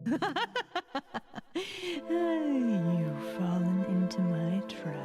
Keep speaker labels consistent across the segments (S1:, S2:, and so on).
S1: You've fallen into my trap.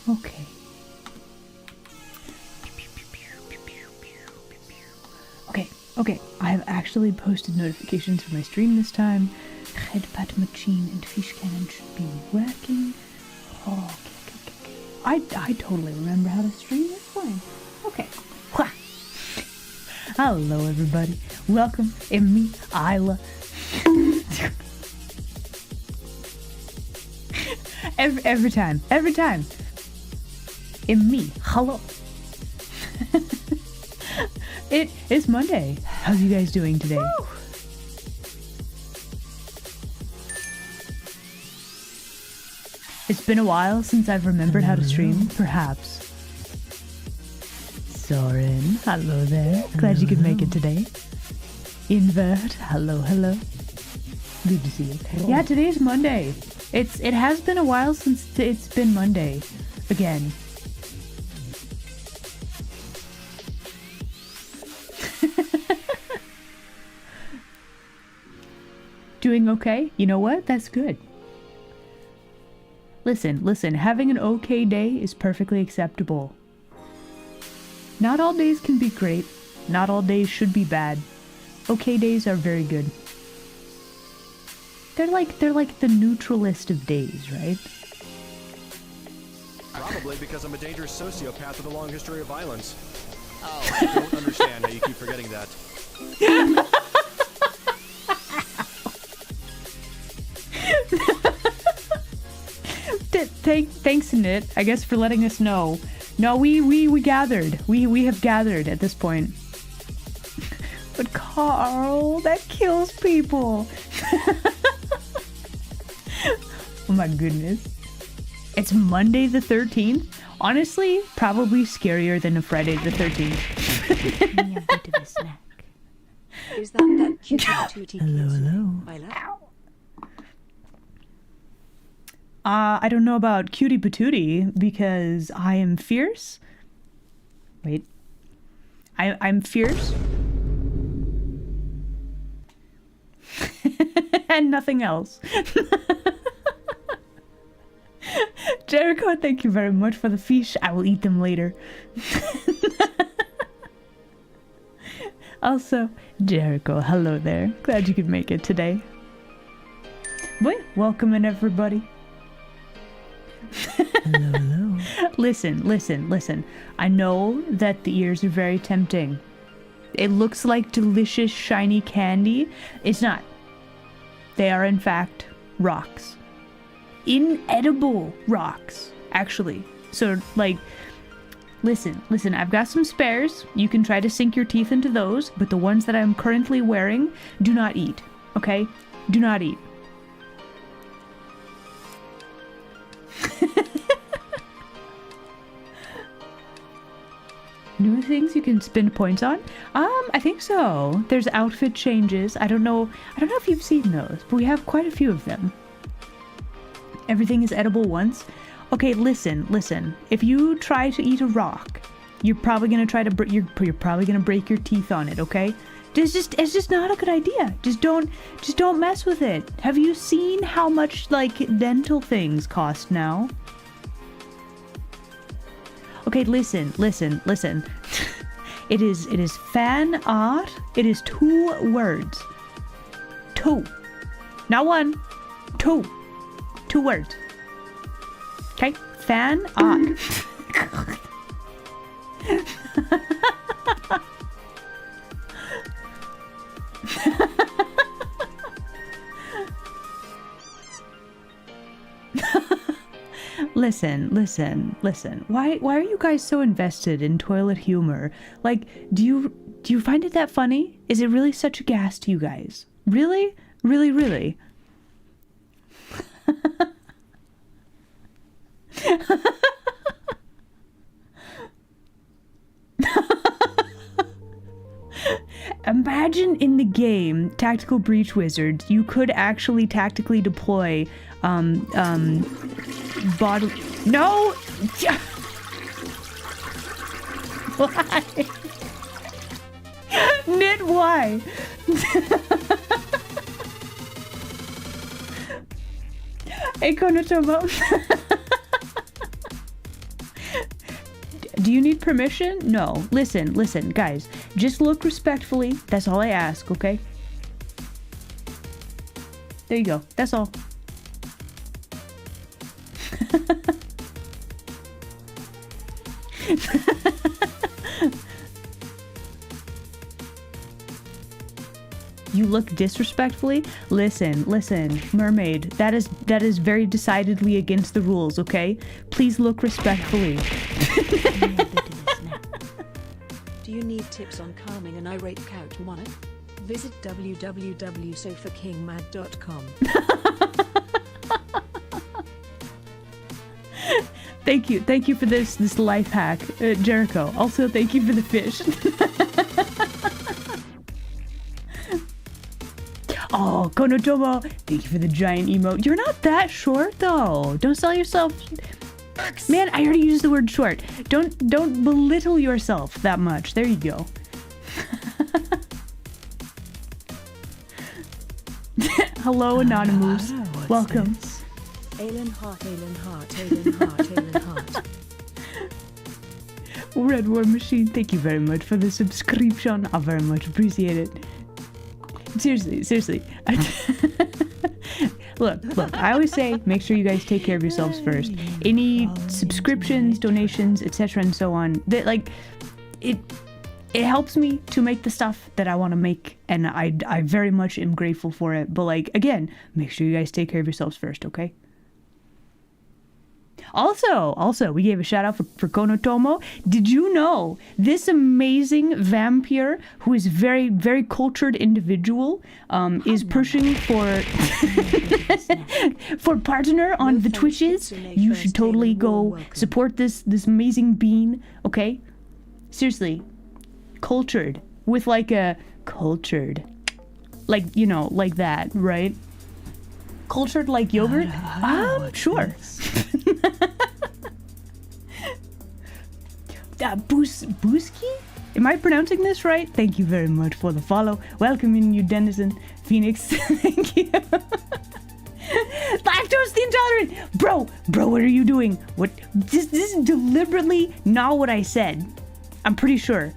S1: Okay. Okay. I have actually posted notifications for my stream this time. Redpat Machine and Fish Cannon should be working. Okay. I totally remember how to stream this fine. Okay. Hello everybody. Welcome. It's me, Isla. Every time. In me. Hello. It's Monday. How's you guys doing today? Woo! It's been a while since I've remembered how to stream, perhaps. Soren, hello there. Glad you could make it today. Invert, hello. Good to see you. Yeah, today's Monday. It has been a while since it's been Monday. Again. Doing okay? You know what? That's good. Listen, having an okay day is perfectly acceptable. Not all days can be great. Not all days should be bad. Okay days are very good. They're like the neutralist of days, right?
S2: Probably because I'm a dangerous sociopath with a long history of violence. Oh, I don't understand how you keep forgetting that.
S1: Thanks, Nit, I guess, for letting us know. No, we gathered. We have gathered at this point. But Carl, that kills people. Oh my goodness. It's Monday the 13th. Honestly, probably scarier than a Friday the 13th.
S3: Give me a bit of a snack. Is that cute patootie?
S1: Hello. I don't know about cutie patootie because I am fierce. Wait. I'm fierce. And nothing else. Jericho, thank you very much for the fish. I will eat them later. Also, Jericho, hello there. Glad you could make it today. Wait, welcome in everybody.
S4: Hello.
S1: Listen. I know that the ears are very tempting. It looks like delicious, shiny candy. It's not. They are, in fact, rocks. Inedible rocks, actually. So, like, listen, I've got some spares. You can try to sink your teeth into those, but the ones that I'm currently wearing, do not eat, okay? Do not eat. New things you can spend points on? I think so. There's outfit changes. I don't know if you've seen those, but we have quite a few of them. Everything is edible once. Okay, listen. If you try to eat a rock, you're probably gonna you're probably gonna break your teeth on it. Okay, it's just not a good idea. Just don't mess with it. Have you seen how much like dental things cost now? Okay, listen. It is fan art. It is 2 words. 2. Not 1. 2. 2 words. Okay? Fan art. Listen. Why are you guys so invested in toilet humor? Like, do you find it that funny? Is it really such a gas to you guys? Really? Really? Imagine in the game Tactical Breach Wizards, you could actually tactically deploy bottle. No! Why? Knit, why? Hey, Konotomo. Do you need permission? No. Listen, guys. Just look respectfully. That's all I ask, okay? There you go. That's all. You look disrespectfully? Listen, mermaid, that is very decidedly against the rules, okay? Please look respectfully.
S3: Do you need tips on calming an irate couch monarch? Visit www.sofakingmad.com.
S1: Thank you for this life hack, Jericho. Also, thank you for the fish. Oh, Konotomo, thank you for the giant emote. You're not that short though. Don't sell yourself. Man, I already used the word short. Don't belittle yourself that much. There you go. Hello, Anonymous. Welcome.
S3: Alien heart.
S1: Red War Machine, thank you very much for the subscription. I very much appreciate it. Seriously. Look, I always say make sure you guys take care of yourselves first. Any subscriptions, donations, etc. and so on, that like it helps me to make the stuff that I want to make, and I very much am grateful for it. But like, again, make sure you guys take care of yourselves first, okay? Also, we gave a shout out for Konotomo. Did you know this amazing vampire, who is very, very cultured individual, is pushing for for partner on the Twitches? You should totally go support this amazing bean, okay? Seriously, cultured with like a cultured, like, you know, like that, right? Cultured like yogurt? Sure. Booski? Am I pronouncing this right? Thank you very much for the follow. Welcome in, you denizen. Phoenix, thank you. Lactose intolerant! Bro, what are you doing? What? This is deliberately not what I said. I'm pretty sure.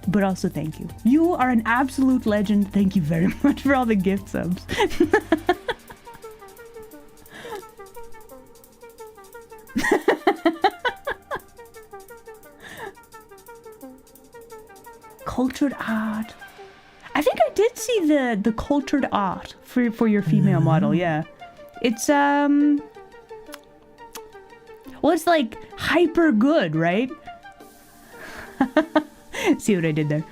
S1: But also thank you. You are an absolute legend. Thank you very much for all the gift subs. cultured art. I think I did see the cultured art for your female model. Yeah, it's well, it's like hyper good, right? See what I did there?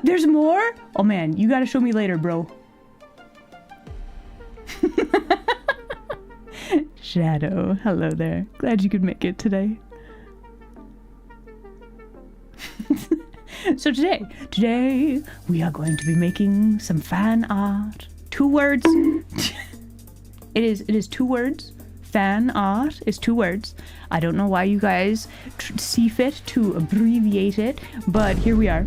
S1: There's more? Oh man, you gotta show me later, bro. Shadow, hello there. Glad you could make it today. So today we are going to be making some fan art. 2 words. It is 2 words. Fan art is 2 words. I don't know why you guys see fit to abbreviate it, but here we are.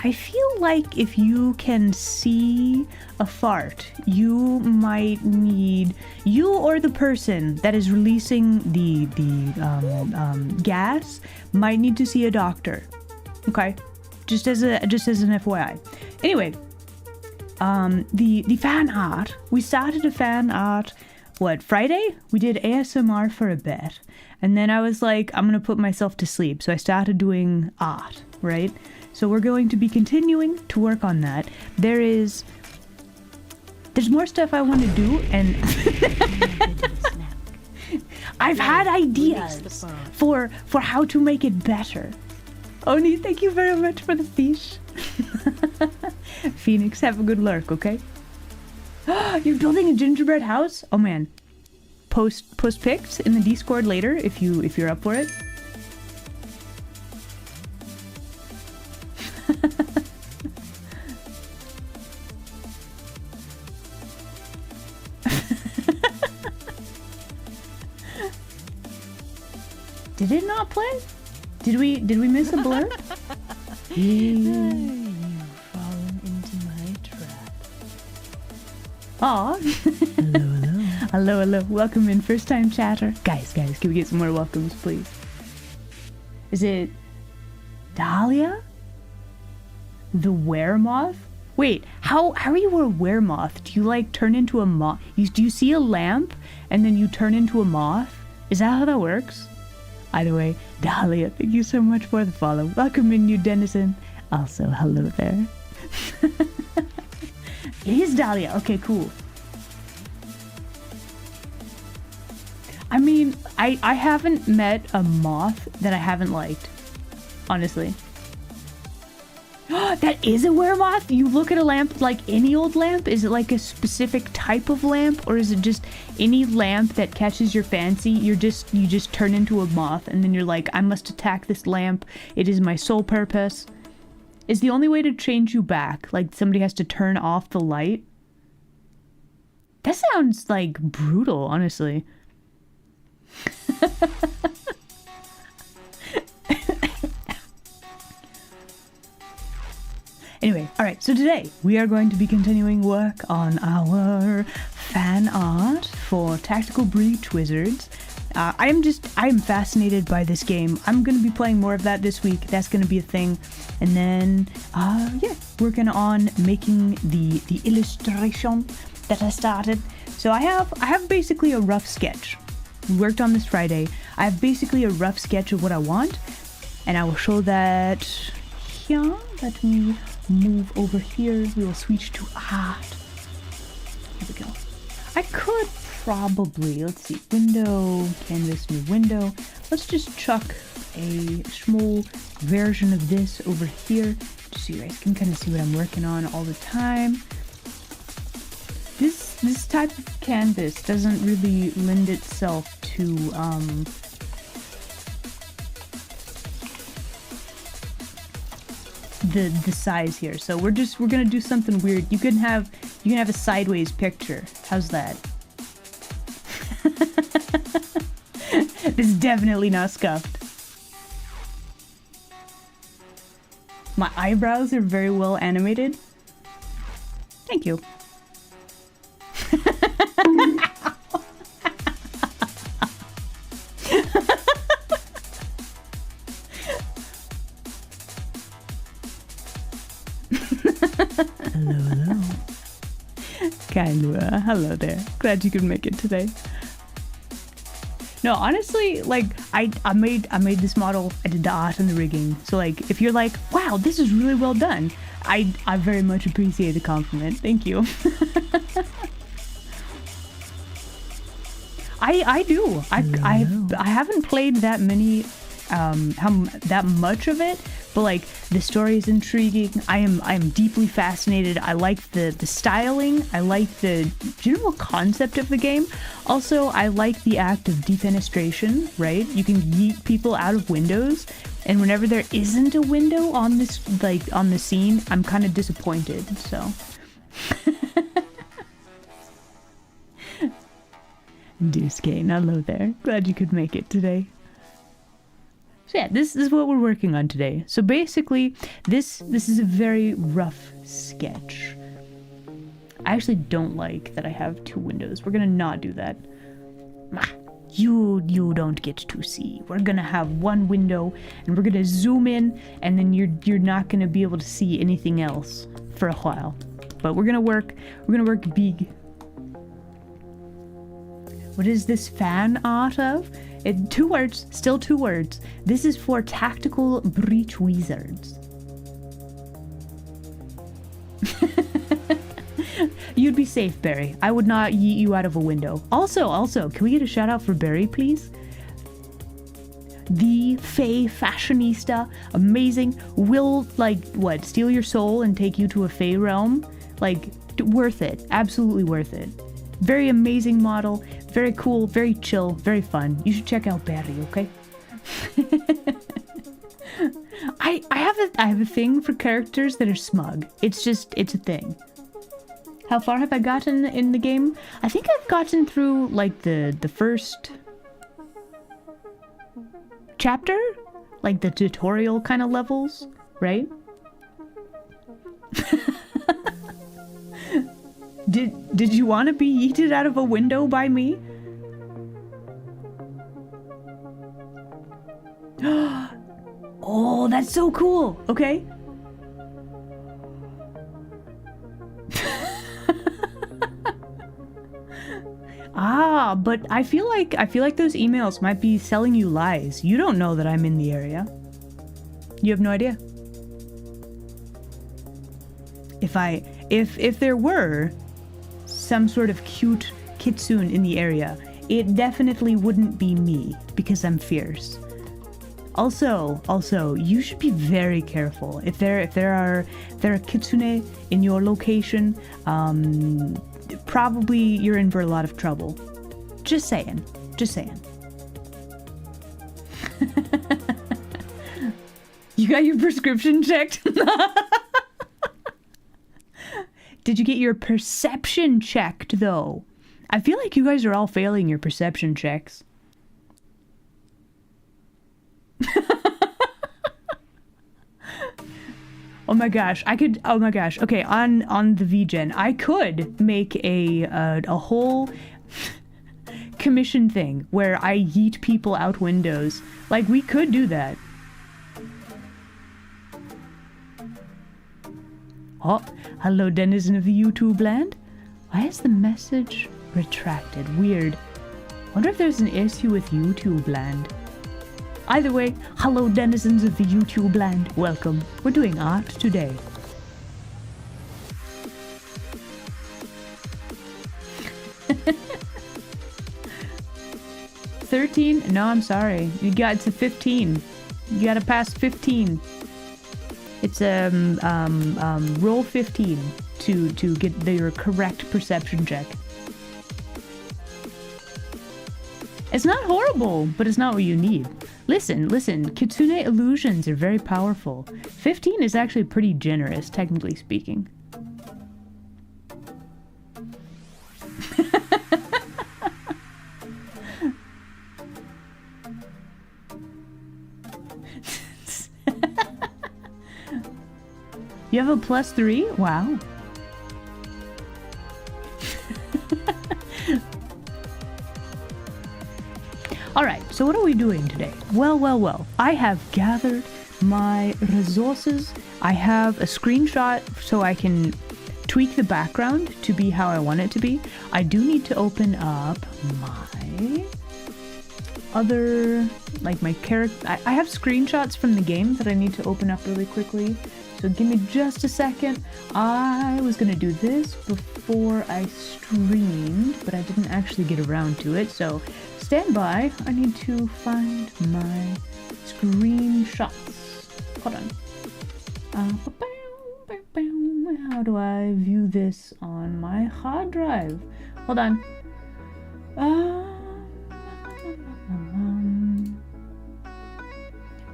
S1: I feel like if you can see a fart, you might need, you or the person that is releasing the gas might need to see a doctor. Okay, just as an FYI. Anyway, the fan art. We started a fan art. What, Friday? We did ASMR for a bit, and then I was like, I'm gonna put myself to sleep. So I started doing art, right? So we're going to be continuing to work on that. There's more stuff I want to do, and I've had ideas for how to make it better. Oni, thank you very much for the fish. Phoenix, have a good lurk, okay? You're building a gingerbread house? Oh man. Post pics in the Discord later if you're up for it. Did it not play? Did we miss a blur? You've fallen into my trap. Aw. Hello. Welcome in, first time chatter. Guys, can we get some more welcomes, please? Is it Dahlia? The weremoth? Wait, how are you a weremoth? Do you like turn into a moth? Do you see a lamp and then you turn into a moth? Is that how that works? Either way, Dahlia, thank you so much for the follow. Welcome in, new denizen. Also, hello there. It is Dahlia. Okay, cool. I mean, I haven't met a moth that I haven't liked. Honestly. That is a weremoth? You look at a lamp like any old lamp? Is it like a specific type of lamp? Or is it just any lamp that catches your fancy? You just turn into a moth and then you're like, I must attack this lamp. It is my sole purpose. Is the only way to change you back? Like somebody has to turn off the light? That sounds like brutal, honestly. Anyway, alright, so today we are going to be continuing work on our fan art for Tactical Breach Wizards. I am fascinated by this game. I'm going to be playing more of that this week. That's going to be a thing. And then, yeah, working on making the illustration that I started. So I have basically a rough sketch. We worked on this Friday. I have basically a rough sketch of what I want. And I will show that here. Let me move over here. We will switch to art. Here we go. I could probably, let's see, window, canvas, new window. Let's just chuck a small version of this over here just so you guys can kind of see what I'm working on all the time. This type of canvas doesn't really lend itself to the size here, so we're gonna do something weird. You can have a sideways picture. How's that? This is definitely not scuffed. My eyebrows are very well animated. Thank you. Hello. Kailua. Hello there. Glad you could make it today. No, honestly, like I made this model. I did the art and the rigging. So like, if you're like, wow, this is really well done, I very much appreciate the compliment. Thank you. I do. I haven't played that many, that much of it, but like the story is intriguing. I am deeply fascinated. I like the styling. I like the general concept of the game. Also, I like the act of defenestration. Right? You can yeet people out of windows, and whenever there isn't a window on this, like on the scene, I'm kind of disappointed. So. Deuce Kane, hello there. Glad you could make it today. So yeah, this is what we're working on today. So basically, this is a very rough sketch. I actually don't like that I have two windows. We're gonna not do that. You don't get to see. We're gonna have one window, and we're gonna zoom in, and then you're not gonna be able to see anything else for a while. But we're gonna work big. What is this fan art of? 2 words, still 2 words. This is for Tactical Breach Wizards. You'd be safe, Barry. I would not yeet you out of a window. Also, can we get a shout out for Barry, please? The Fae Fashionista, amazing, will, like, what, steal your soul and take you to a Fae realm? Like, worth it, absolutely worth it. Very amazing model, very cool, very chill, very fun. You should check out Barry, okay? I have a thing for characters that are smug. It's a thing. How far have I gotten in the game? I think I've gotten through like the first chapter, like the tutorial kind of levels, right? Did you want to be yeeted out of a window by me? Oh, that's so cool. Okay. But I feel like those emails might be selling you lies. You don't know that I'm in the area. You have no idea. If there were some sort of cute kitsune in the area, it definitely wouldn't be me because I'm fierce. Also, you should be very careful. If there are kitsune in your location, probably you're in for a lot of trouble. Just saying. You got your prescription checked? Did you get your perception checked, though? I feel like you guys are all failing your perception checks. Oh my gosh, okay, on the VGen, I could make a whole commission thing where I yeet people out windows. Like, we could do that. Oh, hello denizen of the YouTube land. Why is the message retracted? Weird. Wonder if there's an issue with YouTube land. Either way, hello denizens of the YouTube land. Welcome. We're doing art today. $13? No, I'm sorry. It's a 15. You gotta pass 15. It's roll 15 to get your correct perception check. It's not horrible, but it's not what you need. Listen, Kitsune illusions are very powerful. 15 is actually pretty generous, technically speaking. You have a +3? Wow. Alright, so what are we doing today? Well. I have gathered my resources. I have a screenshot so I can tweak the background to be how I want it to be. I do need to open up my other, like my character. I have screenshots from the game that I need to open up really quickly. So give me just a second. I was gonna do this before I streamed, but I didn't actually get around to it. So stand by. I need to find my screenshots. Hold on. How do I view this on my hard drive? Hold on.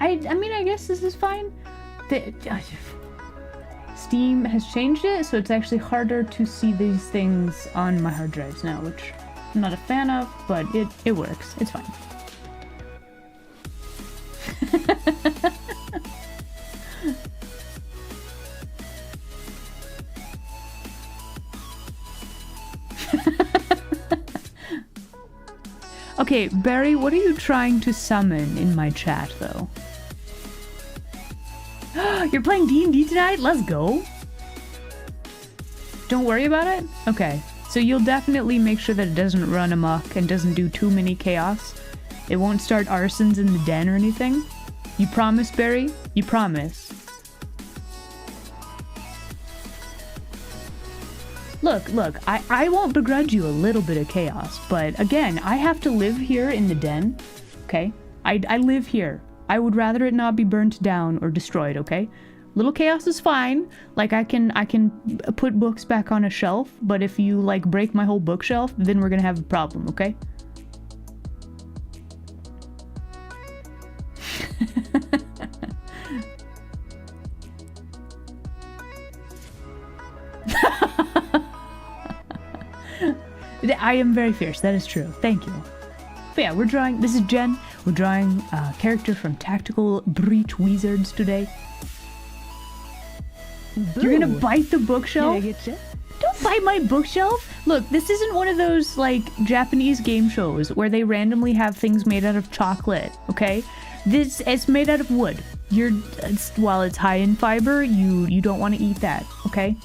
S1: I mean, I guess this is fine. Steam has changed it, so it's actually harder to see these things on my hard drives now, which I'm not a fan of, but it works. It's fine. Okay, Barry, what are you trying to summon in my chat, though? You're playing D&D tonight? Let's go! Don't worry about it? Okay, so you'll definitely make sure that it doesn't run amok and doesn't do too many chaos. It won't start arsons in the den or anything? You promise, Barry? You promise? Look, I won't begrudge you a little bit of chaos, but again, I have to live here in the den, okay? I live here. I would rather it not be burnt down or destroyed, okay? Little chaos is fine. Like, I can put books back on a shelf, but if you, like, break my whole bookshelf, then we're gonna have a problem, okay? I am very fierce, that is true. Thank you. But yeah, we're drawing, this is Jen. We're drawing a character from Tactical Breach Wizards today. Boo. You're gonna bite the bookshelf? Don't bite my bookshelf! Look, this isn't one of those, like, Japanese game shows where they randomly have things made out of chocolate, okay? It's made out of wood. While it's high in fiber, you don't want to eat that, okay?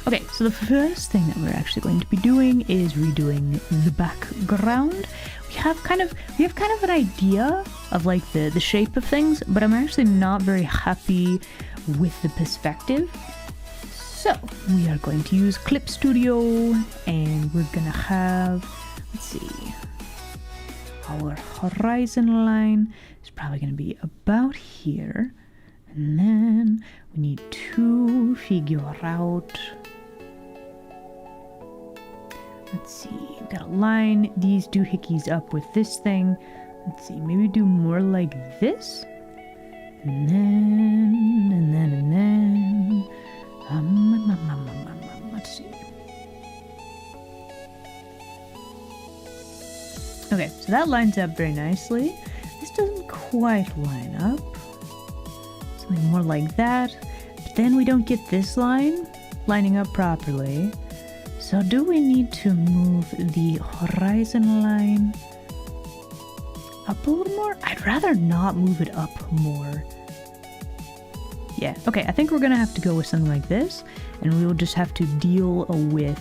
S1: Okay, so the first thing that we're actually going to be doing is redoing the background. We have kind of an idea of like the shape of things, but I'm actually not very happy with the perspective. So we are going to use Clip Studio, and we're gonna have, let's see, our horizon line is probably gonna be about here, and then we need to figure out. Let's see, gotta line these doohickeys up with this thing. Let's see, maybe do more like this. And then. Let's see. Okay, so that lines up very nicely. This doesn't quite line up. Something more like that. But then we don't get this line lining up properly. So do we need to move the horizon line up a little more? I'd rather not move it up more. Yeah, okay, I think we're gonna have to go with something like this, and we will just have to deal with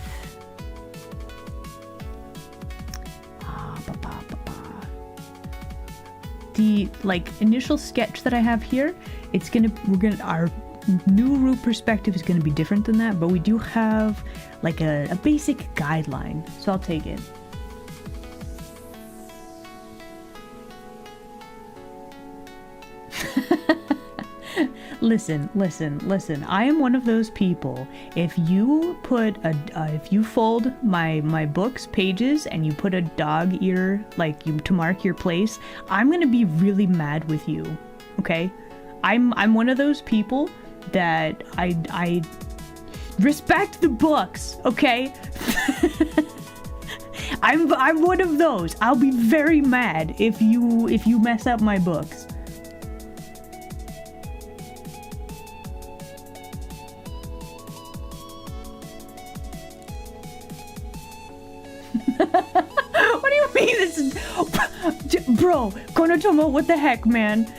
S1: the like initial sketch that I have here. Our new root perspective is gonna be different than that, but we do have like a basic guideline, so I'll take it. Listen. I am one of those people. If you put if you fold my book's pages and you put a dog ear to mark your place, I'm gonna be really mad with you. Okay, I'm one of those people that I respect the books. Okay. I'm one of those. I'll be very mad if you mess up my books. What do you mean this is... Bro, Konotomo, what the heck, man?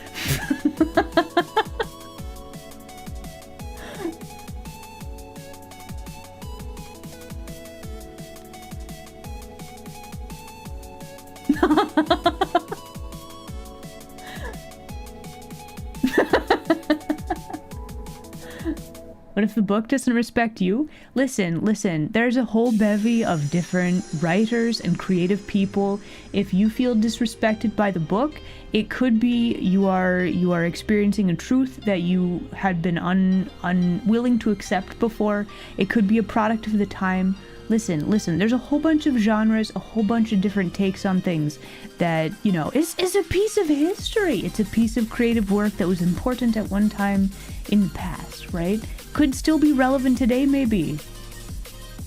S1: What if the book doesn't respect you? Listen, there's a whole bevy of different writers and creative people. If you feel disrespected by the book, it could be you are experiencing a truth that you had been unwilling to accept before. It could be a product of the time. Listen, there's a whole bunch of genres, a whole bunch of different takes on things that, you know, is a piece of history. It's a piece of creative work that was important at one time in the past, right? Could still be relevant today, maybe.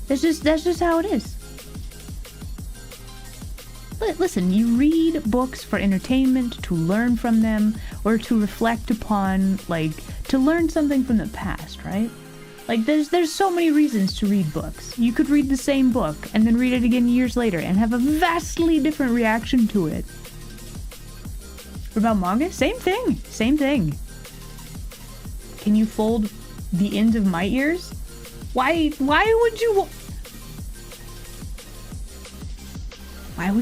S1: That's just how it is. Listen, you read books for entertainment, to learn from them, or to reflect upon, like, to learn something from the past, right? Like, there's so many reasons to read books. You could read the same book and then read it again years later and have a vastly different reaction to it. What about manga? Same thing. Can you fold the ends of my ears? Why would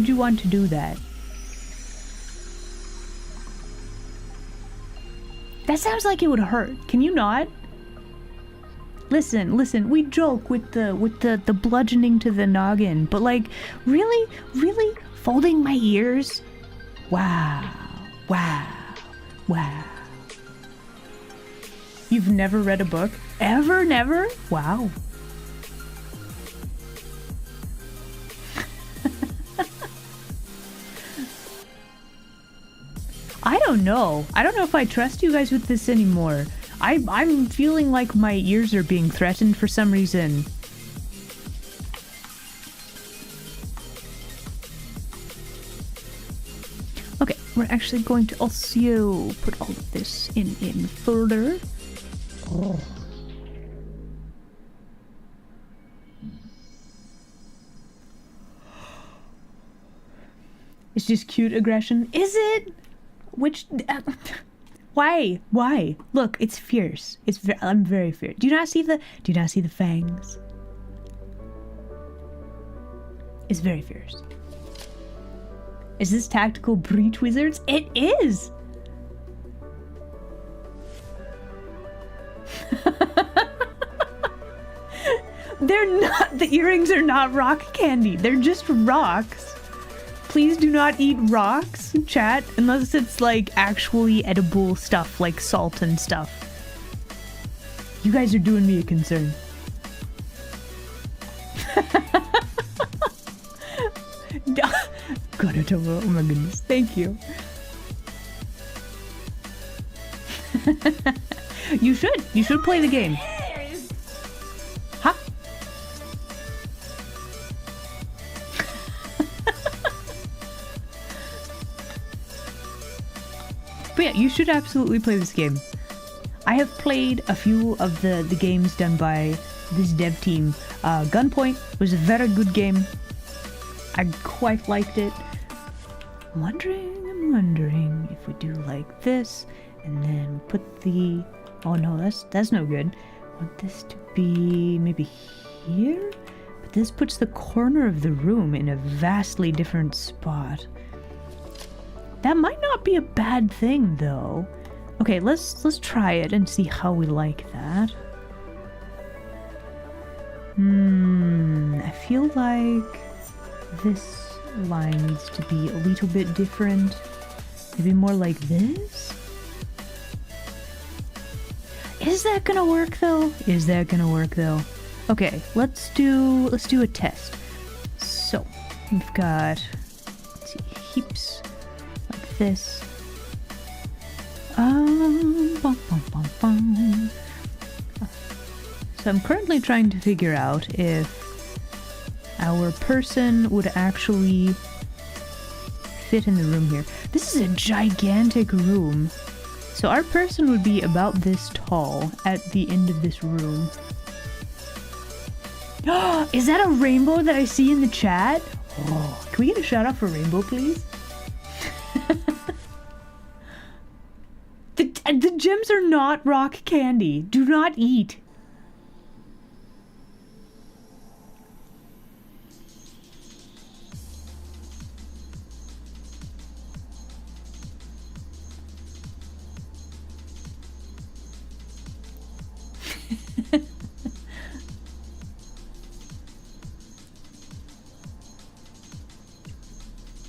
S1: you want to do that? That sounds like it would hurt. Can you not? Listen, we joke with the bludgeoning to the noggin, but like, really folding my ears? Wow. You've never read a book? Ever? Never? Wow. I don't know if I trust you guys with this anymore. I'm feeling like my ears are being threatened for some reason. Okay, we're actually going to also put all of this in folder. Oh. It's just cute aggression. Is it? Which... Why? Look, it's fierce. I'm very fierce. Do you not see the fangs? It's very fierce. Is this tactical breach wizards? It is! They're not, the earrings are not rock candy. They're just rocks. Please do not eat rocks, chat, unless it's like actually edible stuff like salt and stuff. You guys are doing me a concern. God, oh my goodness, thank you. You should play the game. Huh? But yeah, you should absolutely play this game. I have played a few of the games done by this dev team. Gunpoint was a very good game. I quite liked it. I'm wondering if we do like this, and then put the... Oh no, that's no good. I want this to be maybe here? But this puts the corner of the room in a vastly different spot. That might not be a bad thing, though. Okay, let's try it and see how we like that. I feel like this line needs to be a little bit different. Maybe more like this? Is that gonna work though? Okay, let's do a test. So, we've got, let's see, heaps like this. So I'm currently trying to figure out if our person would actually fit in the room here. This is a gigantic room. So our person would be about this tall at the end of this room. Is that a rainbow that I see in the chat? Oh, can we get a shout out for rainbow, please? The gems are not rock candy. Do not eat.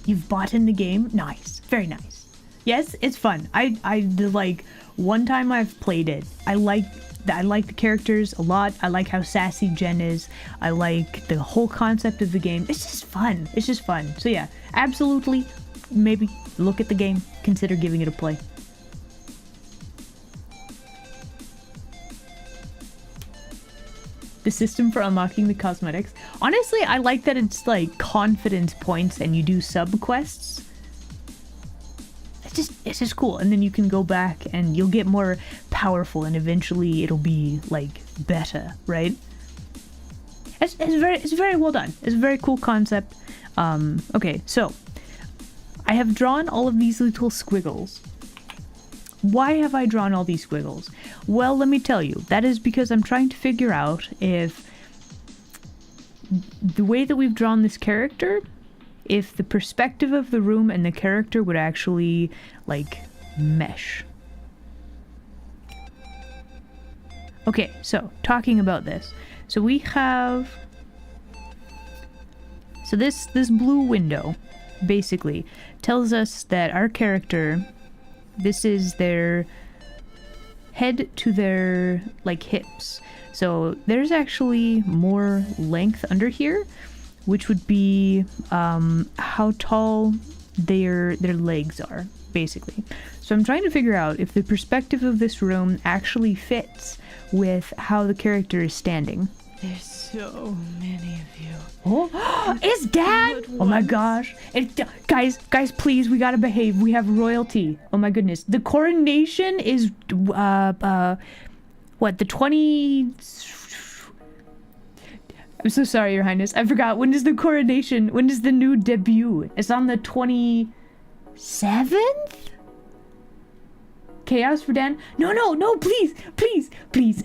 S1: You've bought in the game? Nice. Very nice. Yes, it's fun. I like, one time I've played it, I like the characters a lot. I like how sassy Jen is. I like the whole concept of the game. It's just fun. It's just fun. So yeah, absolutely, maybe look at the game, consider giving it a play. The system for unlocking the cosmetics. Honestly, I like that it's like confidence points and you do sub quests. It's just cool. And then you can go back and you'll get more powerful and eventually it'll be like better, right? It's very well done. It's a very cool concept. Okay, so I have drawn all of these little squiggles. Why have I drawn all these squiggles? Well, let me tell you. That is because I'm trying to figure out if the way that we've drawn this character, if the perspective of the room and the character would actually, like, mesh. Okay, so, talking about this. So we have... So this blue window, basically, tells us that our character... This is their head to their, like, hips. So there's actually more length under here, which would be how tall their legs are, basically. So I'm trying to figure out if the perspective of this room actually fits with how the character is standing.
S3: There's so many of you.
S1: Oh, it's Dad! Oh my gosh. Guys, please, we gotta behave. We have royalty. Oh my goodness. The coronation is, what, the 20... I'm so sorry, Your Highness. I forgot. When is the coronation? When is the new debut? It's on the 27th? Chaos for Dan? No, please. Please.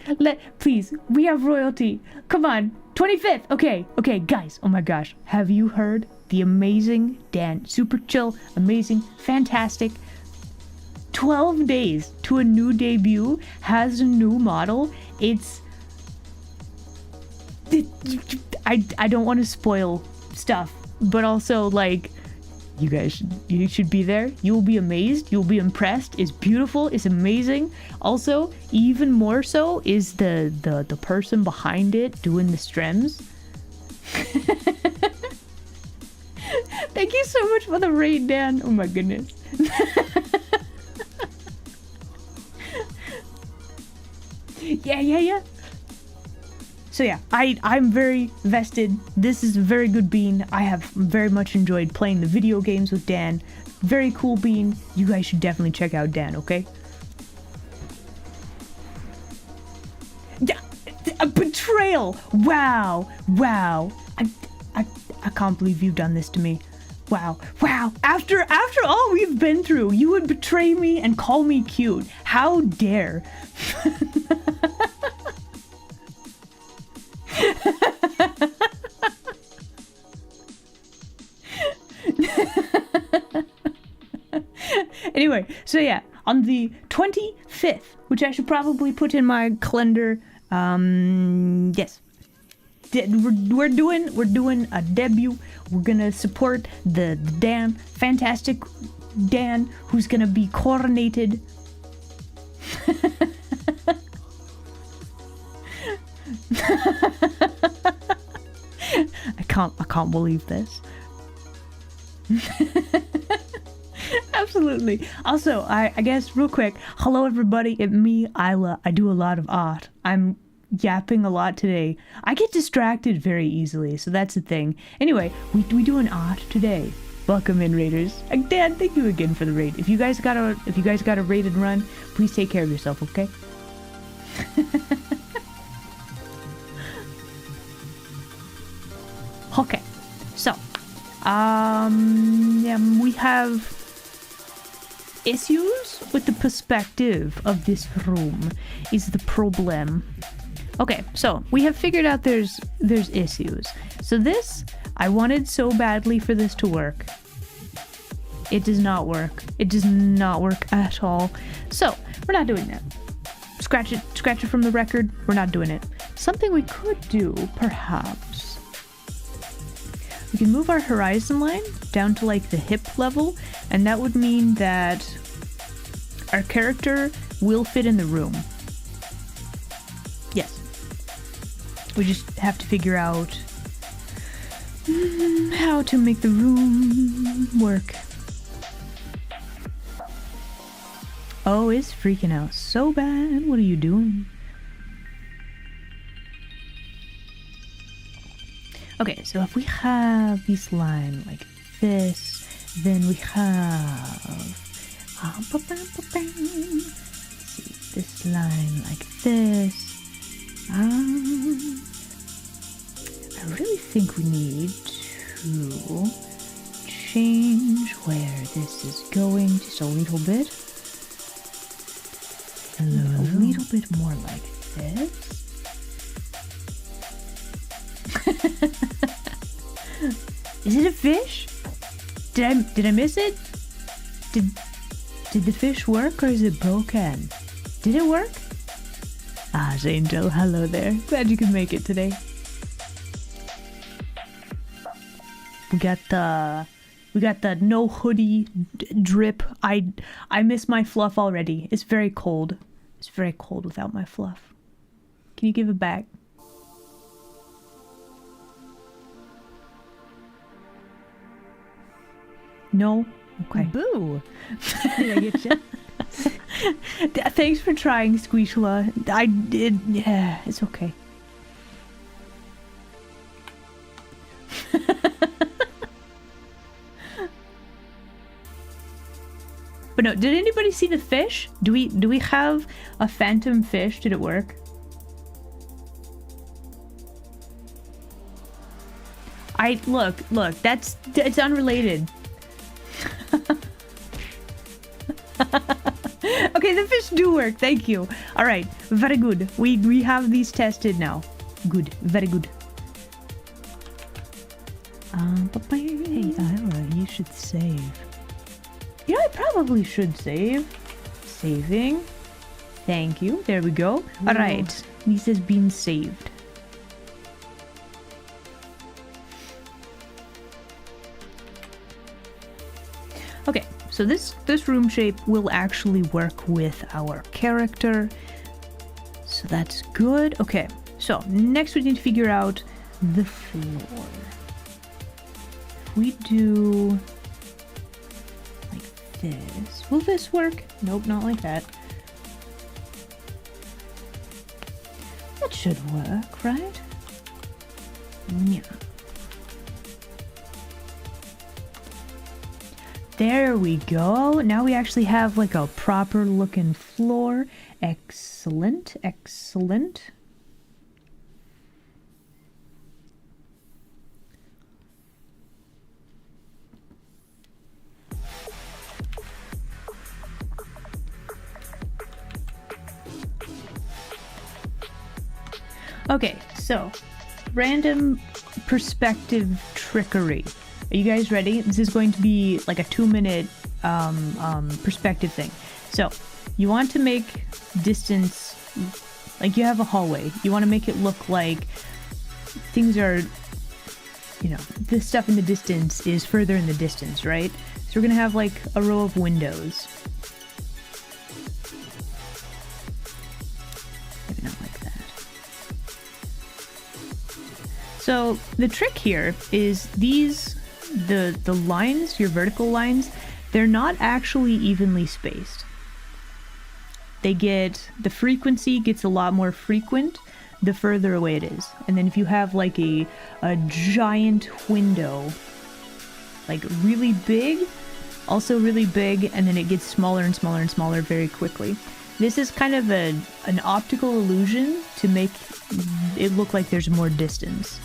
S1: We have royalty. Come on. 25th. Okay, guys. Oh my gosh. Have you heard the amazing Dan? Super chill, amazing, fantastic. 12 days to a new debut, has a new model. I don't want to spoil stuff, but also, like, you should be there. You'll be amazed. You'll be impressed. It's beautiful. It's amazing. Also, even more so is the person behind it doing the strems. Thank you so much for the raid, Dan. Oh my goodness. Yeah. So yeah, I'm very vested. This is a very good bean. I have very much enjoyed playing the video games with Dan. Very cool bean. You guys should definitely check out Dan, okay? A betrayal! Wow! I can't believe you've done this to me. Wow. After all we've been through, you would betray me and call me cute. How dare. Anyway, so yeah, on the 25th, which I should probably put in my calendar, yes. We're doing a debut. We're gonna support the Dan, fantastic Dan, who's gonna be coronated. I can't believe this. Absolutely. Also, I guess real quick, hello everybody, it's me, Isla. I do a lot of art. I'm yapping a lot today. I get distracted very easily, so that's the thing. Anyway, we do an art today. Welcome in, raiders. Dan, thank you again for the raid. If you guys got a raid and run, please take care of yourself, okay? Okay, so we have issues with the perspective of this room is the problem. Okay, so we have figured out there's issues. So this, I wanted so badly for this to work. It does not work. It does not work at all. So we're not doing that. Scratch it from the record. We're not doing it. Something we could do, perhaps. we can move our horizon line down to like the hip level, and that would mean that our character will fit in the room. Yes. We just have to figure out how to make the room work. Oh, it's freaking out so bad. What are you doing? Okay, so if we have this line like this, then we have let's see, this line like this. I really think we need to change where this is going just a little bit. A little bit more like this. Is it a fish? Did I miss it? Did the fish work or is it broken? Did it work? Ah, Angel, hello there. Glad you could make it today. We got the no hoodie drip. I miss my fluff already. It's very cold. It's very cold without my fluff. Can you give it back? No? Okay.
S4: Boo! Did I get you?
S1: Thanks for trying, Squishla. I did. Yeah, it's okay. But no, did anybody see the fish? Do we have a phantom fish? Did it work? Look, it's unrelated. Okay, the fish do work. Thank you. All right, very good. We have these tested now. Good, very good.
S4: Hey, Ira, you should save.
S1: You know, I probably should save. Saving. Thank you. There we go.
S4: Cool.
S1: All right, this has been saved. Okay, so this room shape will actually work with our character. So that's good. Okay, so next we need to figure out the floor. If we do like this, will this work? Nope, not like that. That should work, right? Yeah. There we go. Now we actually have like a proper looking floor. Excellent, excellent. Okay, so random perspective trickery. Are you guys ready? This is going to be like a 2-minute perspective thing. So you want to make distance, like you have a hallway. You want to make it look like things are, you know, the stuff in the distance is further in the distance, right? So we're going to have like a row of windows. Maybe not like that. So the trick here is the lines, your vertical lines, they're not actually evenly spaced. The frequency gets a lot more frequent the further away it is. And then if you have like a giant window, like really big, also really big, and then it gets smaller and smaller and smaller very quickly. This is kind of an optical illusion to make it look like there's more distance.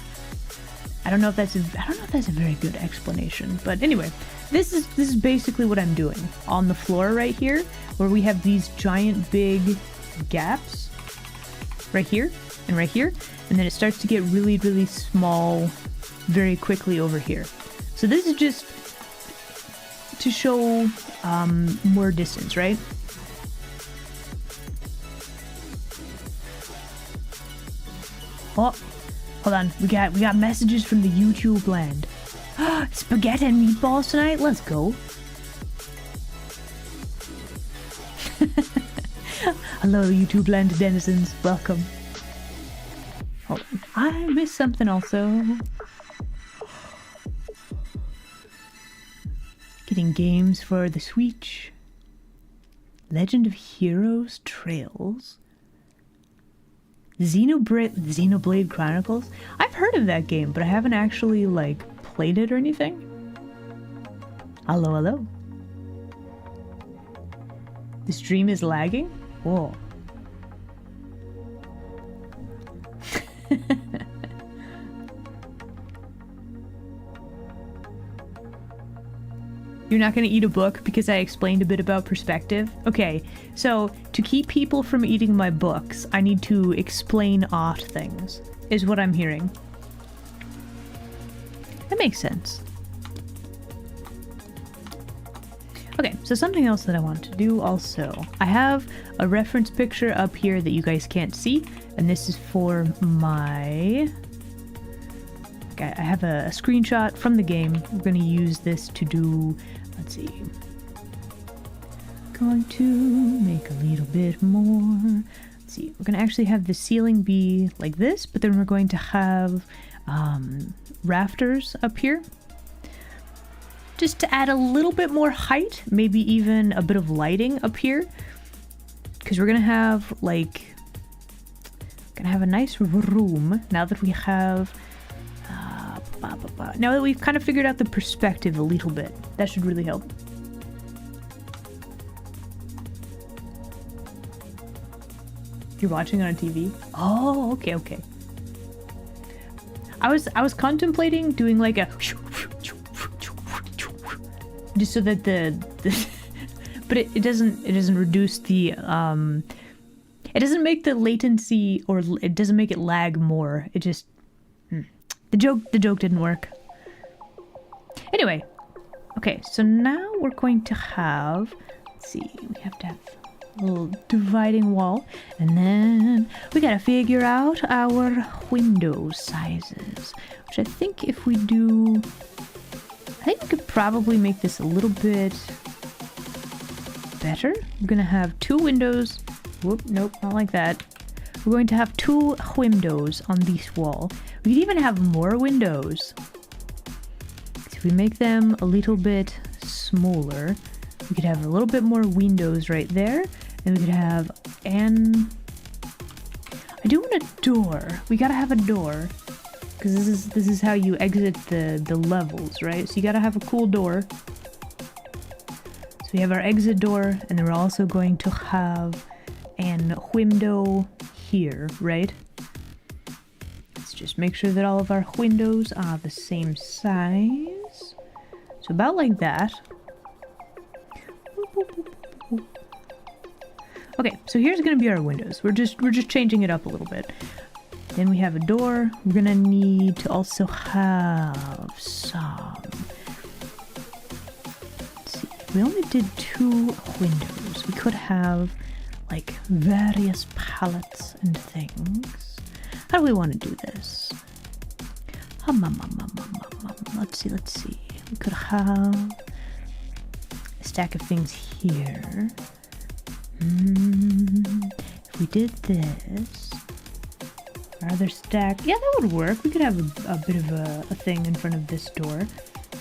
S1: I don't know if that's a very good explanation, but anyway, this is basically what I'm doing on the floor right here, where we have these giant big gaps right here and right here, and then it starts to get really, really small very quickly over here. So this is just to show more distance, right? Oh. Hold on, we got messages from the YouTube land. Spaghetti and meatballs tonight? Let's go. Hello, YouTube land denizens. Welcome. Oh, I missed something also. Getting games for the Switch. Legend of Heroes Trails. Xenoblade Chronicles. I've heard of that game, but I haven't actually, like, played it or anything. Hello, hello. The stream is lagging? Whoa. You're not gonna eat a book because I explained a bit about perspective? Okay, so to keep people from eating my books, I need to explain art things, is what I'm hearing. That makes sense. Okay, so something else that I want to do also. I have a reference picture up here that you guys can't see, and this is for my... Okay, I have a screenshot from the game. We're going to use this to do... Let's see. Going to make a little bit more. Let's see. We're going to actually have the ceiling be like this, but then we're going to have rafters up here. Just to add a little bit more height, maybe even a bit of lighting up here. Because we're going to have, like... Gonna have a nice room now that we have... Now that we've kind of figured out the perspective a little bit, that should really help. You're watching on a TV? Oh, okay, okay. I was contemplating doing like a just so that the but it doesn't reduce the it doesn't make the latency, or it doesn't make it lag more. It just the joke didn't work. Anyway, okay, so now we're going to have, let's see, we have to have a little dividing wall, and then we gotta figure out our window sizes, which I think if we do, I think we could probably make this a little bit better. We're gonna have 2 windows. Whoop, nope, not like that. We're going to have 2 windows on this wall. We could even have more windows. So if we make them a little bit smaller, we could have a little bit more windows right there. And we could have I do want a door. We gotta have a door. Because this is how you exit the levels, right? So you gotta have a cool door. So we have our exit door, and then we're also going to have an window here, right? Let's just make sure that all of our windows are the same size. So about like that. Okay, so here's gonna be our windows. We're just changing it up a little bit. Then we have a door. We're gonna need to also have some... Let's see, we only did 2 windows. We could have like various palettes and things. How do we want to do this? Let's see. We could have a stack of things here. If we did this, our other stack, yeah, that would work. We could have a bit of a thing in front of this door.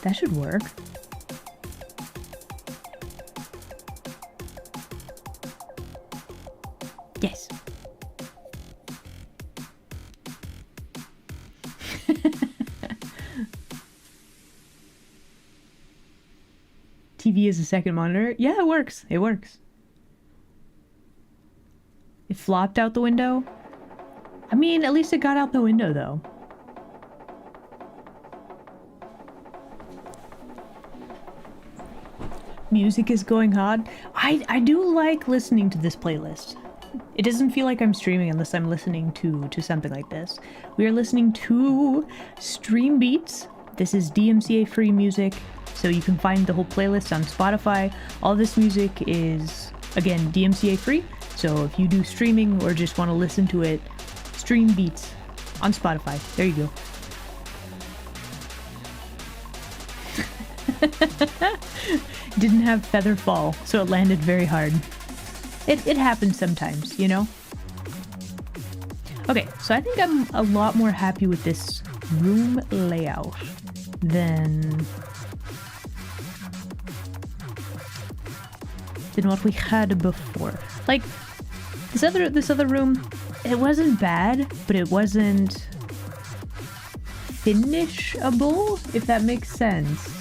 S1: That should work. Yes. TV is a second monitor. Yeah, it works. It works. It flopped out the window. I mean, at least it got out the window, though. Music is going hard. I do like listening to this playlist. It doesn't feel like I'm streaming unless I'm listening to something like this. We are listening to Stream Beats. This is DMCA free music, so you can find the whole playlist on Spotify. All this music is, again, DMCA free, so if you do streaming or just want to listen to it, Stream Beats on Spotify. There you go. Didn't have feather fall, so it landed very hard. It happens sometimes, you know? Okay, so I think I'm a lot more happy with this room layout than what we had before. Like this other room, it wasn't bad, but it wasn't finishable, if that makes sense.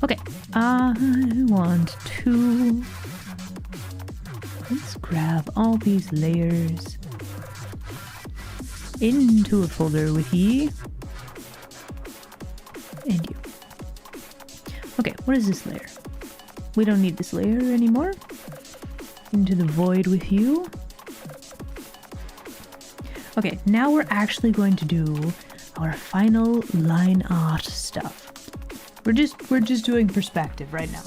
S1: Okay, I want to... Let's grab all these layers into a folder with ye. And you. Okay, what is this layer? We don't need this layer anymore. Into the void with you. Okay, now we're actually going to do our final line art stuff. We're just doing perspective right now.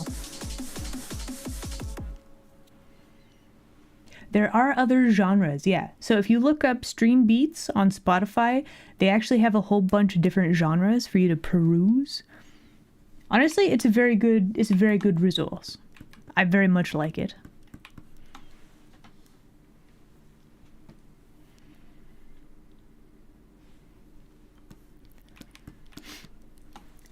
S1: There are other genres, yeah. So if you look up Stream Beats on Spotify, they actually have a whole bunch of different genres for you to peruse. Honestly, it's a very good resource. I very much like it.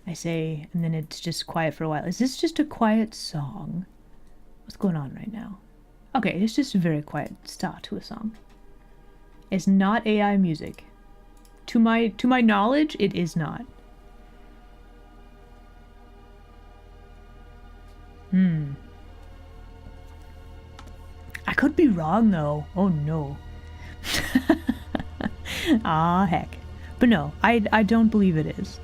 S1: I say, and then it's just quiet for a while. Is this just a quiet song? What's going on right now? Okay, it's just a very quiet start to a song. It's not AI music. To my knowledge, it is not. I could be wrong though. Oh no. Ah, heck. But no, I don't believe it is.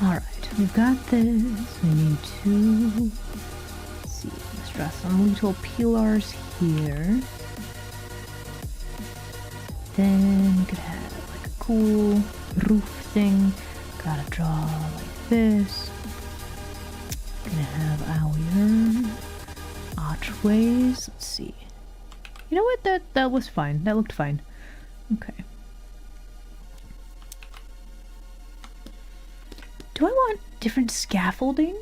S1: Alright, we've got this. We need to... Let's see, let's draw some little pillars here. Then we could have like a cool roof thing. Gotta draw like this. Gonna have our archways. Let's see. You know what? That was fine. That looked fine. Okay. Do I want different scaffolding?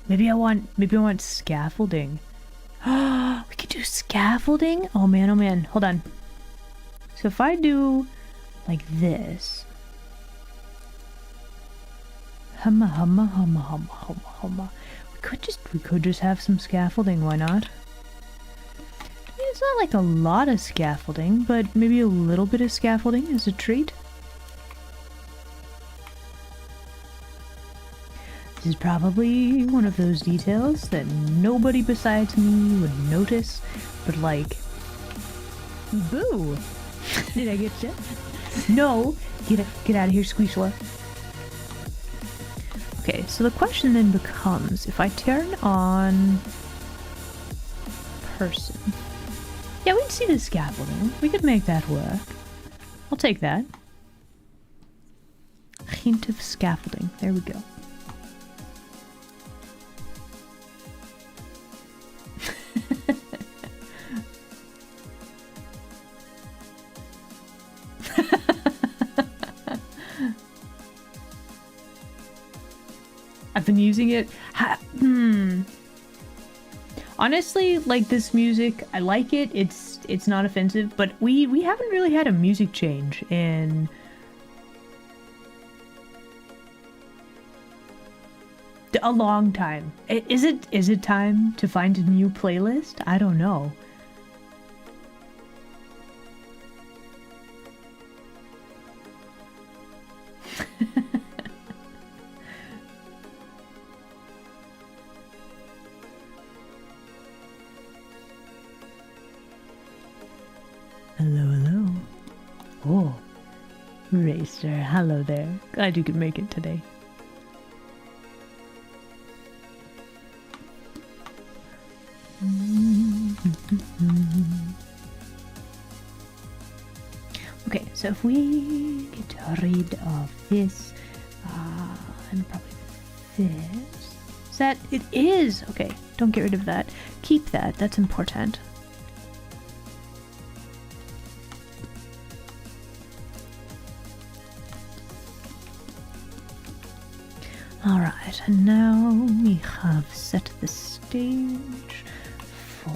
S1: Maybe I want scaffolding. We could do scaffolding? Oh man, oh man. Hold on. So if I do like this. Humma humma humma humma humma humma. We could just have some scaffolding, why not? I mean, it's not like a lot of scaffolding, but maybe a little bit of scaffolding is a treat. This is probably one of those details that nobody besides me would notice, but like, boo! Did I get you? No! Get out of here, Squeezela. Okay, so the question then becomes, if I turn on person, yeah, we can see the scaffolding. We could make that work. I'll take that. Hint of scaffolding. There we go. I've been using it. Honestly, like this music, I like it. It's not offensive, but we haven't really had a music change in a long time. Is it time to find a new playlist? I don't know.
S4: Hello, hello. Oh, Racer, hello there. Glad you could make it today.
S1: Okay, so if we get rid of this, and probably this. Is that, it is! Okay, don't get rid of that. Keep that, that's important. Alright, and now we have set the stage for...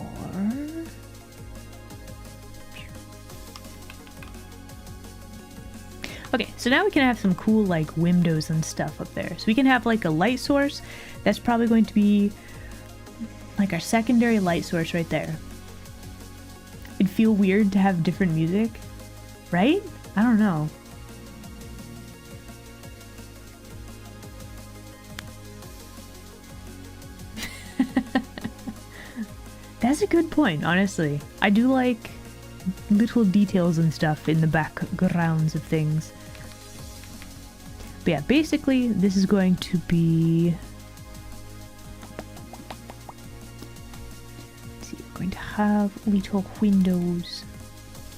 S1: Okay, so now we can have some cool, like, windows and stuff up there. So we can have, like, a light source. That's probably going to be, like, our secondary light source right there. It'd feel weird to have different music, right? I don't know. That's a good point, honestly. I do like little details and stuff in the backgrounds of things. But yeah, basically, this is going to be... Let's see, we're going to have little windows.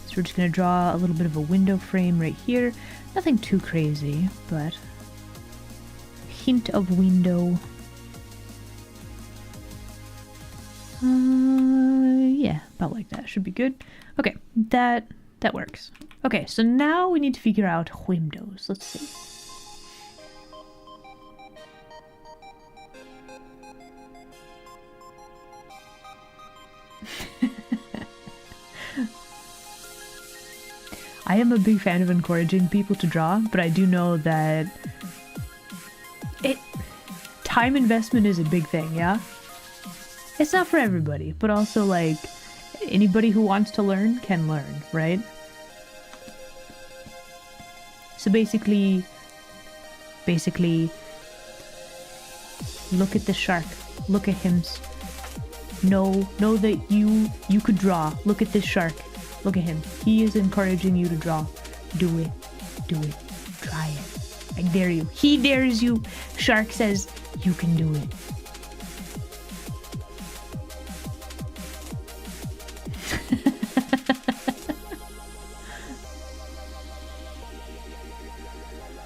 S1: So we're just going to draw a little bit of a window frame right here. Nothing too crazy, but... hint of window. Yeah, about like that. Should be good. Okay, that works. Okay, so now we need to figure out windows. Let's see. I am a big fan of encouraging people to draw, but I do know that time investment is a big thing, yeah? It's not for everybody, but also, like, anybody who wants to learn can learn, right? So basically, look at the shark. Look at him. Know that you could draw. Look at this shark. Look at him. He is encouraging you to draw. Do it. Do it. Try it. I dare you. He dares you. Shark says you can do it.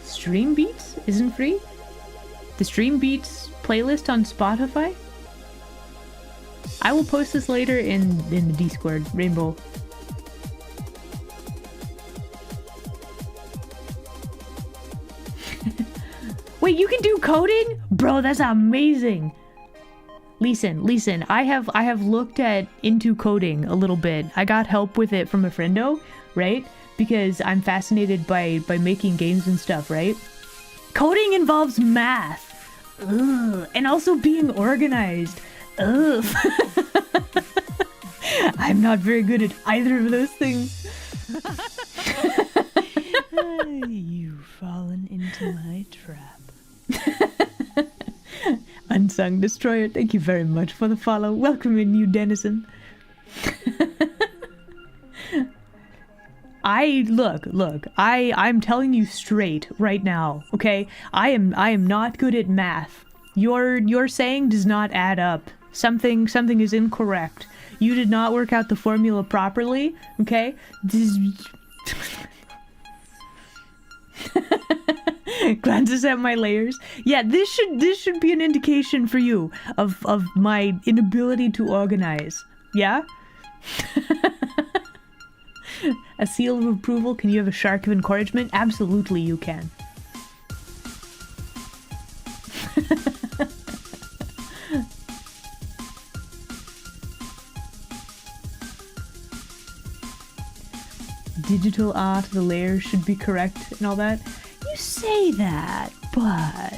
S1: Stream Beats isn't free? The Stream Beats playlist on Spotify? I will post this later in the Discord, Rainbow. Wait, you can do coding? Bro, that's amazing! Listen, I have looked into coding a little bit. I got help with it from a friendo, right? Because I'm fascinated by making games and stuff, right? Coding involves math. Ugh. And also being organized. Ugh. I'm not very good at either of those things.
S4: You've fallen into my trap.
S1: Unsung Destroyer, thank you very much for the follow. Welcome in, new denizen. I'm telling you straight right now, okay? I am not good at math. Your saying does not add up. Something is incorrect. You did not work out the formula properly, okay? Glances at my layers. Yeah, this should be an indication for you of my inability to organize. Yeah? A seal of approval? Can you have a shark of encouragement? Absolutely you can. Digital art, the layers should be correct and all that. You say that, but...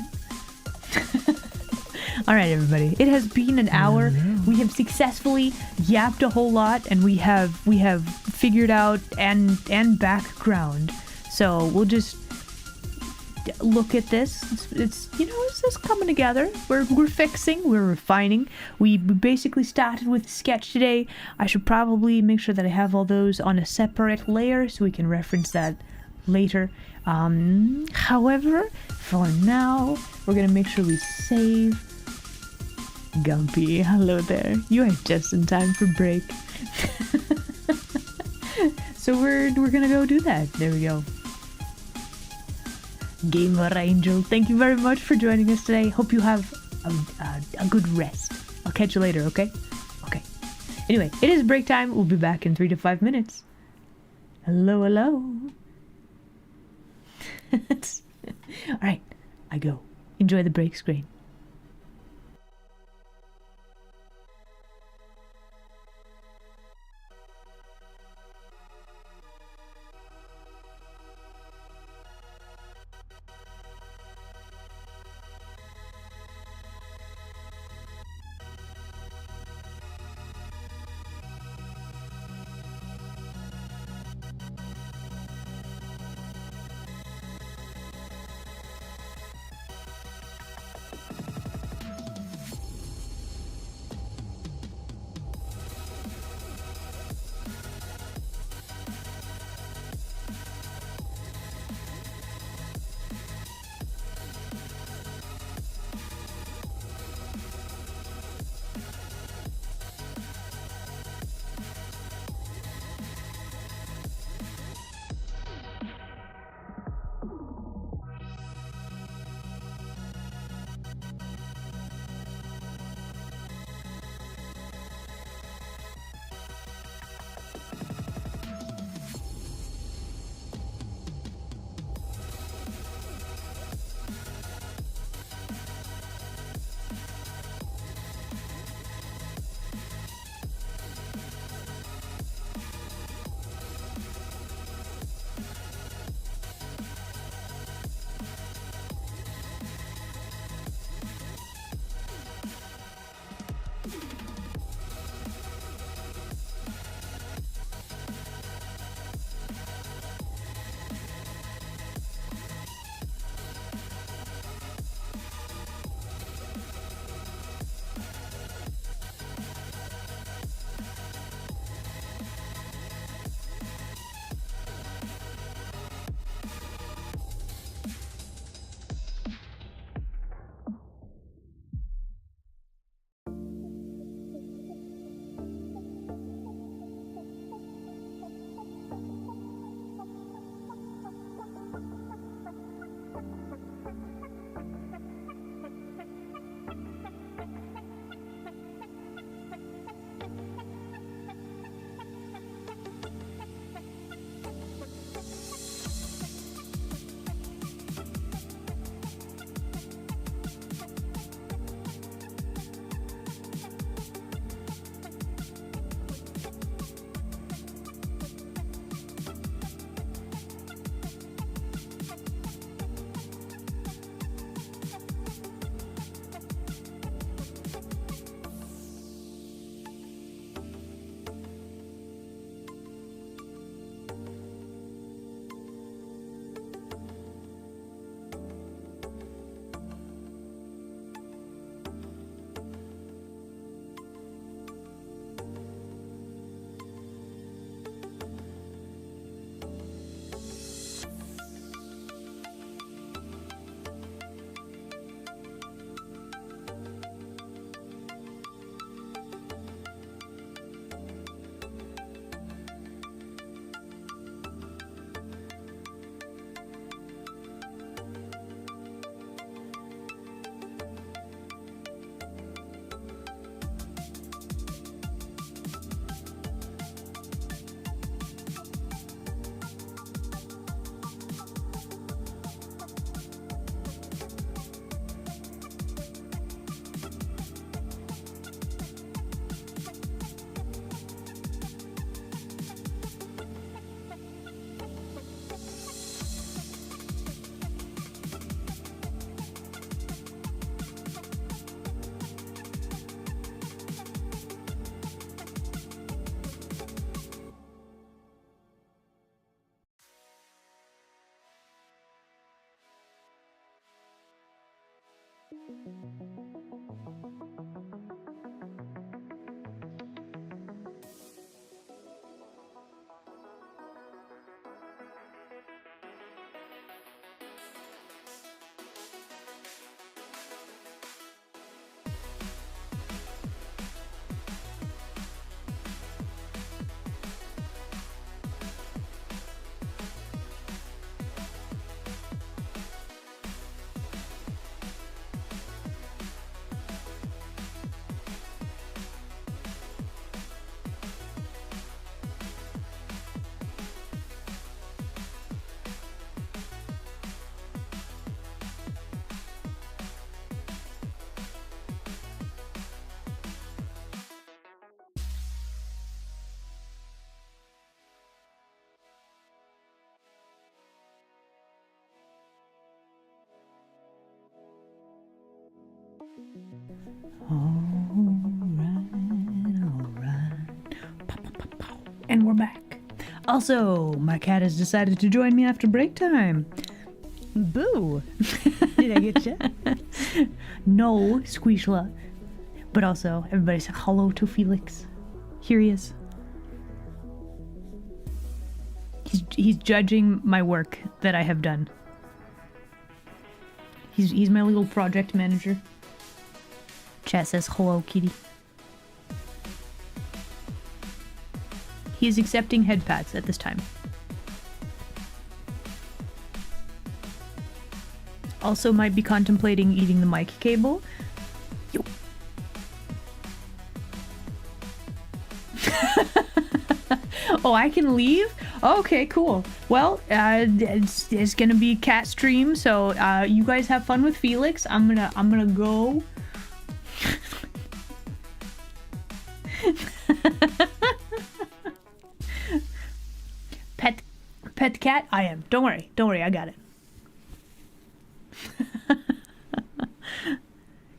S1: Alright everybody, it has been an hour. We have successfully yapped a whole lot, and we have figured out and background. So we'll just... look at this. It's it's just coming together. We're fixing, we're refining. We basically started with a sketch today. I should probably make sure that I have all those on a separate layer so we can reference that later. However, for now, we're gonna make sure we save. Gumpy, hello there. You are just in time for break. So we're gonna go do that. There we go. Gamer Angel, thank you very much for joining us today. Hope you have a good rest. I'll catch you later, okay? Okay. Anyway, it is break time. We'll be back in 3 to 5 minutes. Hello, hello. Alright, I go. Enjoy the break screen. Also, my cat has decided to join me after break time.
S4: Boo! Did I get you?
S1: No, Squishla. But also, everybody say hello to Felix. Here he is. He's judging my work that I have done. He's my little project manager. Chat says hello, kitty. He is accepting head pats at this time. Also might be contemplating eating the mic cable. Yo. Oh, I can leave? Okay, cool. Well, it's gonna be cat stream, so you guys have fun with Felix. I'm gonna go. Pet cat? I am. Don't worry, I got it.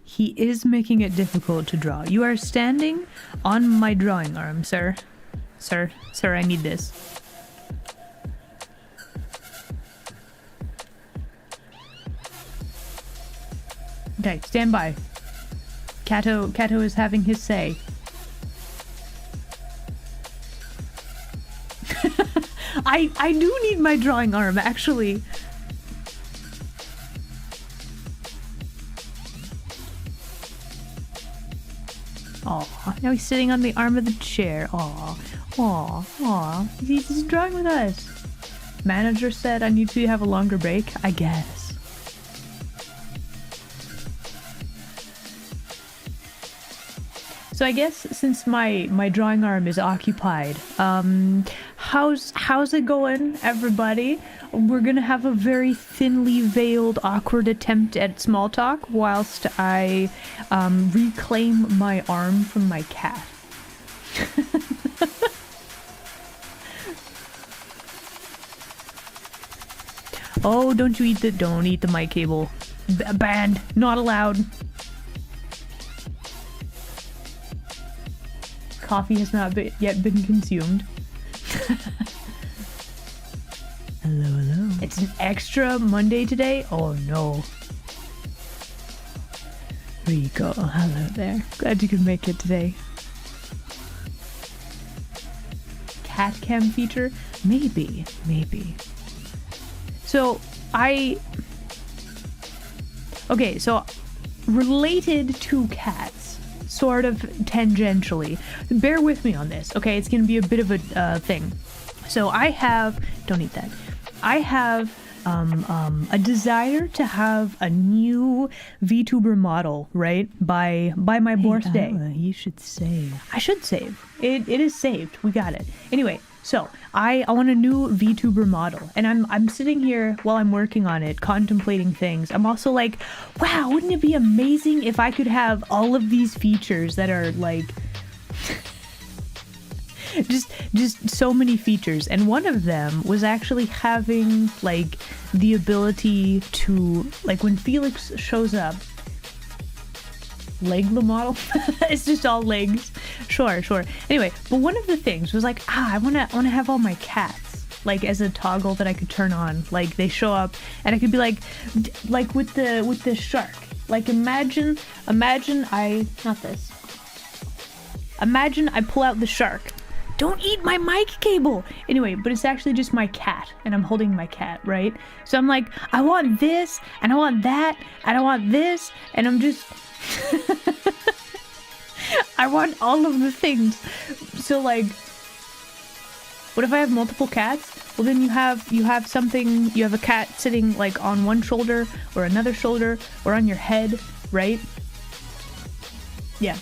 S1: He is making it difficult to draw. You are standing on my drawing arm, sir. Sir, I need this. Okay, stand by. Kato is having his say. I do need my drawing arm, actually. Aw, now he's sitting on the arm of the chair. Aw. He's drawing with us. Manager said I need to have a longer break, I guess. So I guess since my drawing arm is occupied, how's it going, everybody? We're gonna have a very thinly veiled, awkward attempt at small talk whilst I reclaim my arm from my cat. Oh, don't eat the mic cable. Banned, not allowed. Coffee has not yet been consumed.
S4: Hello.
S1: It's an extra Monday today? Oh no.
S4: Rico, hello there.
S1: Glad you could make it today. Cat cam feature? Maybe. So, okay, so related to cats. Sort of tangentially. Bear with me on this, okay? It's gonna be a bit of a thing. So don't eat that. I have a desire to have a new VTuber model, right? By my birthday.
S4: You should save.
S1: I should save. It is saved. We got it. Anyway, so I want a new VTuber model, and I'm sitting here while I'm working on it, contemplating things. I'm also like, wow, wouldn't it be amazing if I could have all of these features that are like just so many features. And one of them was actually having like the ability to, like, when Felix shows up, leg the model. It's just all legs. Sure. Anyway, but one of the things was like, I wanna have all my cats like as a toggle that I could turn on. Like they show up and I could be like with the shark. Like imagine I pull out the shark. Don't eat my mic cable! Anyway, but it's actually just my cat, and I'm holding my cat, right? So I'm like, I want this, and I want that, and I want this, and I'm just... I want all of the things. So like, what if I have multiple cats? Well, then you have a cat sitting like on one shoulder, or another shoulder, or on your head, right? Yeah.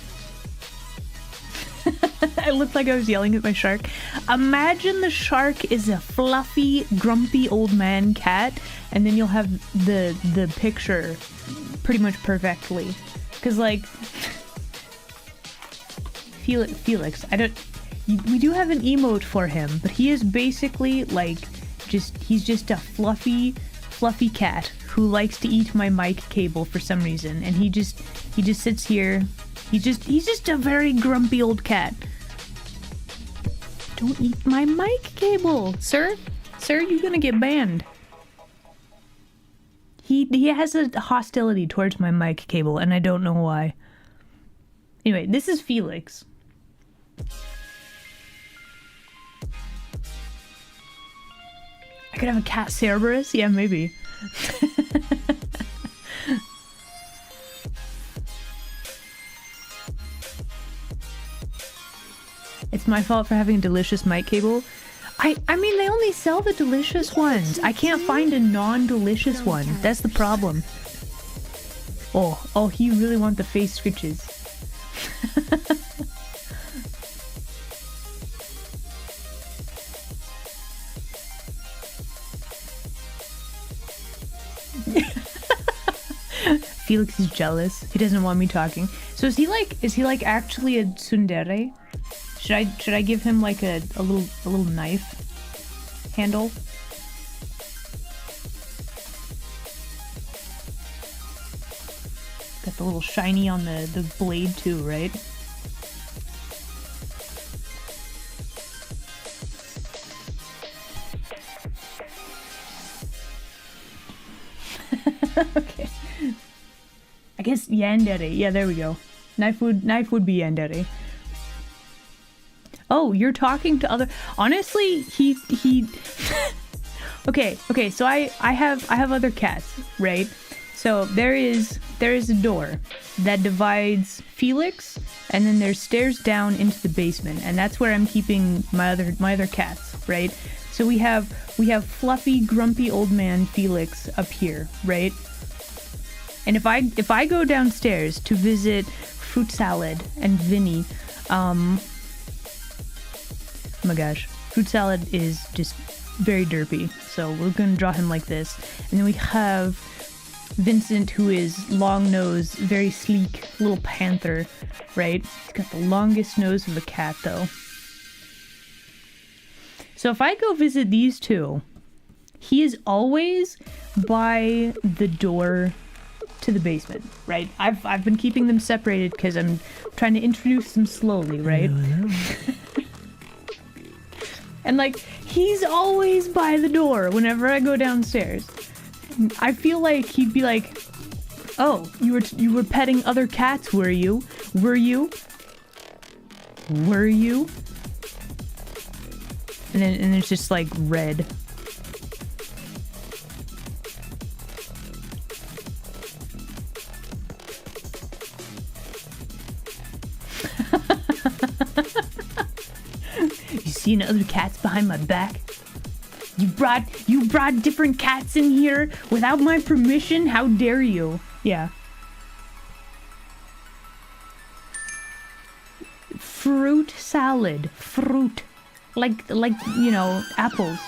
S1: I looked like I was yelling at my shark. Imagine the shark is a fluffy, grumpy old man cat, and then you'll have the picture pretty much perfectly. Cause like Felix, we do have an emote for him, but he is basically like he's just a fluffy cat who likes to eat my mic cable for some reason, and he just sits here. He's just a very grumpy old cat. Don't eat my mic cable, sir. Sir, you're gonna get banned. He has a hostility towards my mic cable, and I don't know why. Anyway, this is Felix. I could have a cat Cerberus? Yeah, maybe. It's my fault for having a delicious mic cable. I mean, they only sell the delicious ones. I can't find a non-delicious one. That's the problem. Oh, you really want the face scritches. Felix is jealous. He doesn't want me talking. So is he like actually a tsundere? Should I give him like a little knife handle? Got the little shiny on the blade too, right? Okay. I guess yandere. Yeah, there we go. Knife would be yandere. Oh, you're talking to other. Honestly, he. Okay. So I have other cats, right? So there is a door that divides Felix, and then there's stairs down into the basement, and that's where I'm keeping my other cats, right? So we have fluffy, grumpy old man Felix up here, right? And if I go downstairs to visit Fruit Salad and Vinny, oh my gosh, Fruit Salad is just very derpy, so we're gonna draw him like this. And then we have Vincent, who is long nose, very sleek, little panther, right? He's got the longest nose of a cat, though. So if I go visit these two, he is always by the door to the basement, right? I've been keeping them separated because I'm trying to introduce them slowly, right? And like, he's always by the door whenever I go downstairs. I feel like he'd be like, "Oh, you were petting other cats, were you? Were you? Were you?" And then it's just like red. You seen other cats behind my back? You brought different cats in here without my permission? How dare you? Yeah. Fruit salad. Fruit. Like you know, apples.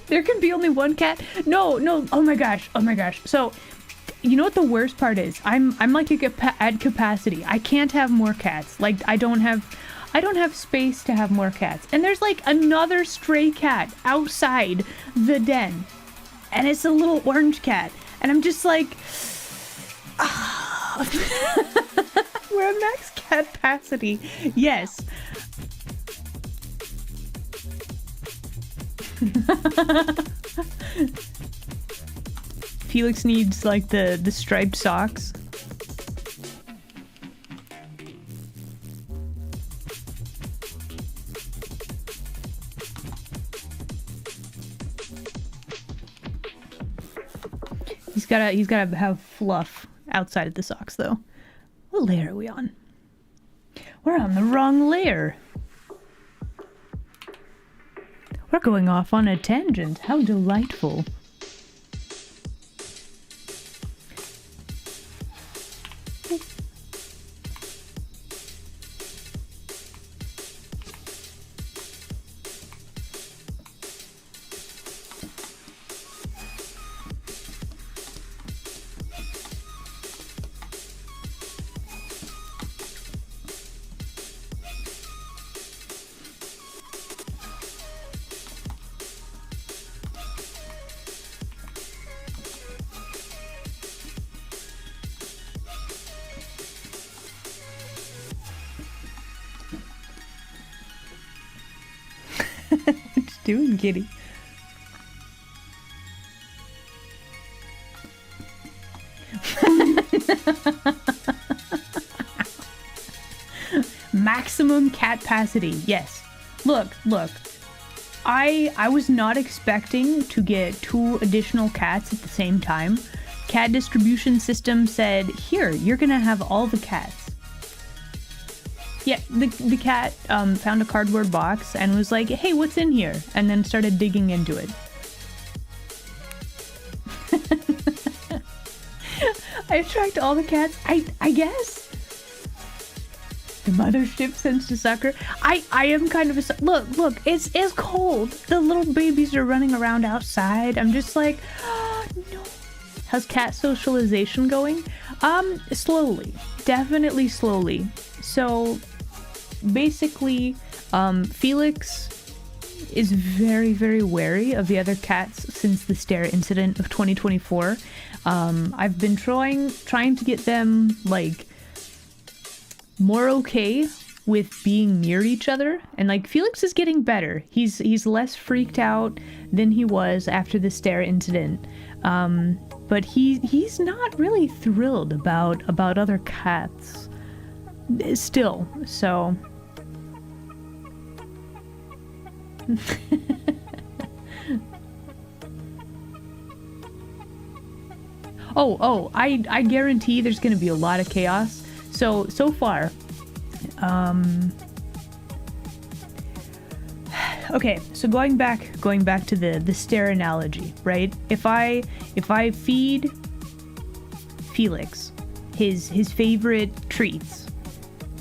S1: There can be only one cat? No, oh my gosh. So, you know what the worst part is? I'm like at capacity. I can't have more cats. Like, I don't have space to have more cats. And there's like another stray cat outside the den. And it's a little orange cat. And I'm just like, we're at max capacity. Yes. Felix needs like the striped socks. He's gotta have fluff outside of the socks though. What layer are we on? We're on the wrong layer. We're going off on a tangent. How delightful. What you doing, kitty? Maximum catpacity. Yes. Look. I was not expecting to get 2 additional cats at the same time. Cat distribution system said, here, you're gonna have all the cats. Yeah, the cat found a cardboard box and was like, hey, what's in here? And then started digging into it. I attract all the cats, I guess. The mothership sends to sucker. I am kind of a... Look, it's cold. The little babies are running around outside. I'm just like, oh, no. How's cat socialization going? Slowly. Definitely slowly. So, basically, Felix is very, very wary of the other cats since the stare incident of 2024. I've been trying to get them, like, more okay with being near each other, and like Felix is getting better. He's less freaked out than he was after the stare incident, but he's not really thrilled about other cats still. So I guarantee there's gonna be a lot of chaos. So far, okay, so going back to the stare analogy, right? If I feed Felix his favorite treats,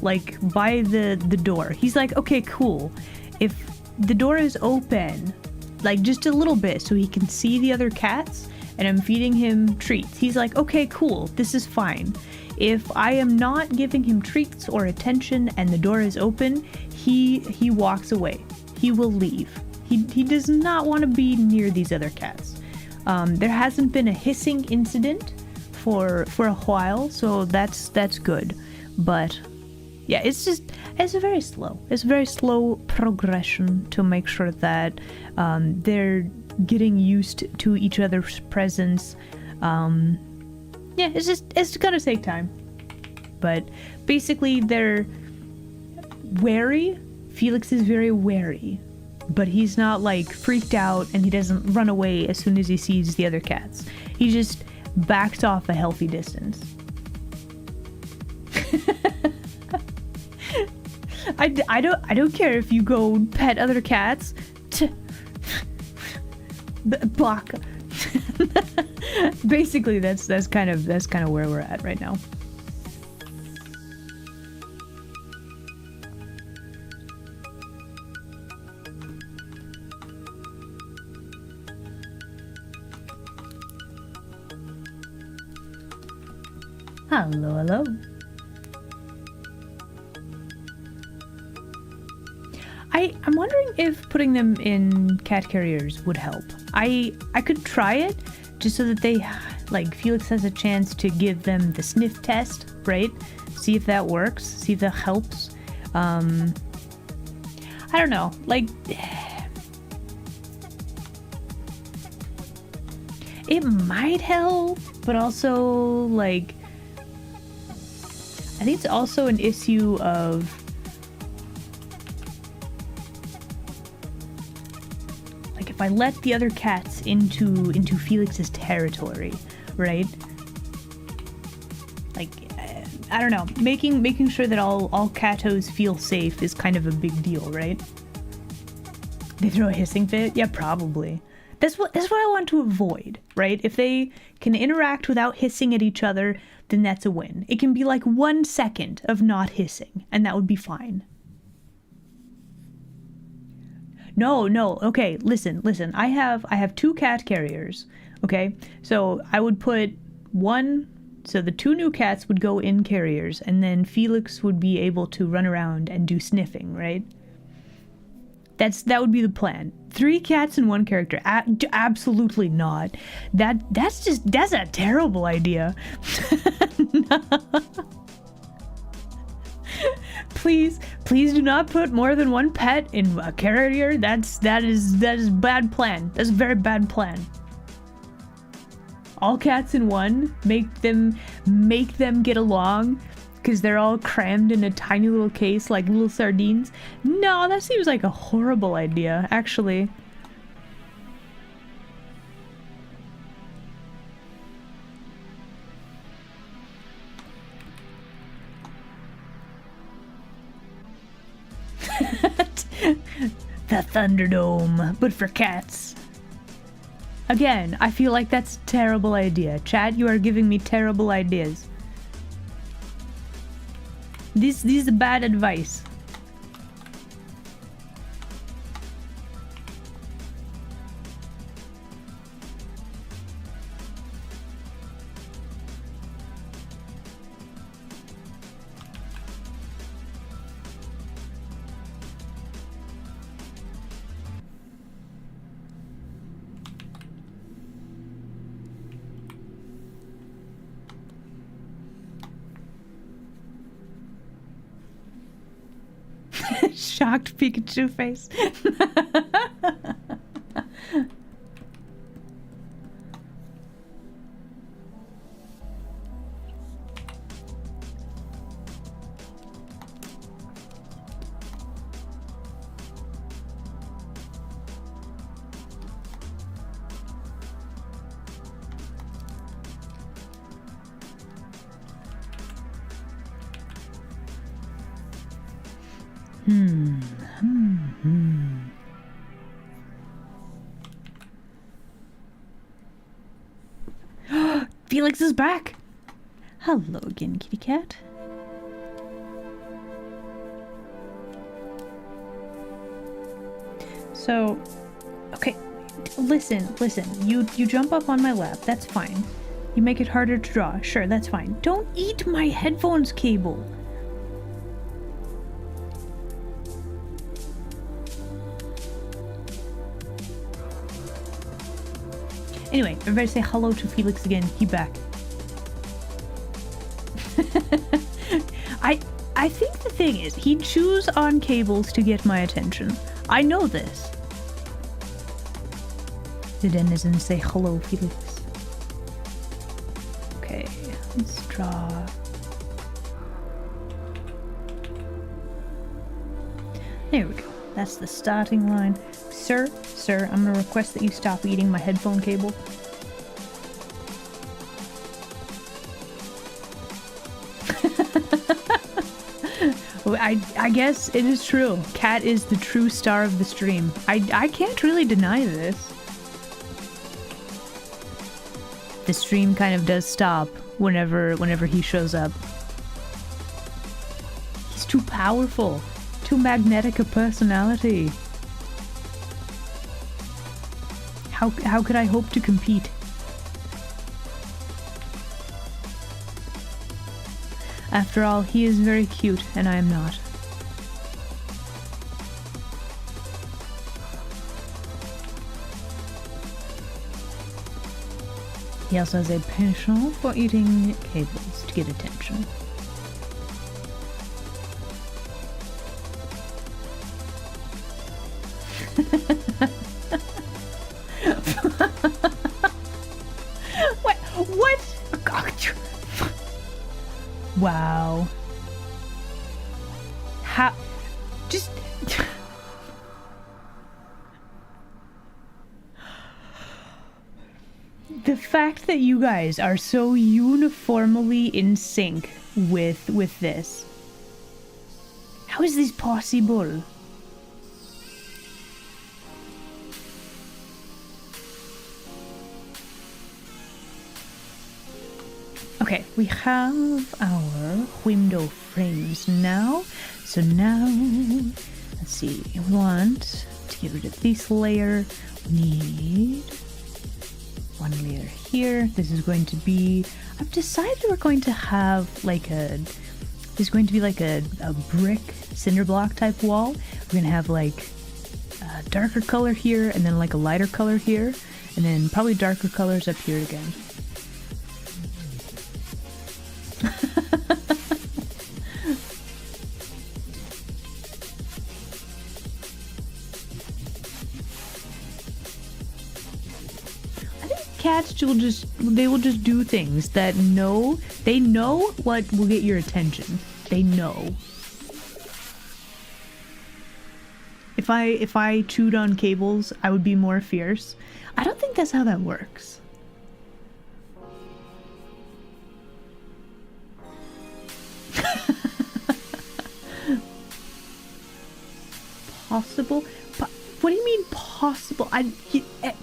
S1: like by the door, he's like, okay, cool. If the door is open, like just a little bit so he can see the other cats, and I'm feeding him treats, he's like, okay, cool, this is fine. If I am not giving him treats or attention and the door is open, he walks away. He will leave. He does not want to be near these other cats. There hasn't been a hissing incident for a while, so that's good. But yeah, it's a very slow progression to make sure that they're getting used to each other's presence. Yeah, it's gonna take time. But basically they're wary. Felix is very wary, but he's not like freaked out and he doesn't run away as soon as he sees the other cats. He just backs off a healthy distance. I don't care if you go pet other cats. Block. Basically, that's kind of where we're at right now. Hello. I'm wondering if putting them in cat carriers would help. I could try it just so that they, like, Felix has a chance to give them the sniff test, right? See if that works, see if that helps. I don't know, like, it might help, but also, like, I think it's also an issue of, like, if I let the other cats into Felix's territory, right? Like, I don't know, making sure that all catos feel safe is kind of a big deal, right? They throw a hissing fit? Yeah, probably. That's what I want to avoid, right? If they can interact without hissing at each other, then that's a win. It can be like 1 second of not hissing, and that would be fine. No, okay, listen. I have 2 cat carriers, okay? So I would put one, so the 2 new cats would go in carriers, and then Felix would be able to run around and do sniffing, right? That would be the plan. 3 cats and 1 character. Absolutely not. That's a terrible idea. Please Please do not put more than one pet in a carrier. That is bad plan. That's a very bad plan. All cats in one. Make them get along because they're all crammed in a tiny little case like little sardines. No, that seems like a horrible idea, actually. The Thunderdome, but for cats. Again, I feel like that's a terrible idea. Chat, you are giving me terrible ideas. This is bad advice. Shocked Pikachu face. Felix is back. Hello again, kitty cat. So, okay, listen. You jump up on my lap. That's fine. You make it harder to draw. Sure, that's fine. Don't eat my headphones cable. Anyway, everybody say hello to Felix again. He back. I think the thing is, he chews on cables to get my attention. I know this. The denizens say hello, Felix. Okay, let's draw. There we go. That's the starting line. Sir, I'm gonna request that you stop eating my headphone cable. I guess it is true. Cat is the true star of the stream. I can't really deny this. The stream kind of does stop whenever he shows up. He's too powerful. Too magnetic a personality. How could I hope to compete? After all, he is very cute, and I am not. He also has a penchant for eating cables to get attention. What? Wow. How? Just... The fact that you guys are so uniformly in sync with this. How is this possible? Okay, we have our window frames now. So now, let's see, we want to get rid of this layer. We need one layer here. This is going to be, I've decided we're going to have like there's going to be like a brick cinder block type wall. We're going to have like a darker color here and then like a lighter color here. And then probably darker colors up here again. they will just do things that they know what will get your attention. They know. If I chewed on cables, I would be more fierce. I don't think that's how that works. Possible? What do you mean possible?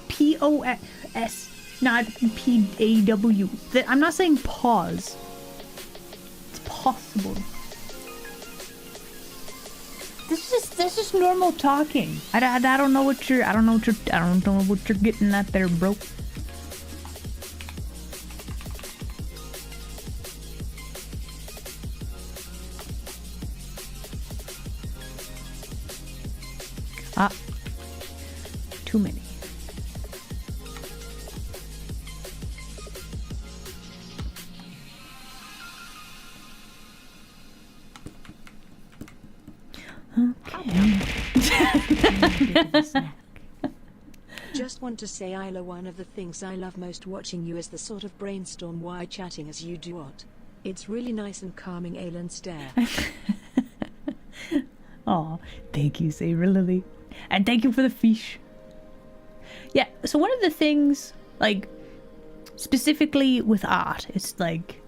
S1: P-O-S, not P-A-W. I'm not saying pause. It's possible. This is normal talking. I don't know what you're getting at there, bro. Ah, too many. Okay.
S3: Just want to say, Isla, one of the things I love most watching you is the sort of brainstorm while chatting as you do it. It's really nice and calming, Alan stare.
S1: Aw, thank you, Saber Lily. And thank you for the fish. Yeah, so one of the things, like, specifically with art, it's like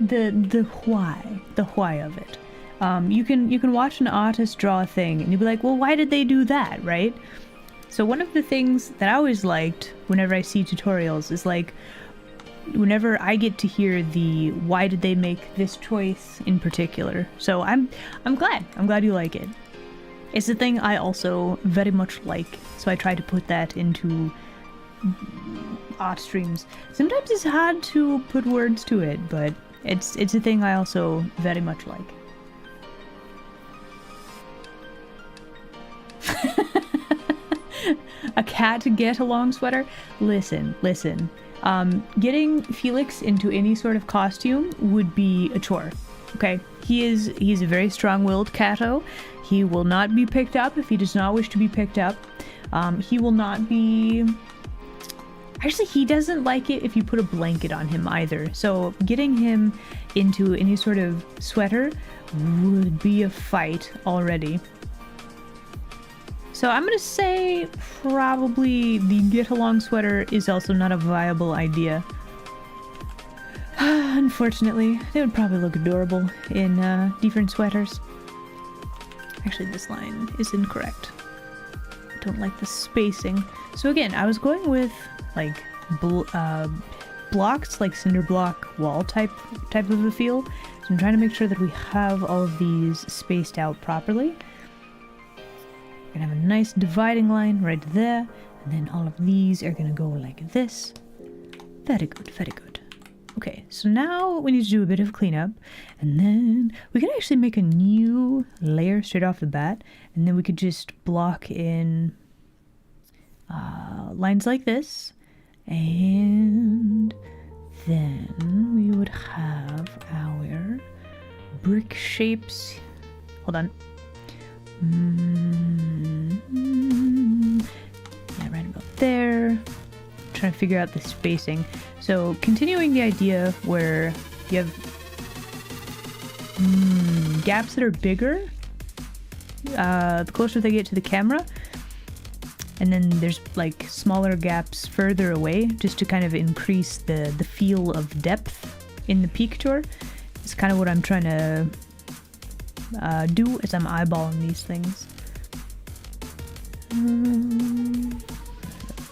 S1: the why of it. You can watch an artist draw a thing and you'll be like, well, why did they do that, right? So one of the things that I always liked whenever I see tutorials is like, whenever I get to hear the why did they make this choice in particular. So I'm glad you like it. It's a thing I also very much like, so I try to put that into art streams. Sometimes it's hard to put words to it, but it's a thing I also very much like. A cat to get a long sweater? Listen. Getting Felix into any sort of costume would be a chore. Okay, he's a very strong-willed catto. He will not be picked up if he does not wish to be picked up. He will not be... Actually, he doesn't like it if you put a blanket on him either. So getting him into any sort of sweater would be a fight already. So I'm gonna say probably the get-along sweater is also not a viable idea. Unfortunately, they would probably look adorable in different sweaters. Actually, this line is incorrect. I don't like the spacing. So again, I was going with like blocks, like cinder block wall type of a feel. So I'm trying to make sure that we have all of these spaced out properly. We're gonna have a nice dividing line right there, and then all of these are gonna go like this. Very good, very good. Okay, so now we need to do a bit of cleanup, and then we can actually make a new layer straight off the bat, and then we could just block in lines like this, and then we would have our brick shapes. Hold on. Yeah, right about there. Trying to figure out the spacing. So continuing the idea where you have gaps that are bigger the closer they get to the camera, and then there's like smaller gaps further away just to kind of increase the feel of depth in the peak tour. It's kind of what I'm trying to do as I'm eyeballing these things.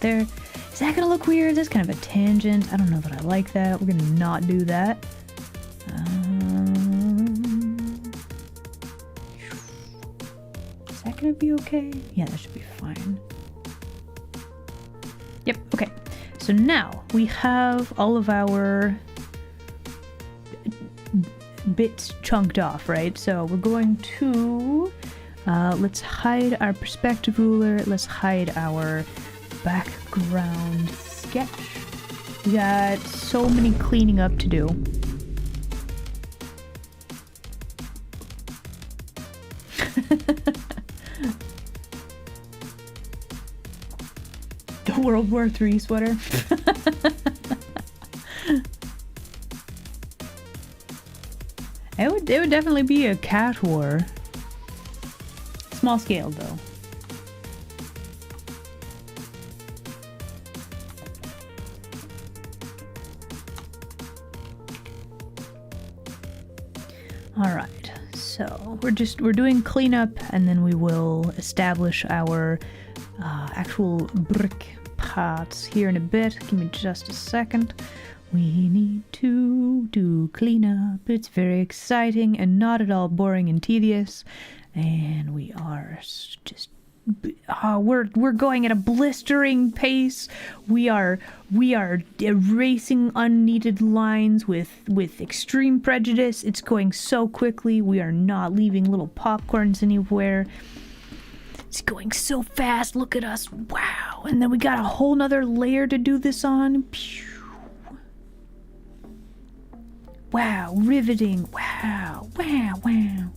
S1: There. Is that gonna look weird? That's kind of a tangent. I don't know that I like that. We're gonna not do that. Is that gonna be okay? Yeah, that should be fine. Yep, okay. So now we have all of our bits chunked off, right? So we're going to let's hide our perspective ruler. Let's hide our background sketch. We got so many cleaning up to do. World War III sweater. It would definitely be a cat war. Small scale though. Alright, so we're doing cleanup and then we will establish our actual brick parts here in a bit. Give me just a second. We need to do cleanup. It's very exciting and not at all boring and tedious. And we are just we're going at a blistering pace. We are erasing unneeded lines with extreme prejudice. It's going so quickly. We are not leaving little popcorns anywhere. It's going so fast. Look at us. Wow. And then we got a whole nother layer to do this on. Pew. Wow. Riveting. Wow. Wow. Wow.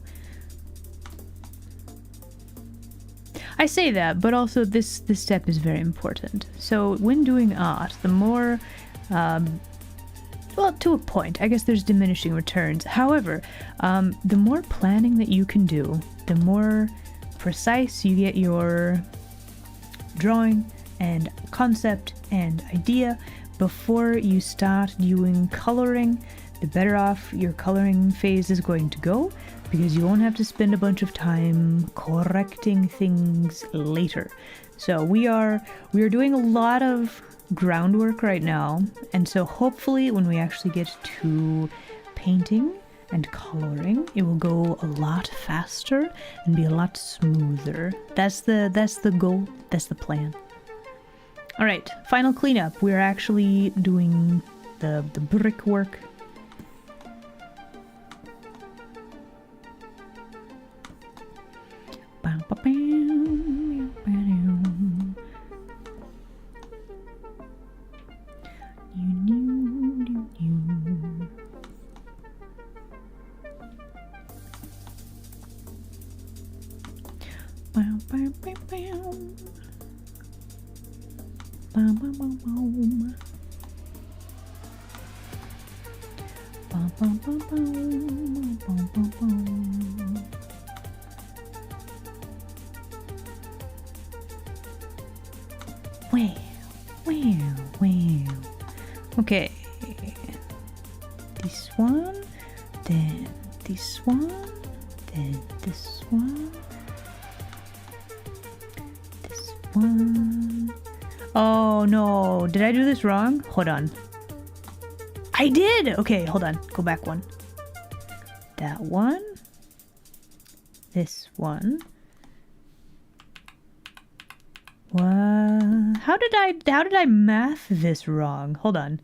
S1: I say that, but also this step is very important. So when doing art, the more, well, to a point, I guess there's diminishing returns. However, the more planning that you can do, the more precise you get your drawing and concept and idea before you start doing coloring, the better off your coloring phase is going to go, because you won't have to spend a bunch of time correcting things later. So we are doing a lot of groundwork right now, and so hopefully when we actually get to painting and coloring, it will go a lot faster and be a lot smoother. That's the goal, that's the plan. All right, final cleanup. We're actually doing the brickwork. Wow. Okay. This one, then this one, then this one. This one. Oh no, did I do this wrong? Hold on. I did! Okay, hold on. Go back one. That one. This one. What? How did I math this wrong? Hold on.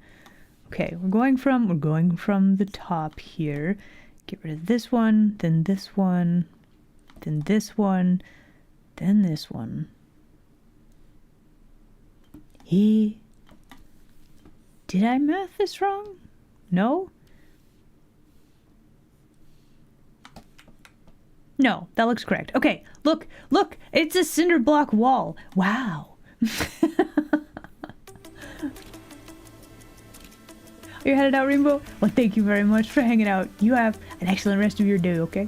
S1: Okay, we're going from the top here. Get rid of this one, then this one, then this one, then this one. Did I math this wrong? No? No, that looks correct. Okay, look, it's a cinder block wall. Wow. You're headed out, Rainbow? Well, thank you very much for hanging out. You have an excellent rest of your day, okay?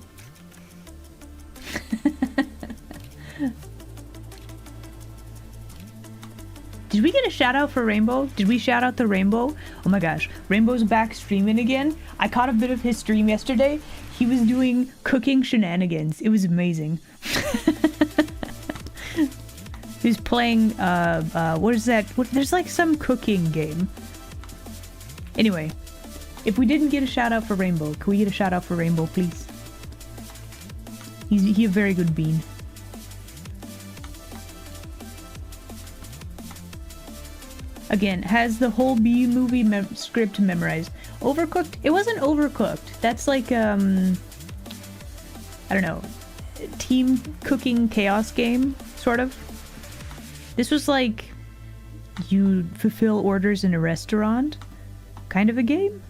S1: Did we get a shout out for Rainbow? Did we shout out the Rainbow? Oh my gosh, Rainbow's back streaming again. I caught a bit of his stream yesterday. He was doing cooking shenanigans. It was amazing. He was playing, what is that? There's like some cooking game. Anyway, if we didn't get a shout out for Rainbow, can we get a shout out for Rainbow, please? He's a very good bean. Again, has the whole B movie script memorized. Overcooked? It wasn't Overcooked. That's like, I don't know, team cooking chaos game, sort of. This was like, you fulfill orders in a restaurant, kind of a game.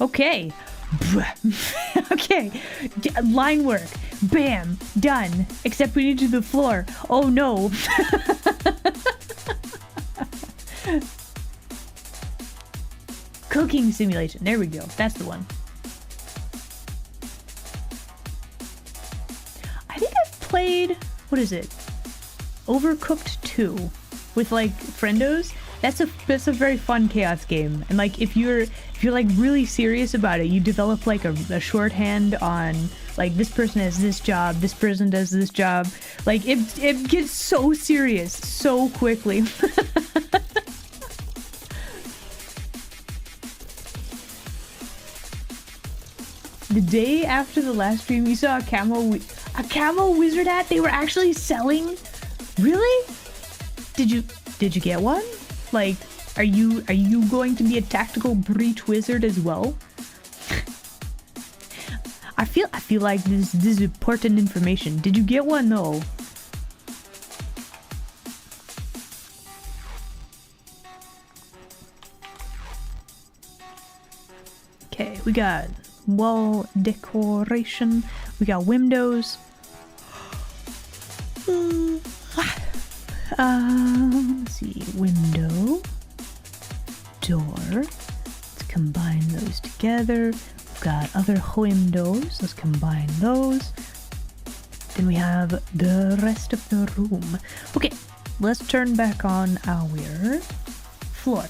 S1: Okay. Okay. Line work. Bam. Done. Except we need to do the floor. Oh no. Cooking simulation. There we go. That's the one. I think I've played, what is it? Overcooked 2 with like friendos. That's a very fun chaos game. And like if you're like really serious about it, you develop like a shorthand on like this person has this job, this person does this job. Like it gets so serious so quickly. The day after the last stream, you saw a camo wizard hat they were actually selling? Really? Did you get one? Like, are you going to be a tactical breach wizard as well? I feel like this is important information. Did you get one though? Okay, we got wall decoration. We got windows. Let's see, window, door. Let's combine those together. We've got other windows. Let's combine those. Then we have the rest of the room. Okay, let's turn back on our floor.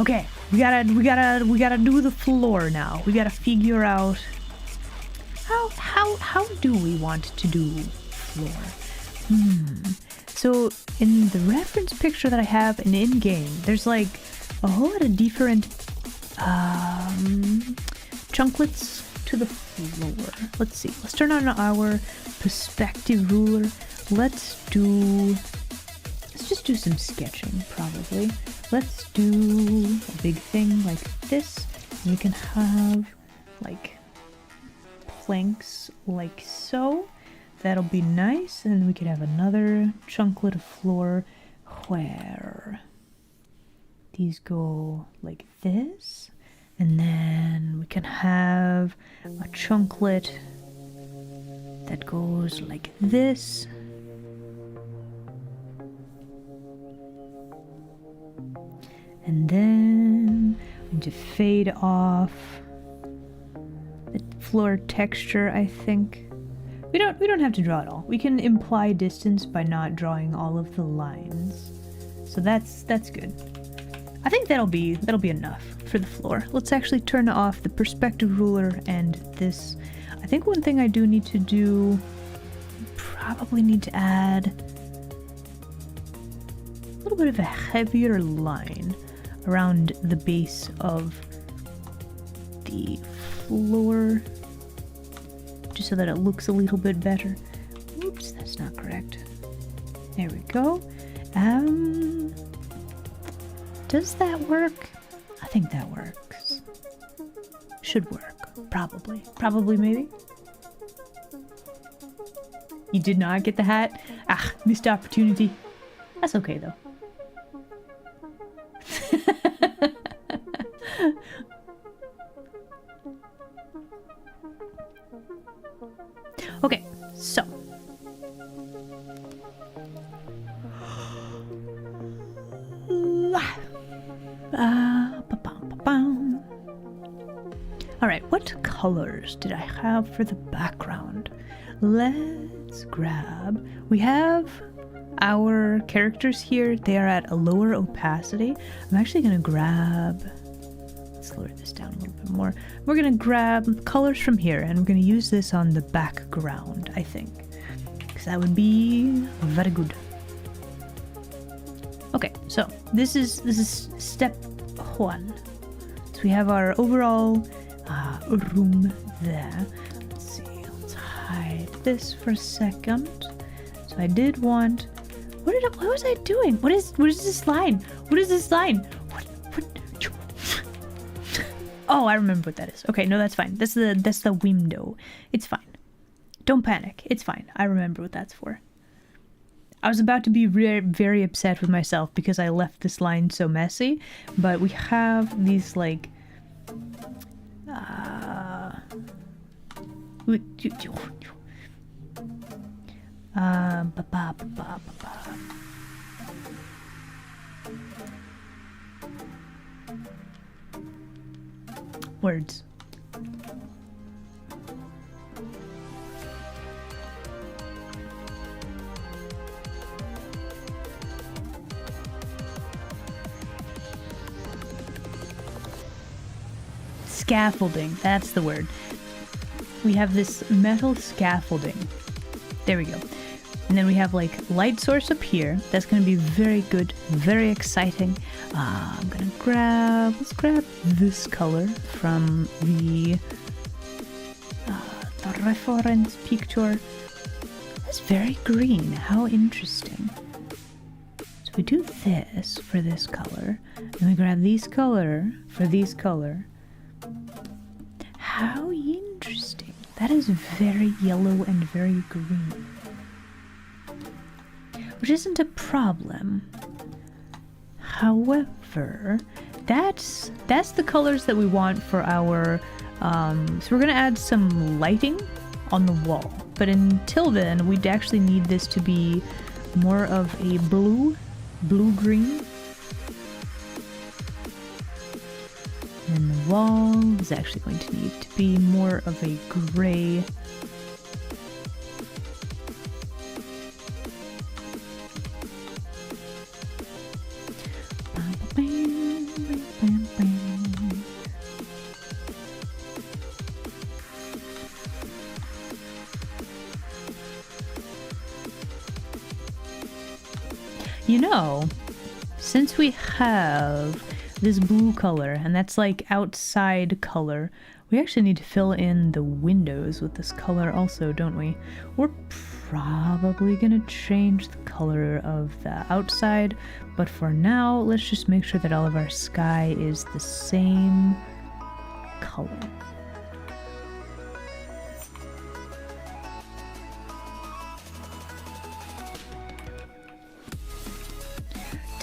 S1: Okay, we gotta do the floor now. We gotta figure out how do we want to do floor. So in the reference picture that I have in game, there's like a whole lot of different chunklets to the floor. Let's see. Let's turn on our perspective ruler. Let's just do some sketching probably. Let's do a big thing like this. And we can have like planks like so. That'll be nice, and then we could have another chunklet of floor where these go like this, and then we can have a chunklet that goes like this. And then I'm going to fade off the floor texture, I think. We don't have to draw it all. We can imply distance by not drawing all of the lines. So that's good. I think that'll be enough for the floor. Let's actually turn off the perspective ruler and this. I think one thing I do need to do, probably need to add a little bit of a heavier line around the base of the floor, just so that it looks a little bit better. Oops, that's not correct. There we go. Does that work? I think that works. Should work. Probably. Probably, maybe. You did not get the hat? Ah, missed opportunity. That's okay, though. Okay, so. Alright, what colors did I have for the background? Let's grab. We have our characters here. They are at a lower opacity. I'm actually going to grab. Let's lower this down a little bit more. We're going to grab colors from here, and we're going to use this on the background, I think. Because that would be very good. Okay, so this is step 1. So we have our overall room there. Let's see, let's hide this for a second. So I did want. What was I doing? What is this line? What is this line? What? Oh, I remember what that is. Okay, no, that's fine. That's the window. It's fine. Don't panic. It's fine. I remember what that's for. I was about to be very upset with myself because I left this line so messy, but we have these like Words. Scaffolding, that's the word. We have this metal scaffolding. There we go. And then we have like light source up here. That's going to be very good, very exciting. I'm going to let's grab this color from the reference picture. That's very green, how interesting. So we do this for this color, and we grab these color for these color. How interesting. That is very yellow and very green. Which isn't a problem. However, that's the colors that we want for our so we're gonna add some lighting on the wall. But until then, we'd actually need this to be more of a blue-green. And the wall is actually going to need to be more of a gray. You know, since we have this blue color, and that's like outside color, we actually need to fill in the windows with this color also, don't we? We're probably gonna change the color of the outside, but for now, let's just make sure that all of our sky is the same color.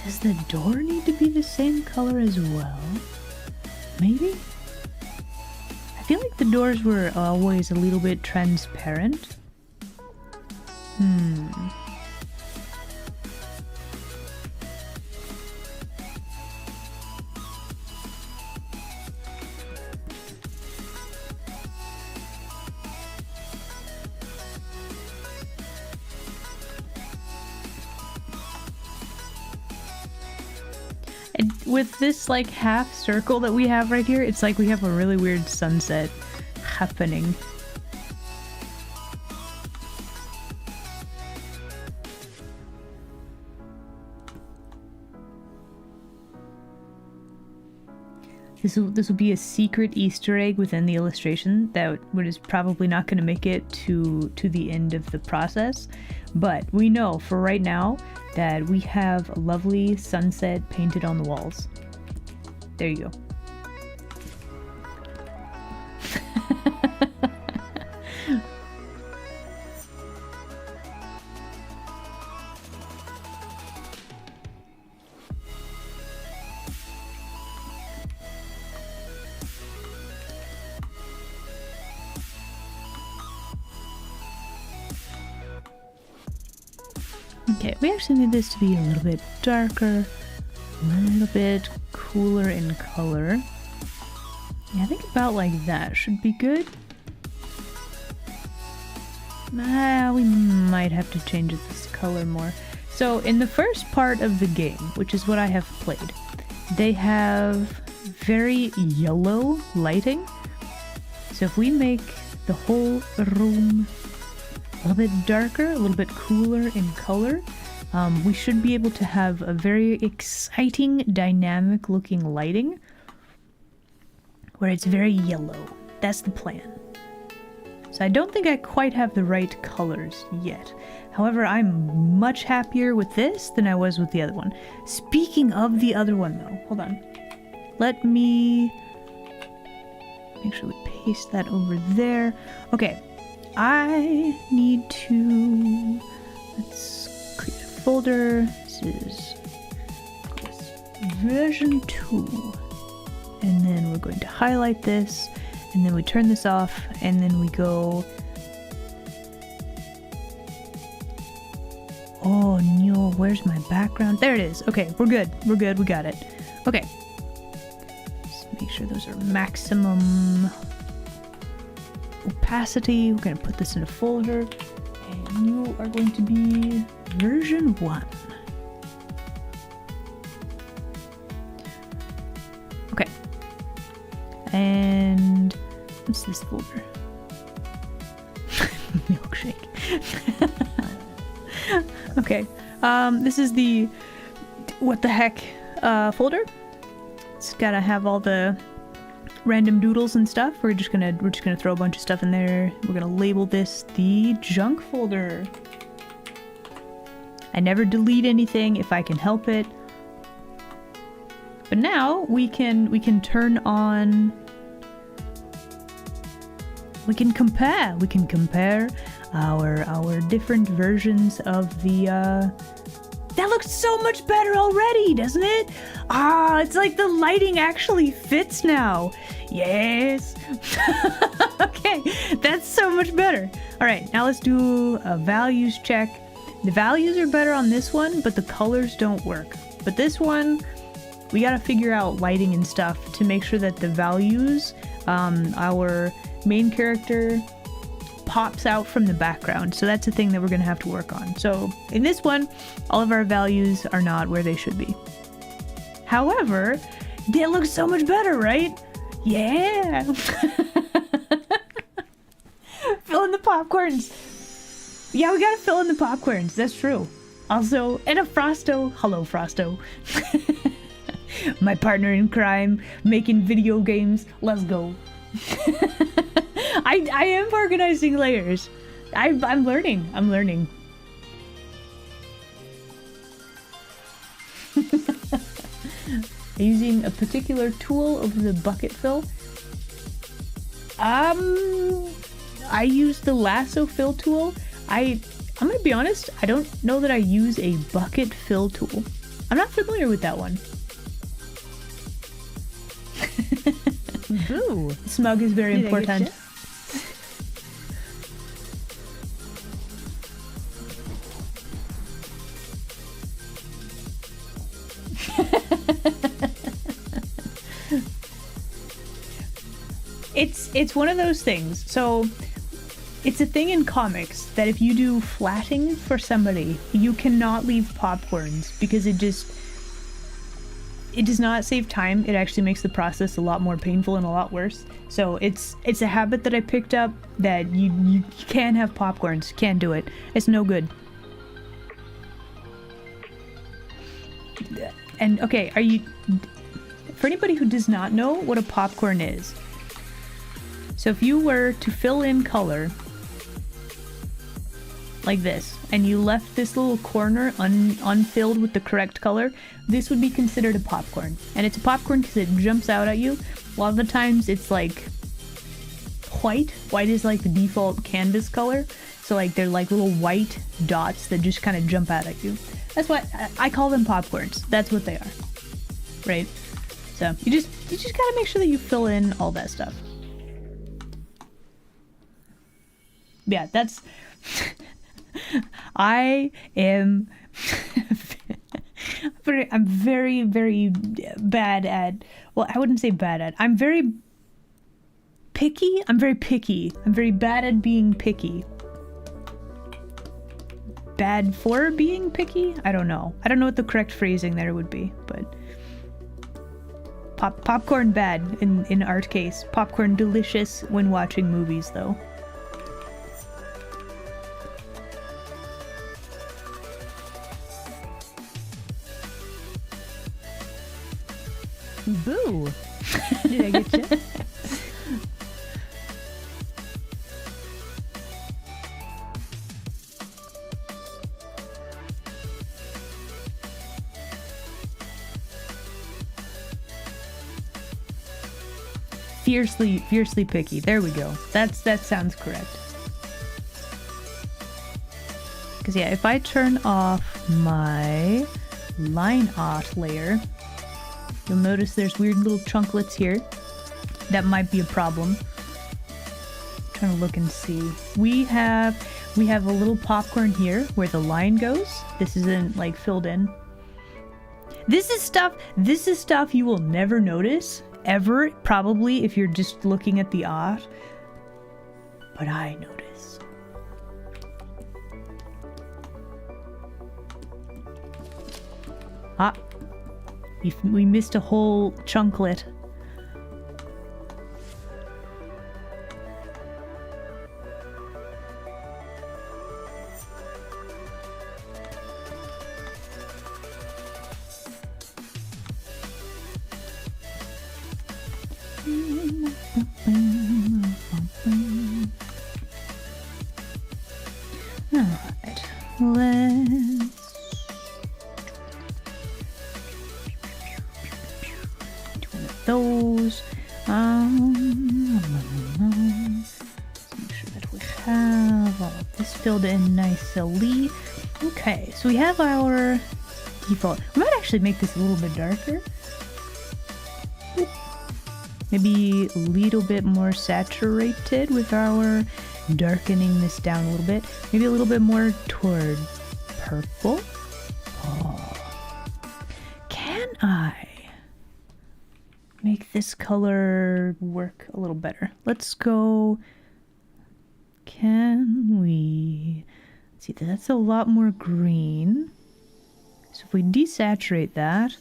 S1: Does the door need to be the same color as well? Maybe? I feel like the doors were always a little bit transparent. And with this like half circle that we have right here, it's like we have a really weird sunset happening. This will be a secret Easter egg within the illustration that is probably not going to make it to the end of the process. But we know for right now that we have a lovely sunset painted on the walls. There you go. Okay, we actually need this to be a little bit darker, a little bit cooler in color. Yeah, I think about like that should be good. We might have to change this color more. So in the first part of the game, which is what I have played, they have very yellow lighting. So if we make the whole room a little bit darker, a little bit cooler in color, we should be able to have a very exciting, dynamic looking lighting where it's very yellow. That's the plan. So I don't think I quite have the right colors yet. However, I'm much happier with this than I was with the other one. Speaking of the other one though, hold on. Let me make sure we paste that over there. Okay. I need to, let's create a folder. This is version 2. And then we're going to highlight this. and then we turn this off, and then we go... Oh no, where's my background? There it is. Okay, we're good. We're good. We got it. Okay. Let's make sure those are maximum opacity. We're going to put this in a folder. And you are going to be version 1. Okay. And what's this folder? Milkshake. Okay, this is the what the heck folder. It's gotta have all the random doodles and stuff. We're just gonna throw a bunch of stuff in there. We're gonna label this the junk folder. I never delete anything if I can help it. But now we can turn on. We can compare our different versions of the that looks so much better already, doesn't it? Ah, it's like the lighting actually fits now. Yes. Okay, that's so much better. All right, now let's do a values check. The values are better on this one, but the colors don't work. But this one, we gotta figure out lighting and stuff to make sure that the values, our main character pops out from the background. So that's a thing that we're going to have to work on. So in this one, all of our values are not where they should be. However, it looks so much better, right? Yeah. Fill in the popcorns. Yeah, we got to fill in the popcorns. That's true. Also, and a Frosto. Hello, Frosto. My partner in crime, making video games. Let's go. I am organizing layers. I'm learning. I'm learning. Using a particular tool over the bucket fill. I use the lasso fill tool. I'm gonna be honest, I don't know that I use a bucket fill tool. I'm not familiar with that one.
S4: Boo!
S1: Smug is very important. It's one of those things. So it's a thing in comics that if you do flatting for somebody, you cannot leave popcorns because it does not save time. It actually makes the process a lot more painful and a lot worse. So it's a habit that I picked up that you can't have popcorns. Can't do it. It's no good. And okay, for anybody who does not know what a popcorn is, so if you were to fill in color like this, and you left this little corner unfilled with the correct color, this would be considered a popcorn. And it's a popcorn because it jumps out at you. A lot of the times it's like white. White is like the default canvas color. So like they're like little white dots that just kind of jump out at you. That's why I call them popcorns. That's what they are. Right? So you just gotta make sure that you fill in all that stuff. Yeah, that's... I am... I'm very, very bad at... Well, I wouldn't say bad at... I'm very picky. I'm very picky. I'm very bad at being picky. Bad for being picky? I don't know. I don't know what the correct phrasing there would be, but... Popcorn bad in art case. Popcorn delicious when watching movies, though.
S4: Boo! Did I get you?
S1: Fiercely picky. There we go. That sounds correct. Because yeah, if I turn off my line art layer, you'll notice there's weird little chunklets here. That might be a problem. trying to look and see. We have a little popcorn here where the line goes. This isn't like filled in. This is stuff you will never notice ever, probably if you're just looking at the art. But I notice. Ah, we missed a whole chunklet. Alright, let's... do one of those. Let's make sure that we have all of this filled in nicely. Okay, so we have our default. We might actually make this a little bit darker. Maybe a little bit more saturated with our darkening this down a little bit. Maybe a little bit more toward purple. Oh. Can I make this color work a little better? Let's go. Can we... Let's see, that's a lot more green. So if we desaturate that,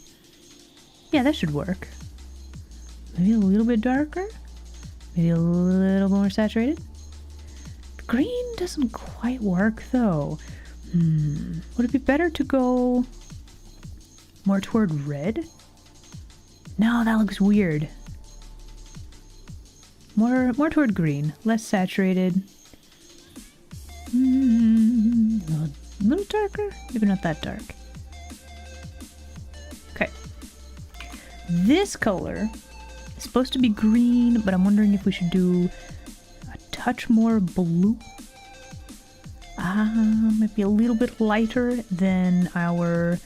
S1: yeah, that should work. Maybe a little bit darker? Maybe a little more saturated? Green doesn't quite work though. Would it be better to go more toward red? No, that looks weird. More toward green, less saturated. A little darker? Maybe not that dark. Okay. This color is supposed to be green, but I'm wondering if we should do a touch more blue. Might be a little bit lighter than our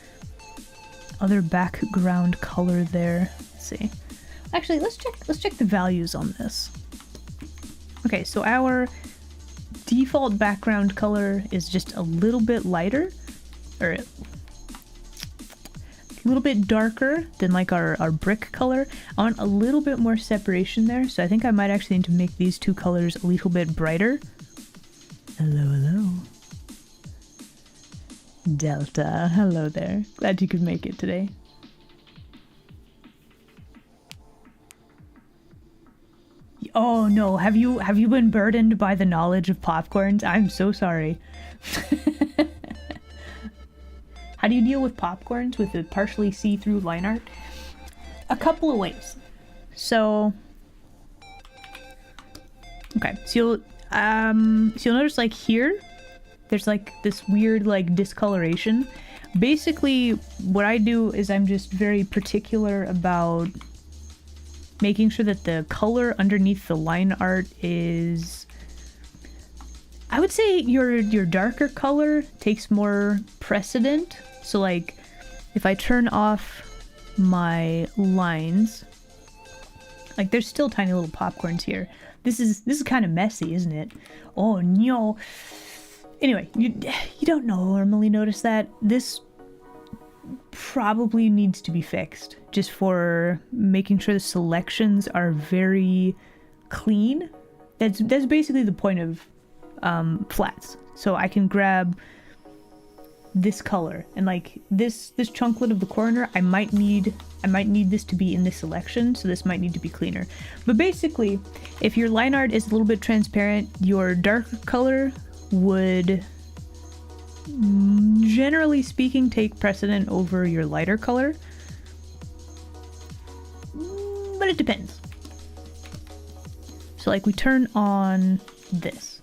S1: other background color there. Let's see. Actually, let's check the values on this. Okay, so our default background color is just a little bit lighter, or a little bit darker than like our brick color. I want a little bit more separation there, so I think I might actually need to make these two colors a little bit brighter. Hello, hello. Delta, hello there. Glad you could make it today. Oh no, have you been burdened by the knowledge of popcorns? I'm so sorry. How do you deal with popcorns with a partially see-through line art? A couple of ways. So, okay, so you'll notice like here, there's like this weird like discoloration. Basically, what I do is I'm just very particular about making sure that the color underneath the line art is, I would say your darker color takes more precedent. So like if I turn off my lines, like there's still tiny little popcorns here. This is kind of messy, isn't it? Oh no. Anyway, you don't normally notice that. This probably needs to be fixed just for making sure the selections are very clean. That's basically the point of flats. So I can grab this color and like this chunklet of the corner, I might need this to be in this selection, so this might need to be cleaner. But basically, if your line art is a little bit transparent, your darker color would, generally speaking, take precedent over your lighter color. But it depends. So like we turn on this.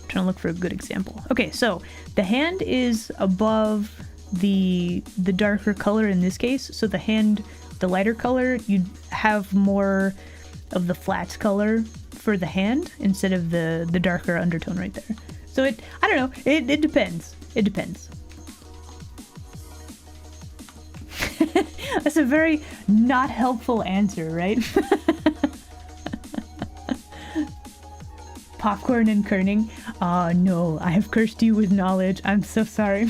S1: I'm trying to look for a good example. Okay, so the hand is above the darker color in this case. So the hand, the lighter color, you'd have more of the flats color for the hand instead of the darker undertone right there. So I don't know, it depends. It depends. That's a very not helpful answer, right? popcorn and kerning. No, I have cursed you with knowledge. I'm so sorry.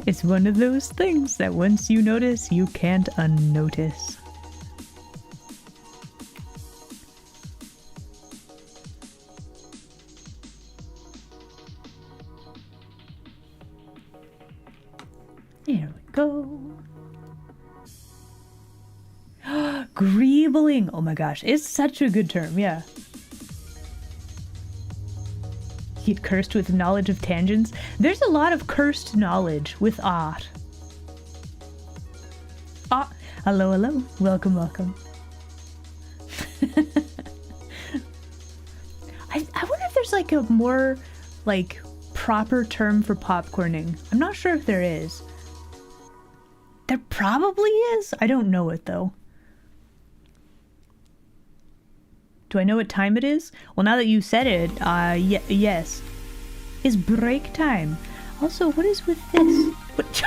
S1: It's one of those things that once you notice, you can't unnotice. There we go. Greebling. Oh my gosh, it's such a good term, yeah. Get cursed with knowledge of tangents. There's a lot of cursed knowledge with art. Ah, hello, hello. Welcome, welcome. I wonder if there's like a more like proper term for popcorning. I'm not sure if there is. There probably is. I don't know it though. Do I know what time it is? Well, now that you said it, yes. It's break time. Also, what is with this? What?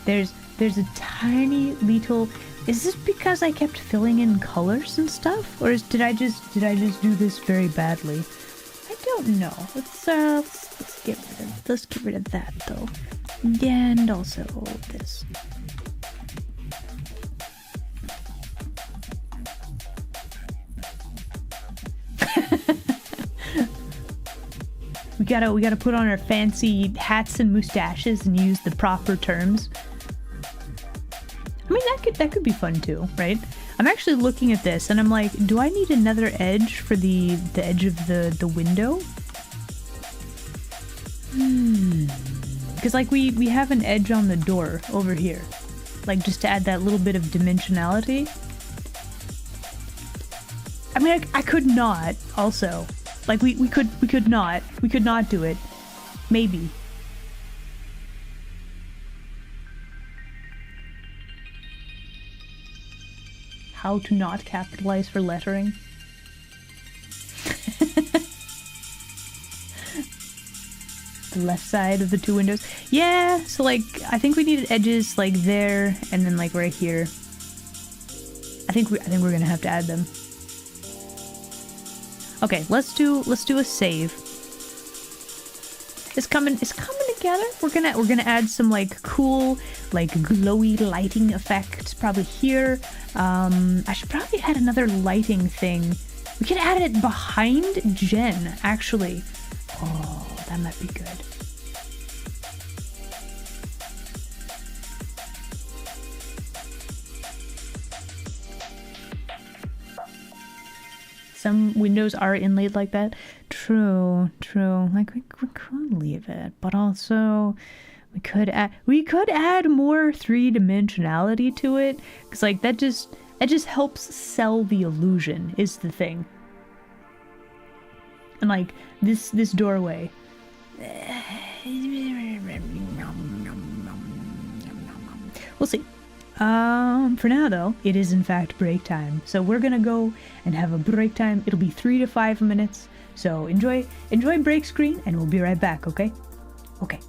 S1: There's a tiny little. Is this because I kept filling in colors and stuff, or did I just do this very badly? I don't know. Let's get rid of that though, and also this. We gotta put on our fancy hats and mustaches and use the proper terms. I mean, that could be fun too, right? I'm actually looking at this and I'm like, do I need another edge for the edge of the window? Because like we have an edge on the door over here, like just to add that little bit of dimensionality. I mean, I could not also. Like we could not do it. Maybe. How to not capitalize for lettering. The left side of the two windows. Yeah, so like I think we needed edges like there and then like right here. I think we're gonna have to add them. Okay, let's do a save. It's coming together. We're gonna add some like cool, like glowy lighting effects probably here. I should probably add another lighting thing. We could add it behind Jen, actually. Oh, that might be good. Some windows are inlaid like that. True. Like we could leave it, but also we could add more three-dimensionality to it, because like that just helps sell the illusion is the thing. And like this doorway. We'll see. For now though, it is in fact break time. So we're gonna go and have a break time. It'll be 3 to 5 minutes. So enjoy break screen and we'll be right back, okay? Okay.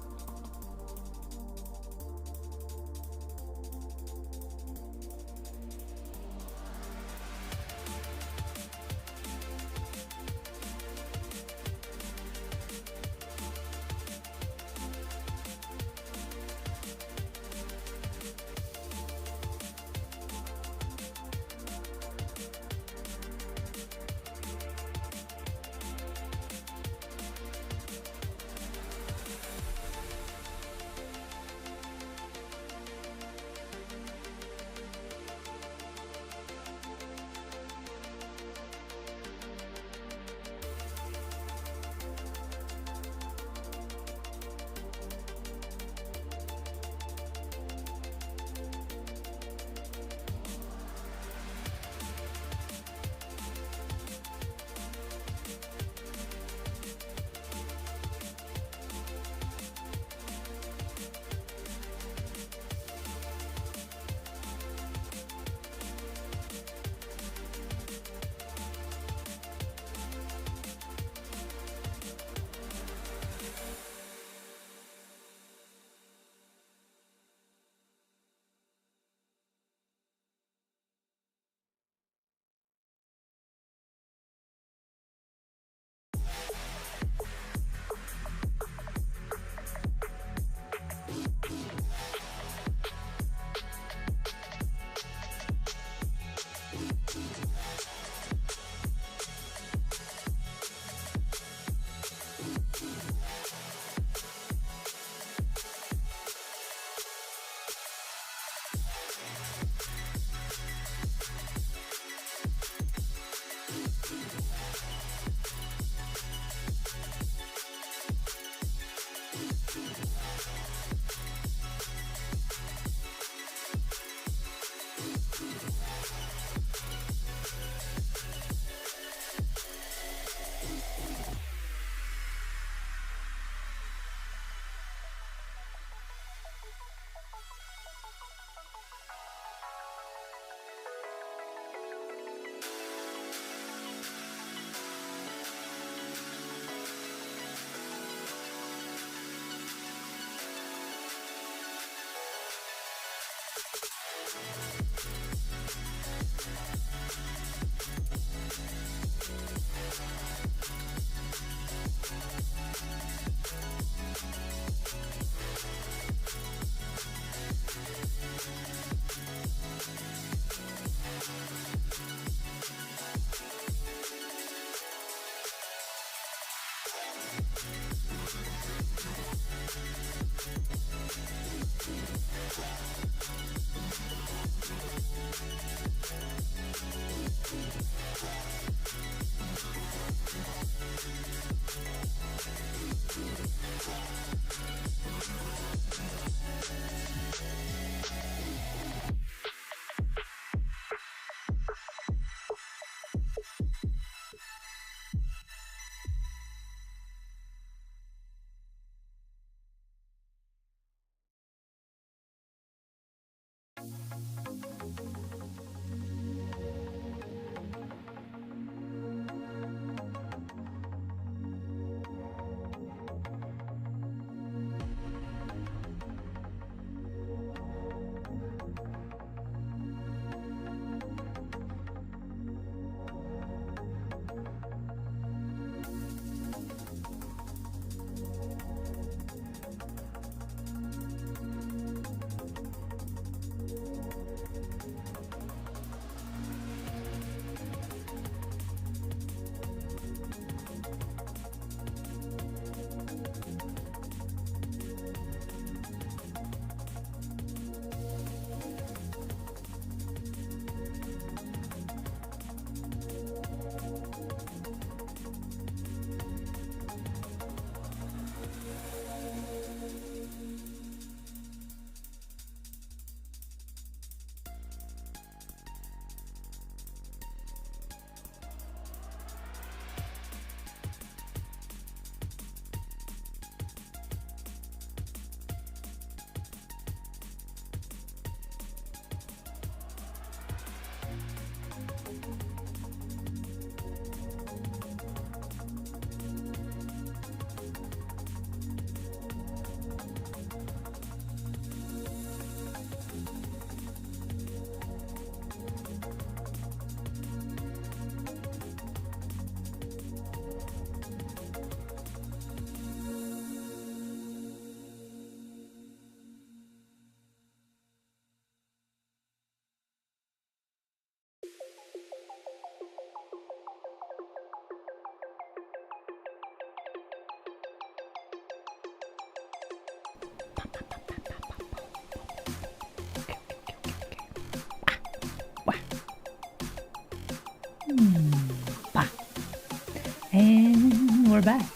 S1: And we're back.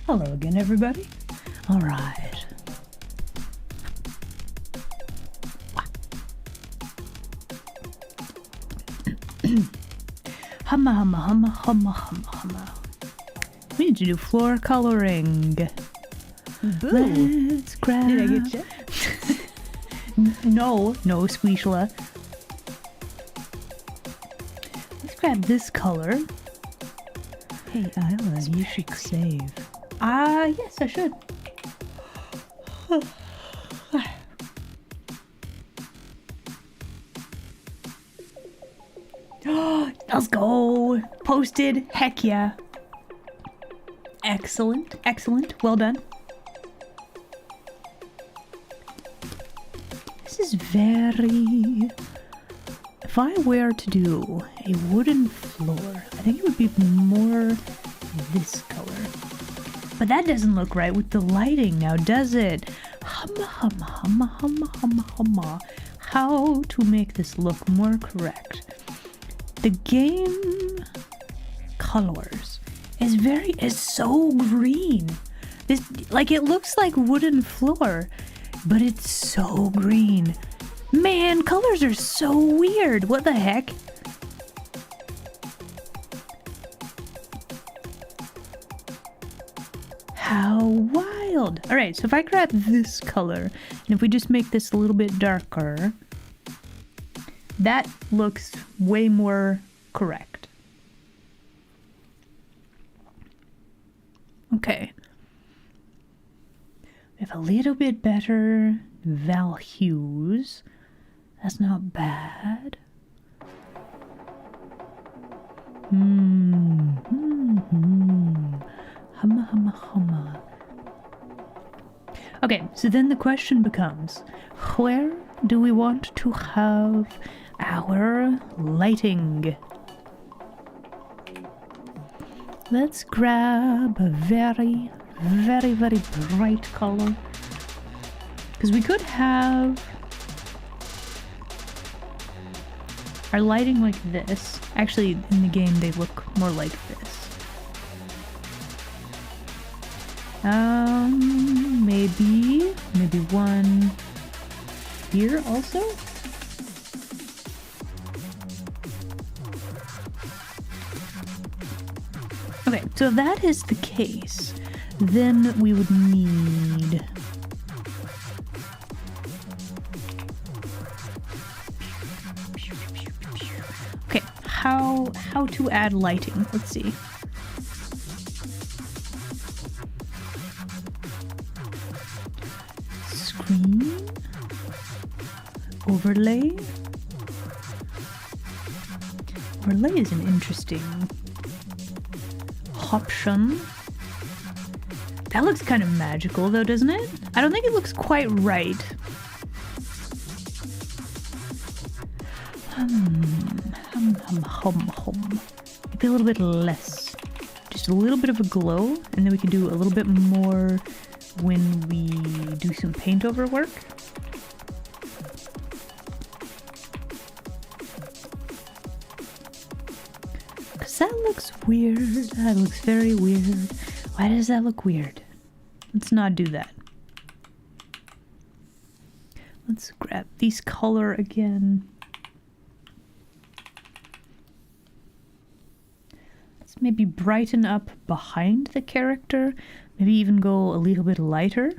S1: Hello again, everybody. All right. Humma, humma, humma, humma, humma, humma. We need to do floor coloring.
S4: Boo.
S1: Let's grab...
S4: Did I get you?
S1: No, Squeeshla. Let's grab this color.
S4: Hey, Isla, you should save.
S1: Yes, I should. Let's go. Posted. Heck yeah. Excellent. Excellent. Well done. This is very... If I were to do a wooden floor, I think it would be more this color. But that doesn't look right with the lighting now, does it? Humma, humma, humma, humma, humma, humma. How to make this look more correct? The game colors is so green. This, like, it looks like wooden floor, but it's so green. Man, colors are so weird. What the heck? How wild. All right, so if I grab this color, and if we just make this a little bit darker, that looks way more correct. Okay. We have a little bit better Val Hughes. That's not bad. Humma, humma, humma. Okay, so then the question becomes, where do we want to have our lighting? Let's grab a very, very, very bright color. Because we could have our lighting like this. Actually, in the game, they look more like this. Maybe one here also? Okay, so if that is the case, then we would need... Okay, how to add lighting? Let's see. Screen, overlay. Overlay is an interesting option. That looks kind of magical though, doesn't it? I don't think it looks quite right. Maybe a little bit less. Just a little bit of a glow, and then we can do a little bit more when we do some paint over work. Because that looks weird. That looks very weird. Why does that look weird? Let's not do that. Let's grab these color again. Let's maybe brighten up behind the character. Maybe even go a little bit lighter.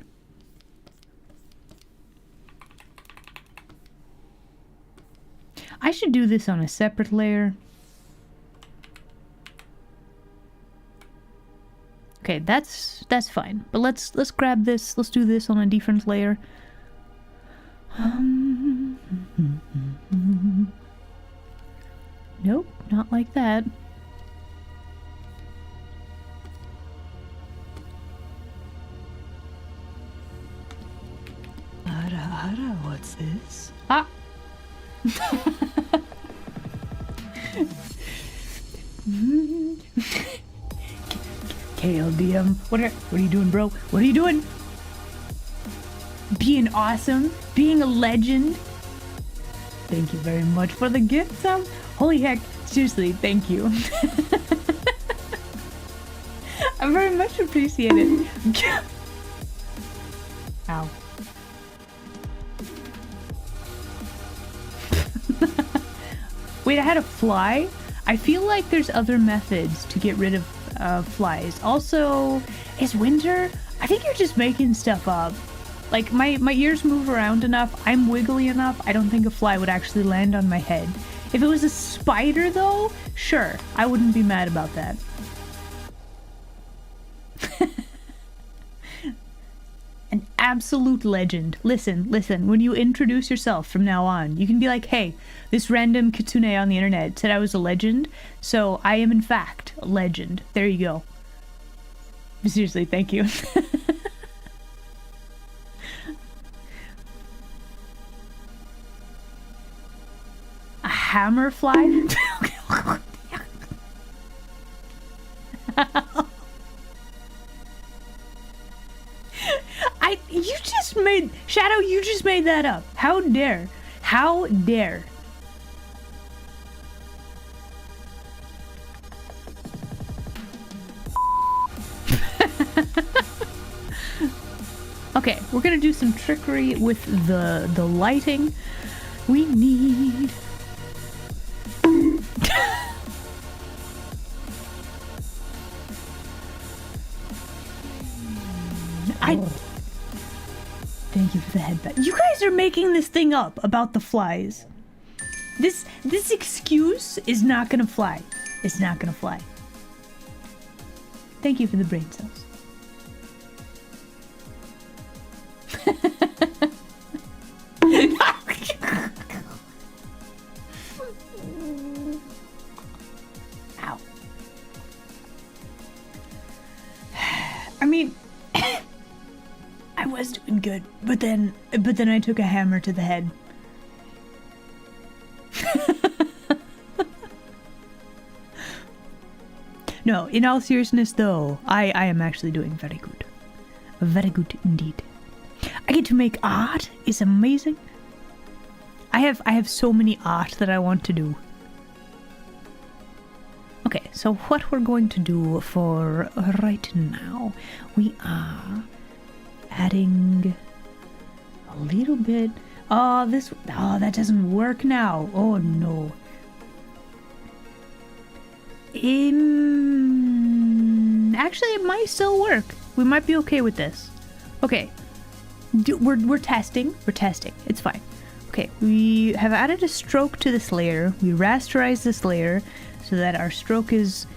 S1: I should do this on a separate layer. Okay, that's fine. But let's grab this. Let's do this on a different layer. Nope, not like that. What's this? Ah! KLDM. What are you doing, bro? What are you doing? Being awesome. Being a legend. Thank you very much for the gift, Sam. Holy heck. Seriously, thank you. I very much appreciate it. Ow. Wait, I had a fly? I feel like there's other methods to get rid of flies. Also, it's winter? I think you're just making stuff up. Like, my ears move around enough, I'm wiggly enough, I don't think a fly would actually land on my head. If it was a spider, though, sure, I wouldn't be mad about that. An absolute legend. Listen, when you introduce yourself from now on, you can be like, hey, this random kitsune on the internet said I was a legend, so I am in fact a legend. There you go. Seriously, thank you. A hammerfly? You just made... Shadow, you just made that up. How dare? How dare? Okay, we're gonna do some trickery with the lighting. We need... Thank you for the headband. You guys are making this thing up about the flies. This excuse is not gonna fly. It's not gonna fly. Thank you for the brain cells. but then I took a hammer to the head. No, in all seriousness though, I am actually doing very good. Very good indeed. I get to make art. It's amazing. I have so many art that I want to do. Okay, so what we're going to do for right now, we are adding a little bit. Oh, that doesn't work now. Oh no. Actually, it might still work. We might be okay with this. Okay, we're testing. We're testing. It's fine. Okay, we have added a stroke to this layer. We rasterized this layer so that our stroke is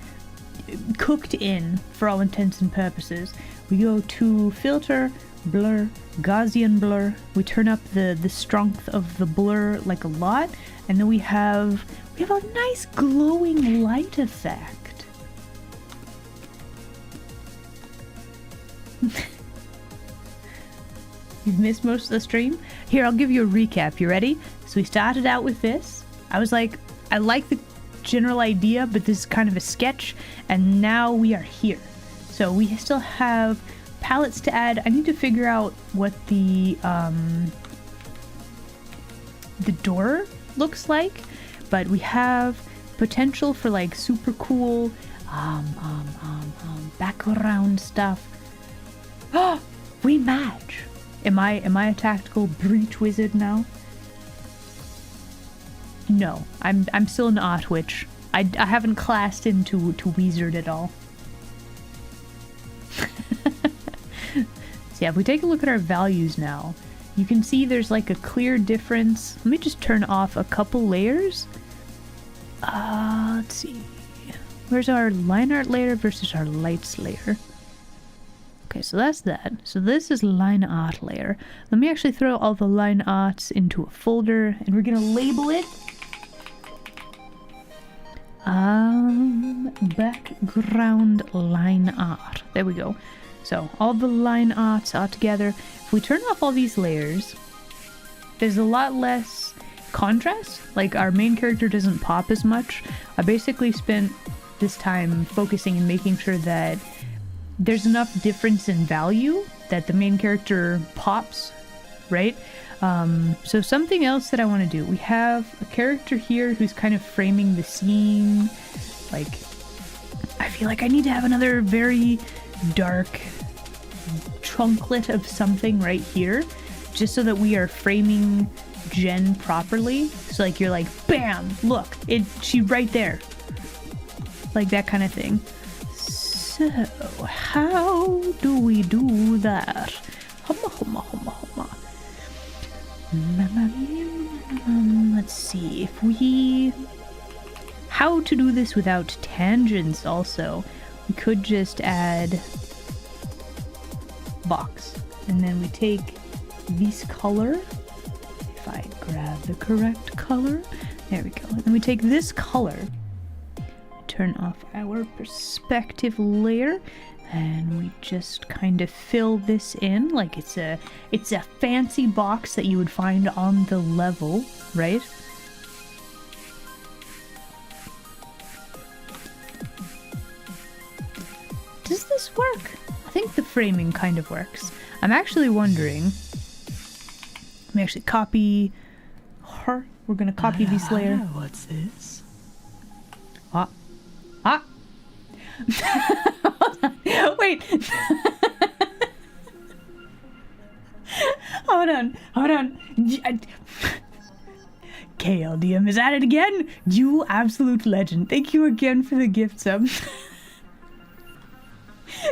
S1: cooked in for all intents and purposes. We go to filter, blur, Gaussian blur. We turn up the strength of the blur like a lot, and then we have a nice glowing light effect. You've missed most of the stream? Here, I'll give you a recap. You ready? So we started out with this. I was like, I like the general idea, but this is kind of a sketch, and now we are here. So we still have palettes to add. I need to figure out what the door looks like, but we have potential for like super cool background stuff. Oh, we match. Am I a tactical breach wizard now? No, I'm still an art witch. I haven't classed into wizard at all. So yeah, if we take a look at our values now, you can see there's like a clear difference. Let me just turn off a couple layers. Let's see. Where's our line art layer versus our lights layer? Okay, so that's that. So this is line art layer. Let me actually throw all the line arts into a folder, and we're gonna label it background line art. There we go. So all the line arts are together. If we turn off all these layers, there's a lot less contrast. Like our main character doesn't pop as much. I basically spent this time focusing and making sure that there's enough difference in value that the main character pops, right? So something else that I want to do, we have a character here who's kind of framing the scene. Like, I feel like I need to have another very dark chunklet of something right here, just so that we are framing Jen properly. So like you're like, bam, look, she's right there. Like that kind of thing. So, how do we do that? Let's see how to do this without tangents also. We could just add box, and then we take this color. If I grab the correct color, there we go. And we take this color, turn off our perspective layer, and we just kind of fill this in like it's a fancy box that you would find on the level, right? Does this work? I think the framing kind of works. I'm actually wondering, let me actually copy her. We're gonna copy this layer.
S5: What's this?
S1: Wait. Hold on. KLDM is at it again. You absolute legend. Thank you again for the gift sub.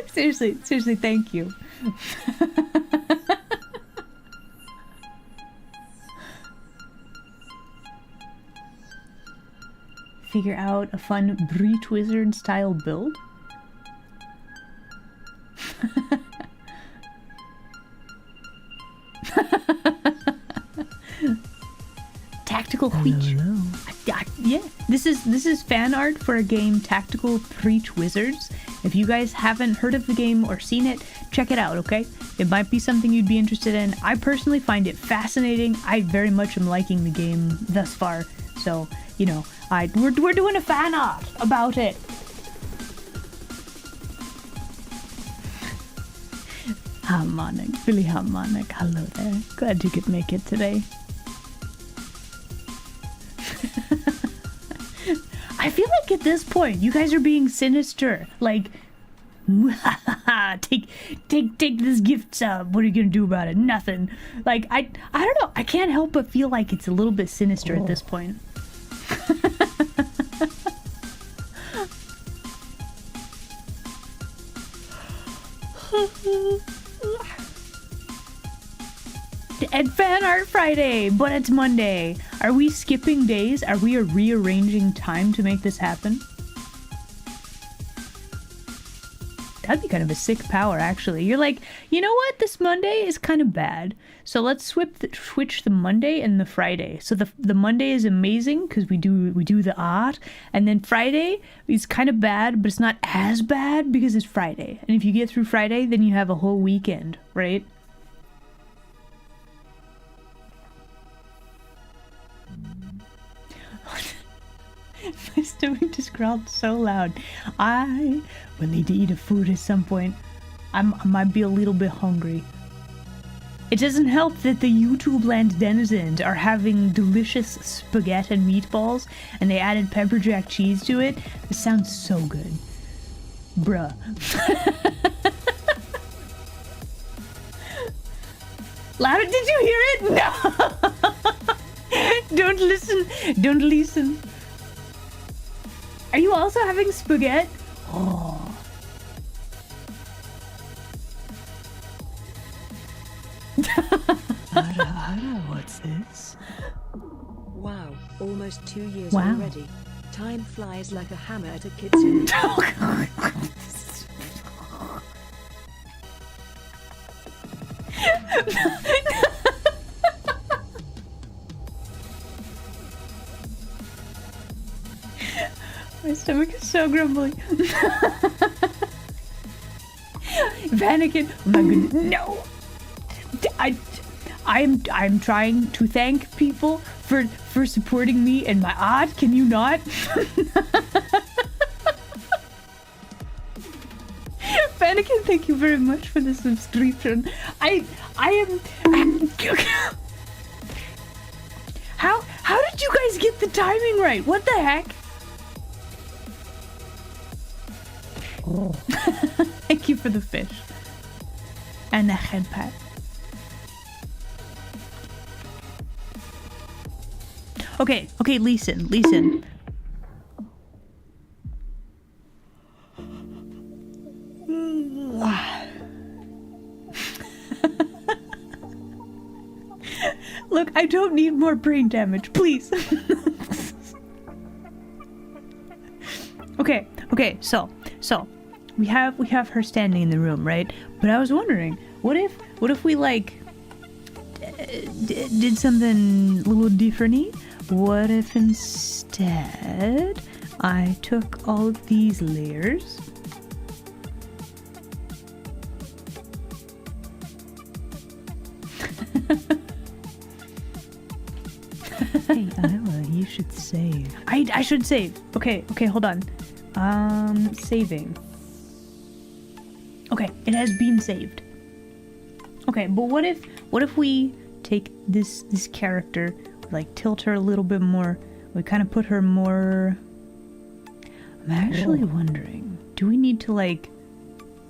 S1: Seriously, thank you. Figure out a fun Breach Wizard style build. Tactical Breach. Yeah, this is fan art for a game, Tactical Breach Wizards. If you guys haven't heard of the game or seen it, check it out, okay? It might be something you'd be interested in. I personally find it fascinating. I very much am liking the game thus far. So, you know, we're doing a fan art about it. Harmonic, Billy Harmonic, hello there. Glad you could make it today. I feel like at this point, you guys are being sinister. Like, take this gift sub. What are you gonna do about it? Nothing. Like, I don't know. I can't help but feel like it's a little bit sinister at this point. And Fan Art Friday, but it's Monday. Are we skipping days? Are we rearranging time to make this happen? That'd be kind of a sick power, actually. You're like, you know what? This Monday is kind of bad. So let's switch the Monday and the Friday. So the Monday is amazing because we do the art, and then Friday is kind of bad, but it's not as bad because it's Friday. And if you get through Friday, then you have a whole weekend, right? My stomach just growled so loud. I will need to eat a food at some point. I might be a little bit hungry. It doesn't help that the YouTube land denizens are having delicious spaghetti and meatballs, and they added pepper jack cheese to it. This sounds so good. Bruh. Louder, did you hear it? No! Don't listen. Don't listen. Are you also having spaghetti? Oh. What's this?
S3: Wow, almost 2 years
S1: Wow.
S3: already. Time flies like a hammer at a kid's.
S1: My stomach is so grumbly. Vanakin, oh my goodness, no! I'm trying to thank people for supporting me and my art. Can you not? Vanakin, thank you very much for the subscription. I am. How did you guys get the timing right? What the heck? Oh. Thank you for the fish. And the head pat. Okay, listen. Look, I don't need more brain damage, please. Okay, so we have her standing in the room, right? But I was wondering, what if we like did something a little different-y? What if instead I took all of these layers Hey, Isla, you should save. I should save. Okay, hold on. Saving. Okay, it has been saved. Okay, but what if we take this character, like tilt her a little bit more, we kind of put her more... I'm actually wondering, do we need to like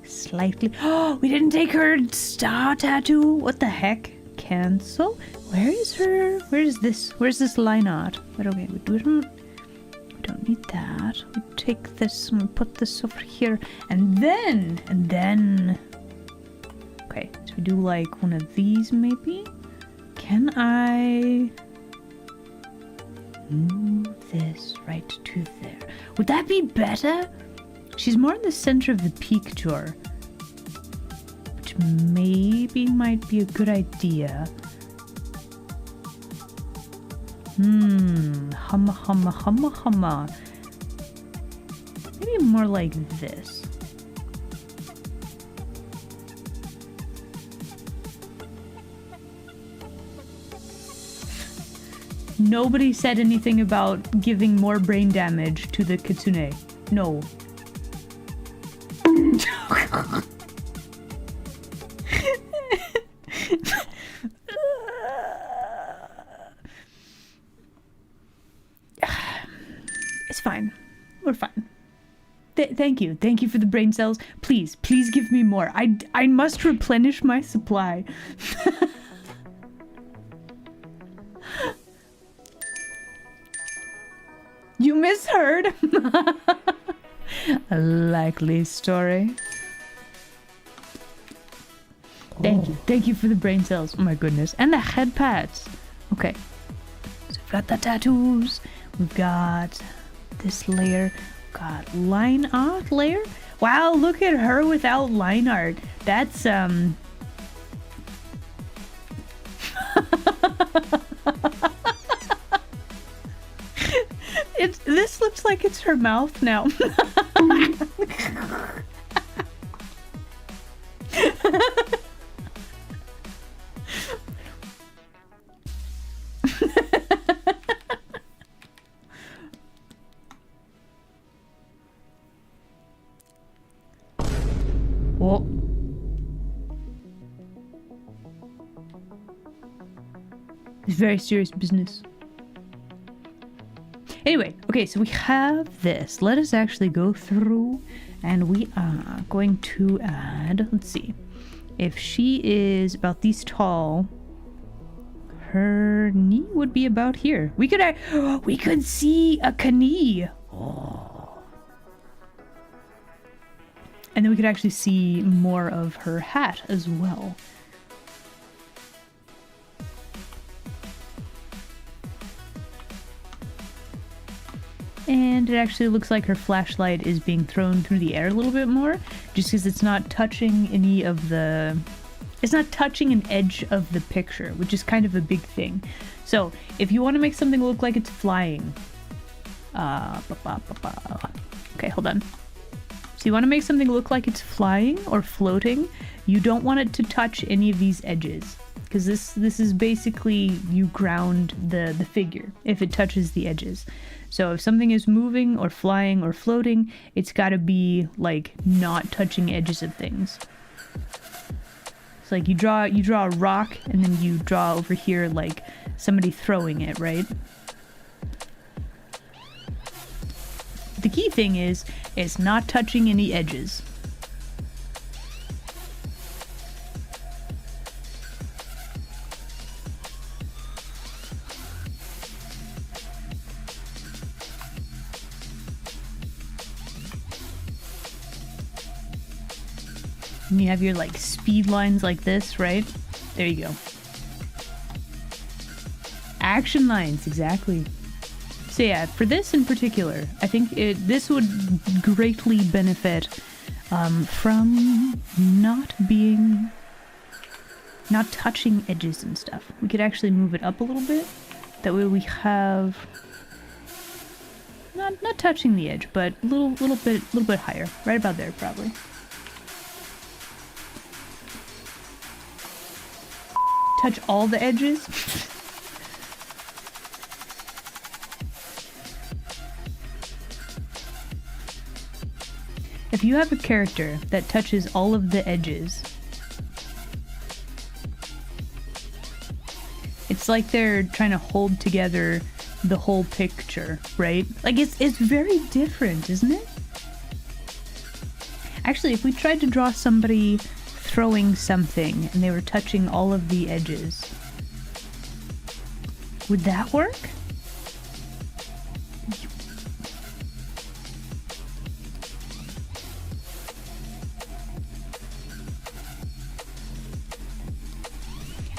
S1: slightly... Oh, we didn't take her star tattoo? What the heck? Cancel? Where is this line art? But okay, we don't need that. We take this and we put this over here, and then okay, so we do like one of these maybe. Can I move this right to there? Would that be better? She's more in the center of the peak jar, which maybe might be a good idea. Humma. Maybe more like this. Nobody said anything about giving more brain damage to the kitsune. No. It's fine. We're fine. Thank you. Thank you for the brain cells. Please give me more. I must replenish my supply. You misheard. A likely story. Thank you for the brain cells. Oh my goodness. And the head pads. Okay. So we've got the tattoos. We've got this layer. Got line art layer. Wow, look at her without line art. That's this looks like it's her mouth now. Whoa. It's very serious business. Anyway, okay, so we have this. Let us actually go through and we are going to add, let's see. If she is about this tall, her knee would be about here. We could see a knee. Oh. And then we could actually see more of her hat as well. And it actually looks like her flashlight is being thrown through the air a little bit more, just because it's not touching any of the... It's not touching an edge of the picture, which is kind of a big thing. So, if you want to make something look like it's flying... Okay, hold on. So you want to make something look like it's flying or floating, you don't want it to touch any of these edges. Because this is basically you ground the figure if it touches the edges. So if something is moving or flying or floating, it's got to be like not touching edges of things. It's like you draw a rock and then you draw over here like somebody throwing it, right? The key thing is it's not touching any edges. And you have your like speed lines like this, right? There you go. Action lines, exactly. So yeah, for this in particular, I think this would greatly benefit from not touching edges and stuff. We could actually move it up a little bit. That way we have not touching the edge, but a little bit higher, right about there probably. Touch all the edges. If you have a character that touches all of the edges, it's like they're trying to hold together the whole picture, right? Like it's very different, isn't it? Actually, if we tried to draw somebody throwing something and they were touching all of the edges, would that work?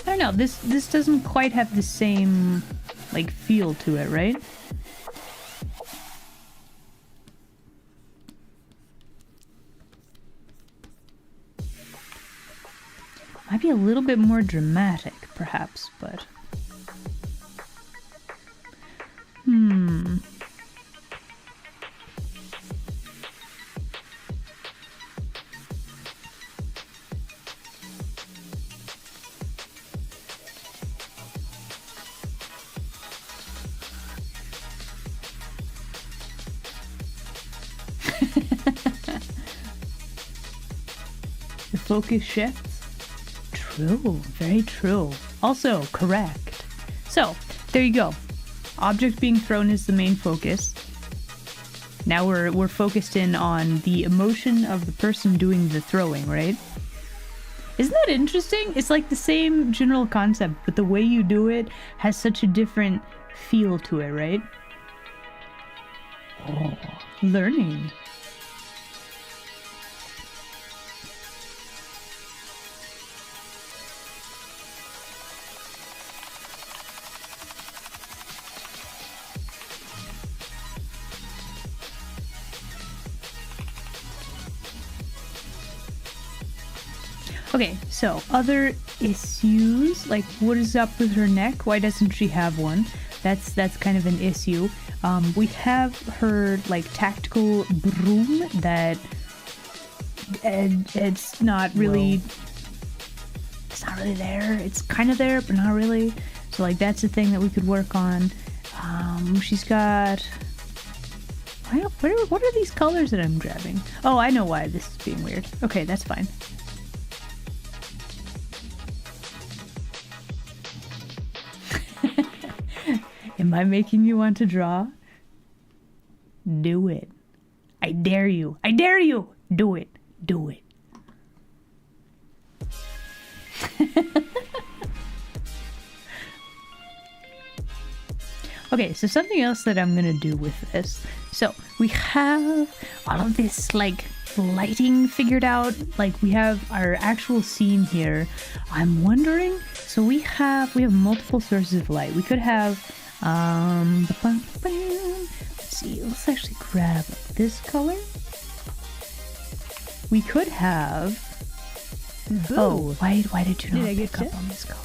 S1: I don't know, this doesn't quite have the same like feel to it, right? Might be a little bit more dramatic, perhaps, but... focus shifts. True, very true. Also correct. So, there you go. Object being thrown is the main focus. Now we're focused in on the emotion of the person doing the throwing, right? Isn't that interesting? It's like the same general concept, but the way you do it has such a different feel to it, right? Oh, learning. Okay, so other issues, like what is up with her neck? Why doesn't she have one? That's kind of an issue. We have her like tactical broom that it's not really there. It's kind of there, but not really. So like that's a thing that we could work on. She's got. What are these colors that I'm grabbing? Oh, I know why this is being weird. Okay, that's fine. Am I making you want to draw? Do it. I dare you. I dare you. Do it. Do it. Okay, so something else that I'm gonna do with this. So we have all of this like lighting figured out. Like we have our actual scene here. I'm wondering. So we have multiple sources of light. We could have. Let's see. Let's actually grab this color. We could have. Boo. Oh, why did you not pick up on this color?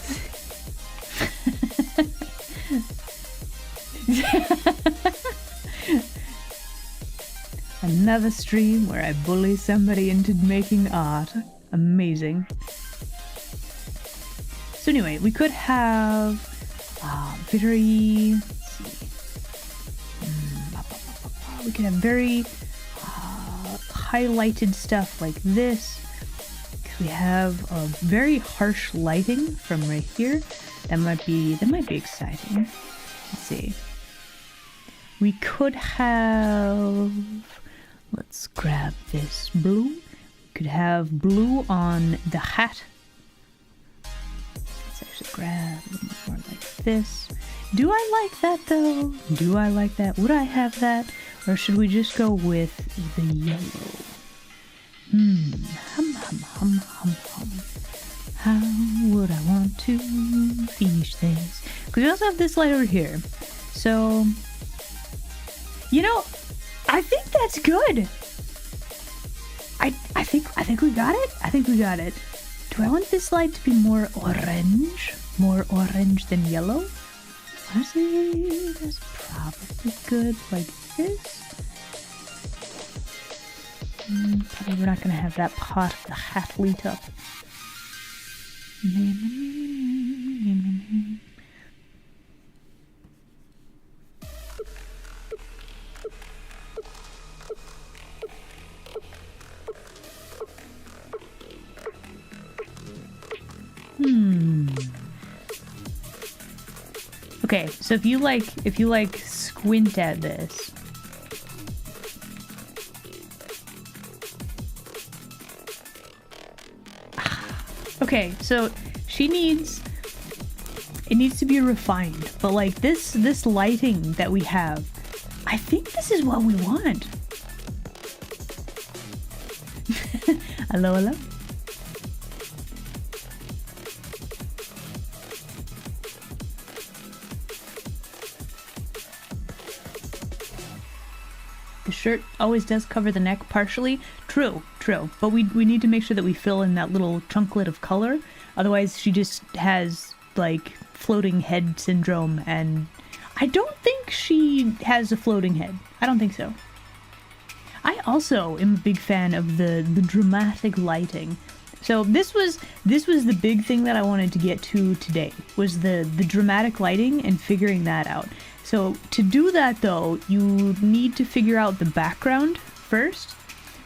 S1: Another stream where I bully somebody into making art. Amazing. So anyway, we could have very. We could have very highlighted stuff like this. We have a very harsh lighting from right here. That might be exciting. Let's see. We could have. Let's grab this blue. We could have blue on the hat. Let's actually grab a little more like this. Do I like that though? Do I like that? Would I have that? Or should we just go with the yellow? Hum. How would I want to finish this? Because we also have this light over here. So, you know, I think that's good. I think we got it. I think we got it. Do I want this light to be more orange? More orange than yellow? Honestly, that's probably good like this. Probably we're not going to have that part of the hat lit up. Okay, so if you like squint at this. Okay, so it needs to be refined, but like this lighting that we have, I think this is what we want. Hello. The shirt always does cover the neck partially. True. But we need to make sure that we fill in that little chunklet of color. Otherwise, she just has, like, floating head syndrome, and I don't think she has a floating head. I don't think so. I also am a big fan of the dramatic lighting. So this was the big thing that I wanted to get to today, was the dramatic lighting and figuring that out. So to do that though, you need to figure out the background first.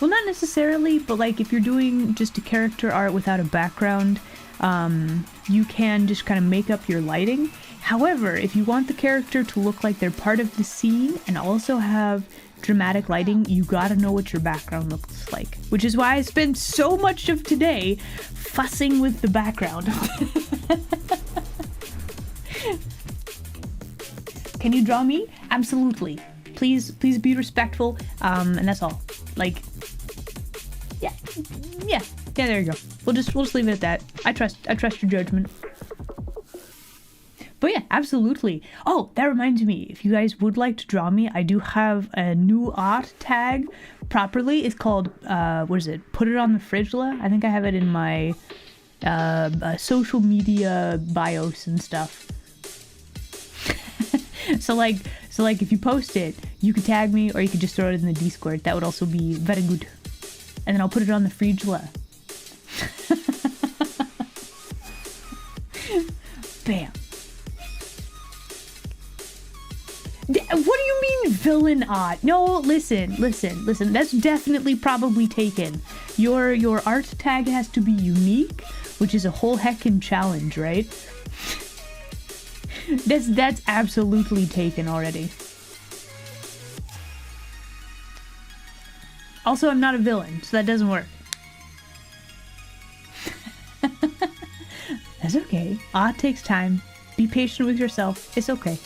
S1: Well, not necessarily, but like if you're doing just a character art without a background, you can just kind of make up your lighting. However, if you want the character to look like they're part of the scene and also have dramatic lighting, you gotta know what your background looks like. Which is why I spent so much of today fussing with the background. Can you draw me? Absolutely. Please be respectful, and that's all. Like, yeah, there you go. We'll just leave it at that. I trust your judgment. But yeah, absolutely. Oh, that reminds me, if you guys would like to draw me, I do have a new art tag properly. It's called, what is it? Put it on the Frigela. I think I have it in my social media bios and stuff. So like if you post it, you could tag me or you could just throw it in the Discord. That would also be very good. And then I'll put it on the Frigela. Bam. What do you mean villain art? No, listen. That's definitely probably taken. Your art tag has to be unique, which is a whole heckin' challenge, right? That's absolutely taken already. Also, I'm not a villain, so that doesn't work. That's okay. Art takes time. Be patient with yourself. It's okay.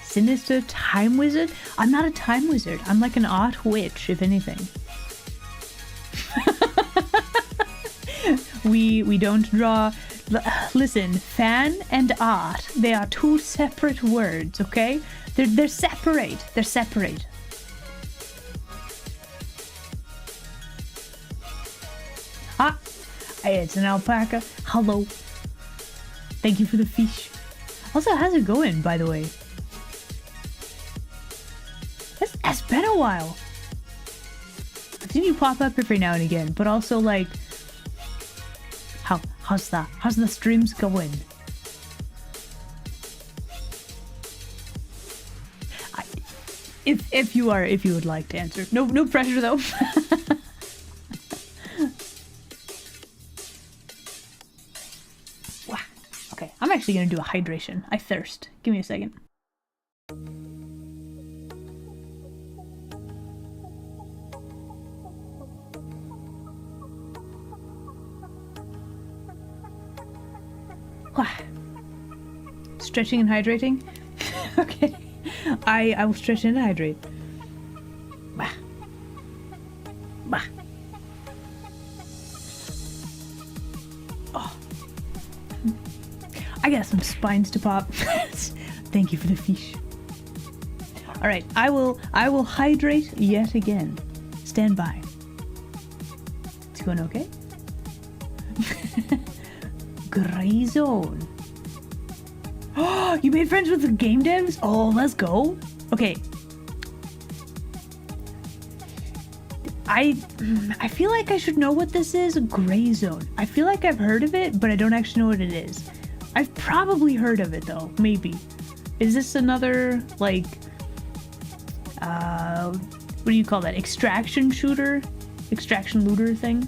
S1: Sinister time wizard? I'm not a time wizard. I'm like an art witch, if anything. We don't draw. Listen, fan and art, they are two separate words, okay? They're separate. They're separate. Ah, it's an alpaca. Hello. Thank you for the fish. Also, how's it going, by the way? It's been a while. I've seen you pop up every now and again, but also like, how's the streams going? If you would like to answer, no pressure though. Wow. Okay, I'm actually gonna do a hydration. I thirst. Give me a second. Stretching and hydrating? Okay. I will stretch and hydrate. Bah. Bah. Oh. I got some spines to pop. Thank you for the fish. Alright, I will hydrate yet again. Stand by. It's going okay? Gray zone. Oh, you made friends with the game devs? Oh, let's go. Okay. I feel like I should know what this is. Gray zone. I feel like I've heard of it, but I don't actually know what it is. I've probably heard of it though. Maybe. Is this another like what do you call that? Extraction shooter? Extraction looter thing?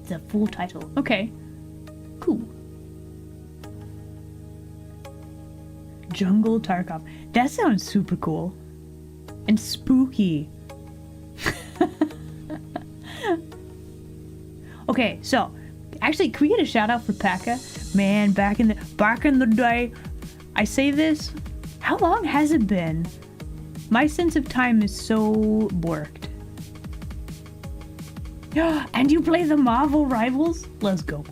S1: The full title. Okay. Cool. Jungle Tarkov. That sounds super cool. And spooky. Okay, so actually, can we get a shout out for Paka? Man, back in the day, I say this. How long has it been? My sense of time is so borked. And you play the Marvel Rivals? Let's go.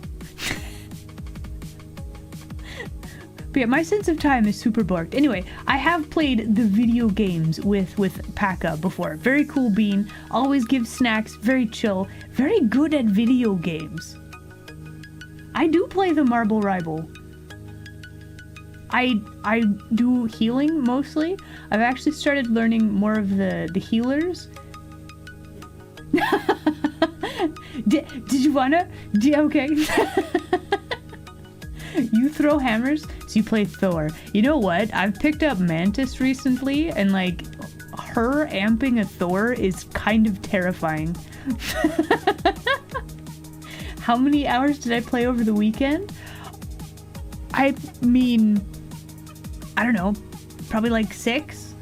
S1: But yeah, my sense of time is super borked. Anyway, I have played the video games with Paka before. Very cool bean. Always gives snacks. Very chill. Very good at video games. I do play the Marble Rival. I do healing mostly. I've actually started learning more of the healers. Did you wanna? Okay. You throw hammers, so you play Thor. You know what? I've picked up Mantis recently, and like, her amping a Thor is kind of terrifying. How many hours did I play over the weekend? I mean, I don't know, probably like 6?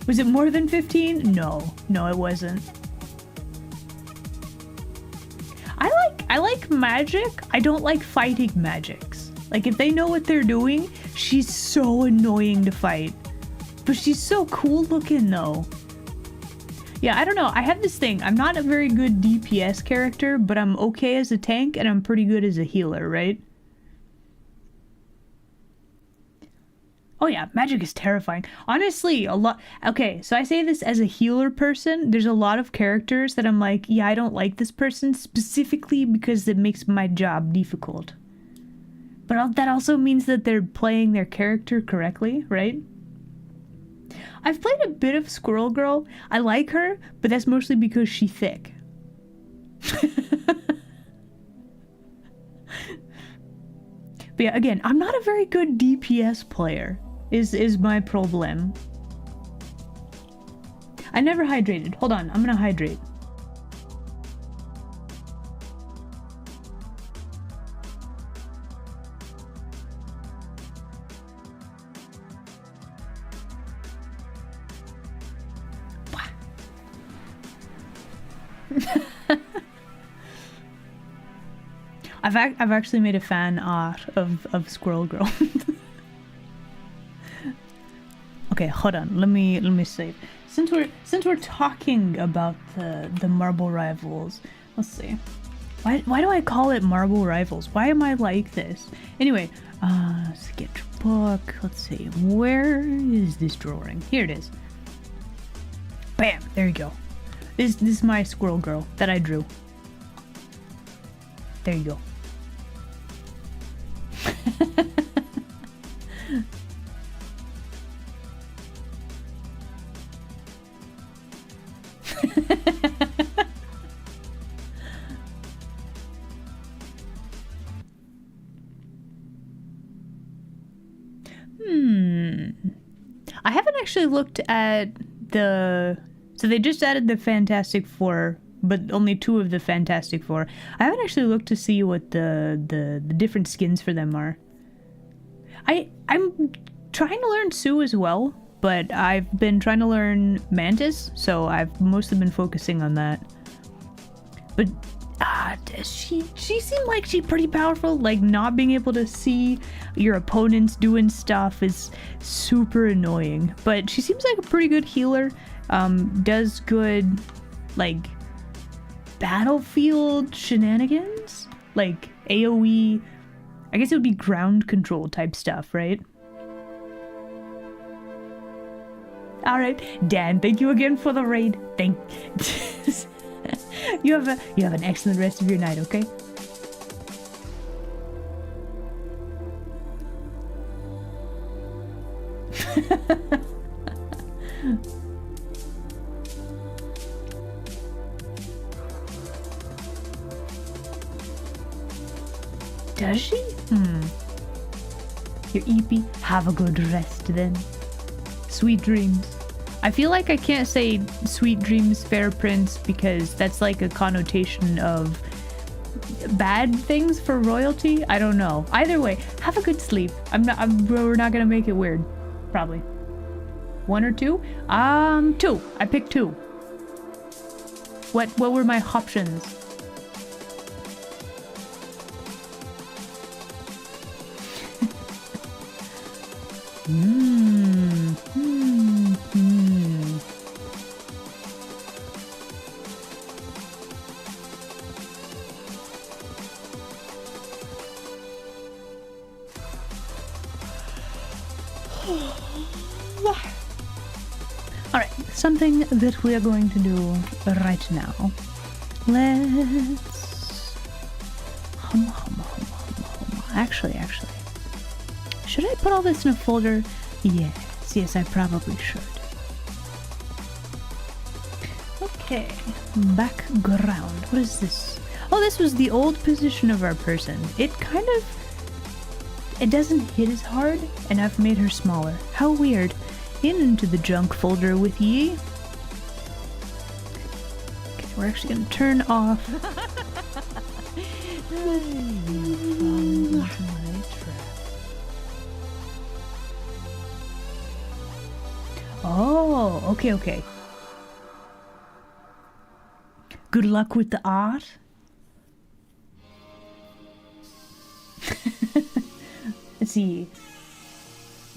S1: Was it more than 15? No, it wasn't. I like magic. I don't like fighting magics. Like, if they know what they're doing, she's so annoying to fight. But she's so cool looking, though. Yeah, I don't know. I have this thing. I'm not a very good DPS character, but I'm okay as a tank, and I'm pretty good as a healer, right? Oh yeah, magic is terrifying. Honestly, a lot... Okay, so I say this as a healer person. There's a lot of characters that I'm like, yeah, I don't like this person specifically because it makes my job difficult. But that also means that they're playing their character correctly, right? I've played a bit of Squirrel Girl. I like her, but that's mostly because she's thick. But yeah, again, I'm not a very good DPS player, is my problem. I never hydrated. Hold on, I'm gonna hydrate. I've actually made a fan art of Squirrel Girl. Okay, hold on. Let me save. Since we're talking about the Marble Rivals, let's see. Why do I call it Marble Rivals? Why am I like this? Anyway, sketchbook. Let's see. Where is this drawing? Here it is. Bam! There you go. This is my Squirrel Girl that I drew. There you go. I haven't actually looked at the... So they just added the Fantastic Four, but only 2 of the Fantastic Four. I haven't actually looked to see what the different skins for them are. I'm trying to learn Sue as well, but I've been trying to learn Mantis, so I've mostly been focusing on that. But she seemed like she's pretty powerful. Like, not being able to see your opponents doing stuff is super annoying. But she seems like a pretty good healer. Does good, like, battlefield shenanigans? Like, AoE, I guess it would be ground control type stuff, right? Alright, Dan, thank you again for the raid. You have an excellent rest of your night, okay? Does she? Your EP, have a good rest then. Sweet dreams. I feel like I can't say sweet dreams, fair prince, because that's like a connotation of bad things for royalty. I don't know. Either way, have a good sleep. We're not gonna make it weird. Probably. 1 or 2? 2. I picked 2. What were my options? Alright, something that we are going to do right now. Let's... Actually. Should I put all this in a folder? Yes, I probably should. Okay, background. What is this? Oh, this was the old position of our person. It doesn't hit as hard, and I've made her smaller. How weird. Into the junk folder with ye. Okay, we're actually gonna turn off. Oh, okay. Good luck with the art. Let's see.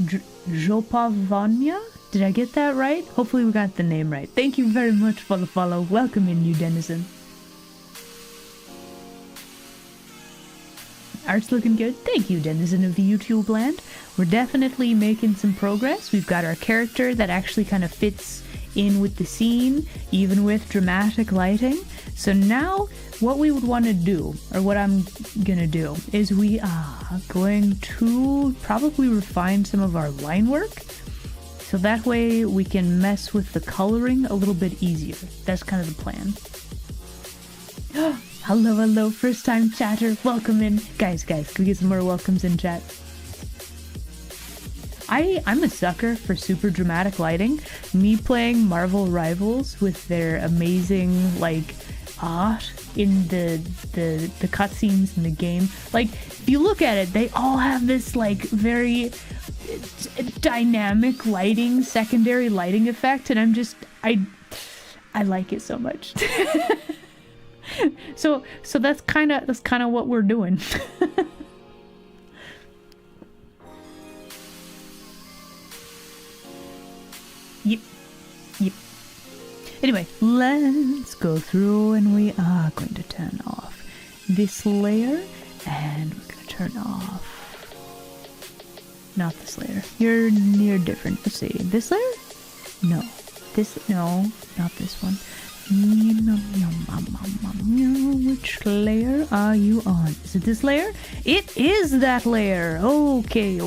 S1: Jopavanya? Did I get that right? Hopefully we got the name right. Thank you very much for the follow. Welcome in, you denizen. Art's looking good. Thank you, denizen of the YouTube land. We're definitely making some progress. We've got our character that actually kind of fits in with the scene, even with dramatic lighting. So now what we would want to do, or what I'm gonna do, is we are going to probably refine some of our line work, so that way we can mess with the coloring a little bit easier. That's kind of the plan. Hello, first time chatter, welcome in. Guys, can we get some more welcomes in chat? I'm a sucker for super dramatic lighting. Me playing Marvel Rivals with their amazing, like, art in the cutscenes in the game. Like, if you look at it, they all have this, like, very dynamic lighting, secondary lighting effect, and I like it so much. So that's kind of what we're doing. Yep. Anyway, let's go through, and we are going to turn off this layer, and we're going to turn off not this layer. You're different. Let's see. This layer? No. No, not this one. Which layer are you on? Is it this layer? It is that layer. Okay.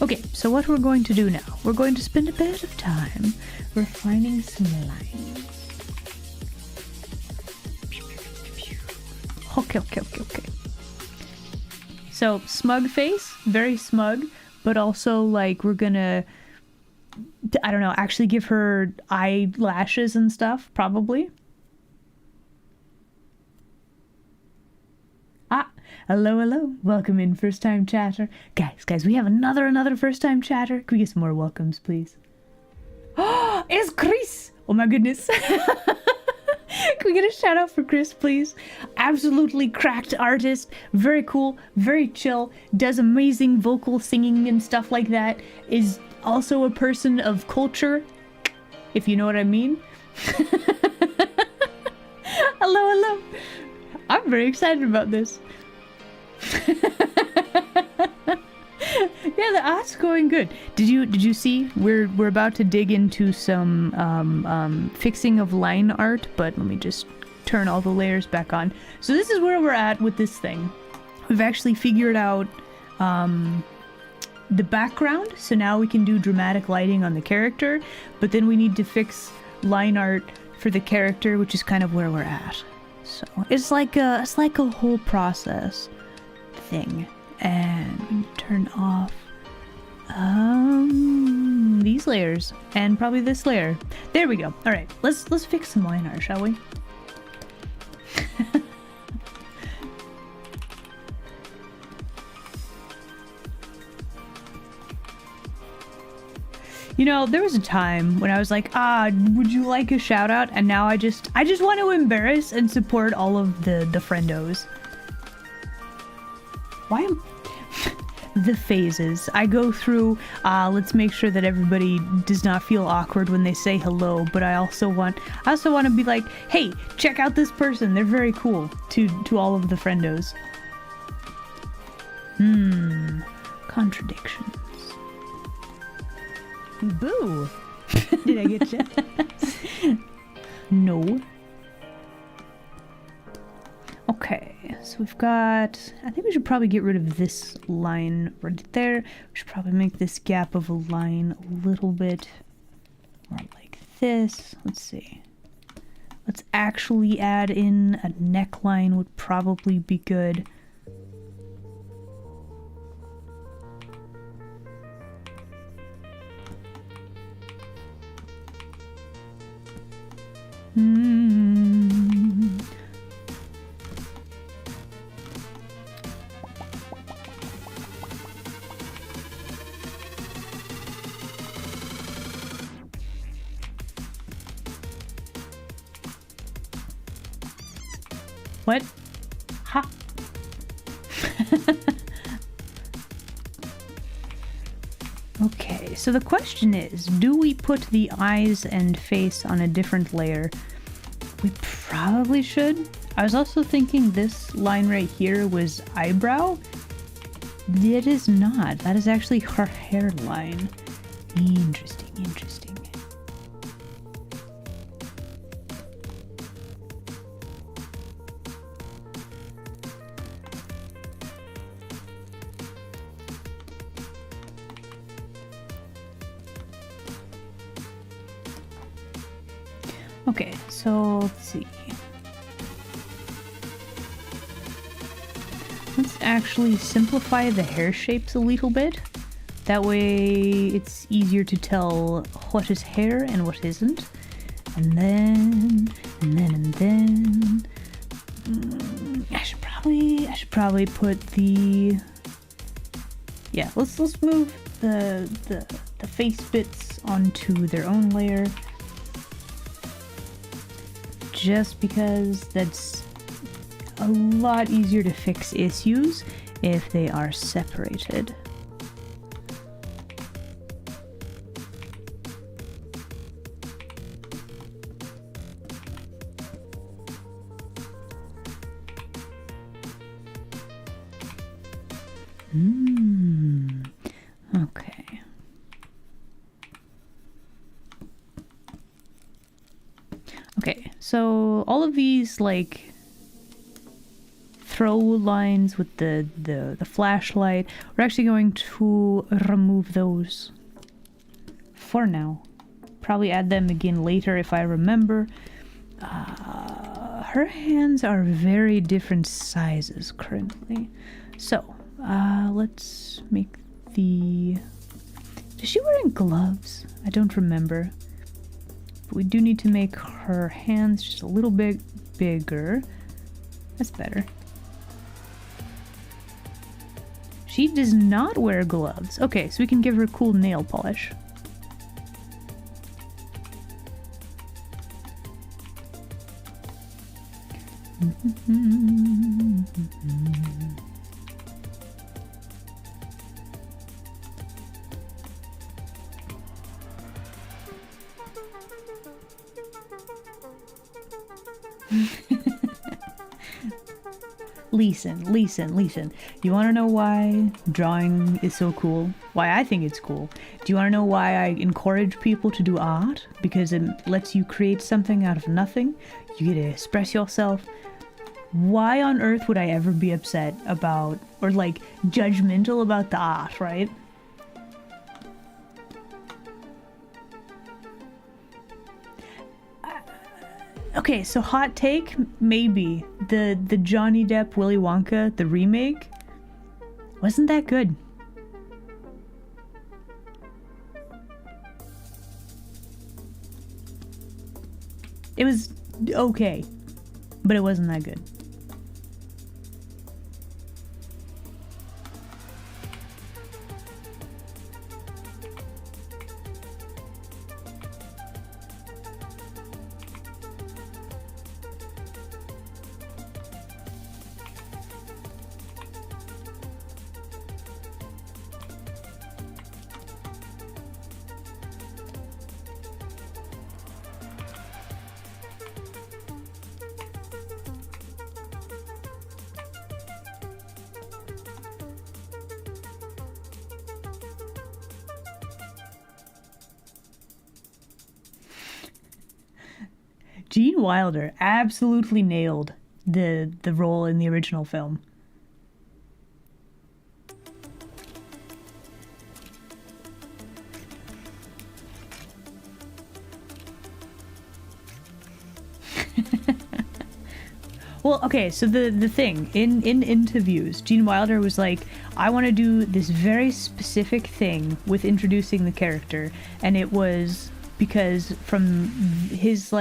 S1: Okay, so what we're going to do now, we're going to spend a bit of time refining some lines. Okay. So, smug face, very smug, but also, like, we're gonna, I don't know, actually give her eyelashes and stuff, probably. Hello. Welcome in, first time chatter. Guys, we have another first time chatter. Can we get some more welcomes, please? Oh, it's Chris! Oh my goodness. Can we get a shout out for Chris, please? Absolutely cracked artist. Very cool, very chill. Does amazing vocal singing and stuff like that. Is also a person of culture, if you know what I mean. Hello. I'm very excited about this. Yeah, the art's going good. Did you see? We're about to dig into some fixing of line art, but let me just turn all the layers back on. So this is where we're at with this thing. We've actually figured out the background, so now we can do dramatic lighting on the character, but then we need to fix line art for the character, which is kind of where we're at. So it's like a whole process thing. And we turn off these layers and probably this layer. There we go. All right, let's fix some line art, shall we? You know, there was a time when I was like, would you like a shout out? And now I just want to embarrass and support all of the friendos. Why am the phases I go through? Let's make sure that everybody does not feel awkward when they say hello, but I also want to be like, hey, check out this person, they're very cool, to all of the friendos. Contradictions. Boo. Did I get you? No. Okay, so we've got, I think we should probably get rid of this line right there. We should probably make this gap of a line a little bit more like this. Let's see. Let's actually add in a neckline would probably be good. What? Ha! Okay, so the question is, do we put the eyes and face on a different layer? We probably should. I was also thinking this line right here was eyebrow. It is not. That is actually her hairline. Interesting, interesting. Okay, so let's see. Let's actually simplify the hair shapes a little bit. That way it's easier to tell what is hair and what isn't. And then... I should probably put the... Yeah, let's move the face bits onto their own layer. Just because that's a lot easier to fix issues if they are separated. Okay. Okay, so all of these, like, throw lines with the flashlight, we're actually going to remove those for now. Probably add them again later if I remember. Her hands are very different sizes currently. So, let's make the... Is she wearing gloves? I don't remember. But we do need to make her hands just a little bit bigger. That's better. She does not wear gloves. Okay, so we can give her cool nail polish. Listen. You want to know why drawing is so cool? Why I think it's cool? Do you want to know why I encourage people to do art? Because it lets you create something out of nothing. You get to express yourself. Why on earth would I ever be upset about, or like judgmental about the art, right? Okay, so hot take, maybe. The Johnny Depp Willy Wonka, the remake, wasn't that good. It was okay, but it wasn't that good. Gene Wilder absolutely nailed the role in the original film. Well, okay, so the thing, in interviews, Gene Wilder was like, I want to do this very specific thing with introducing the character, and it was because from his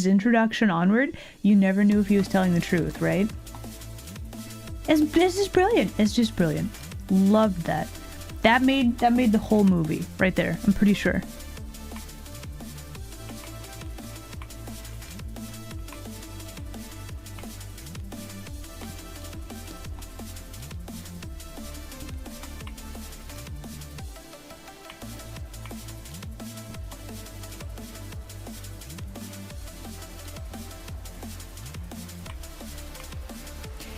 S1: introduction onward, you never knew if he was telling the truth, right? It's just brilliant. It's just brilliant. Loved that. That made the whole movie right there, I'm pretty sure.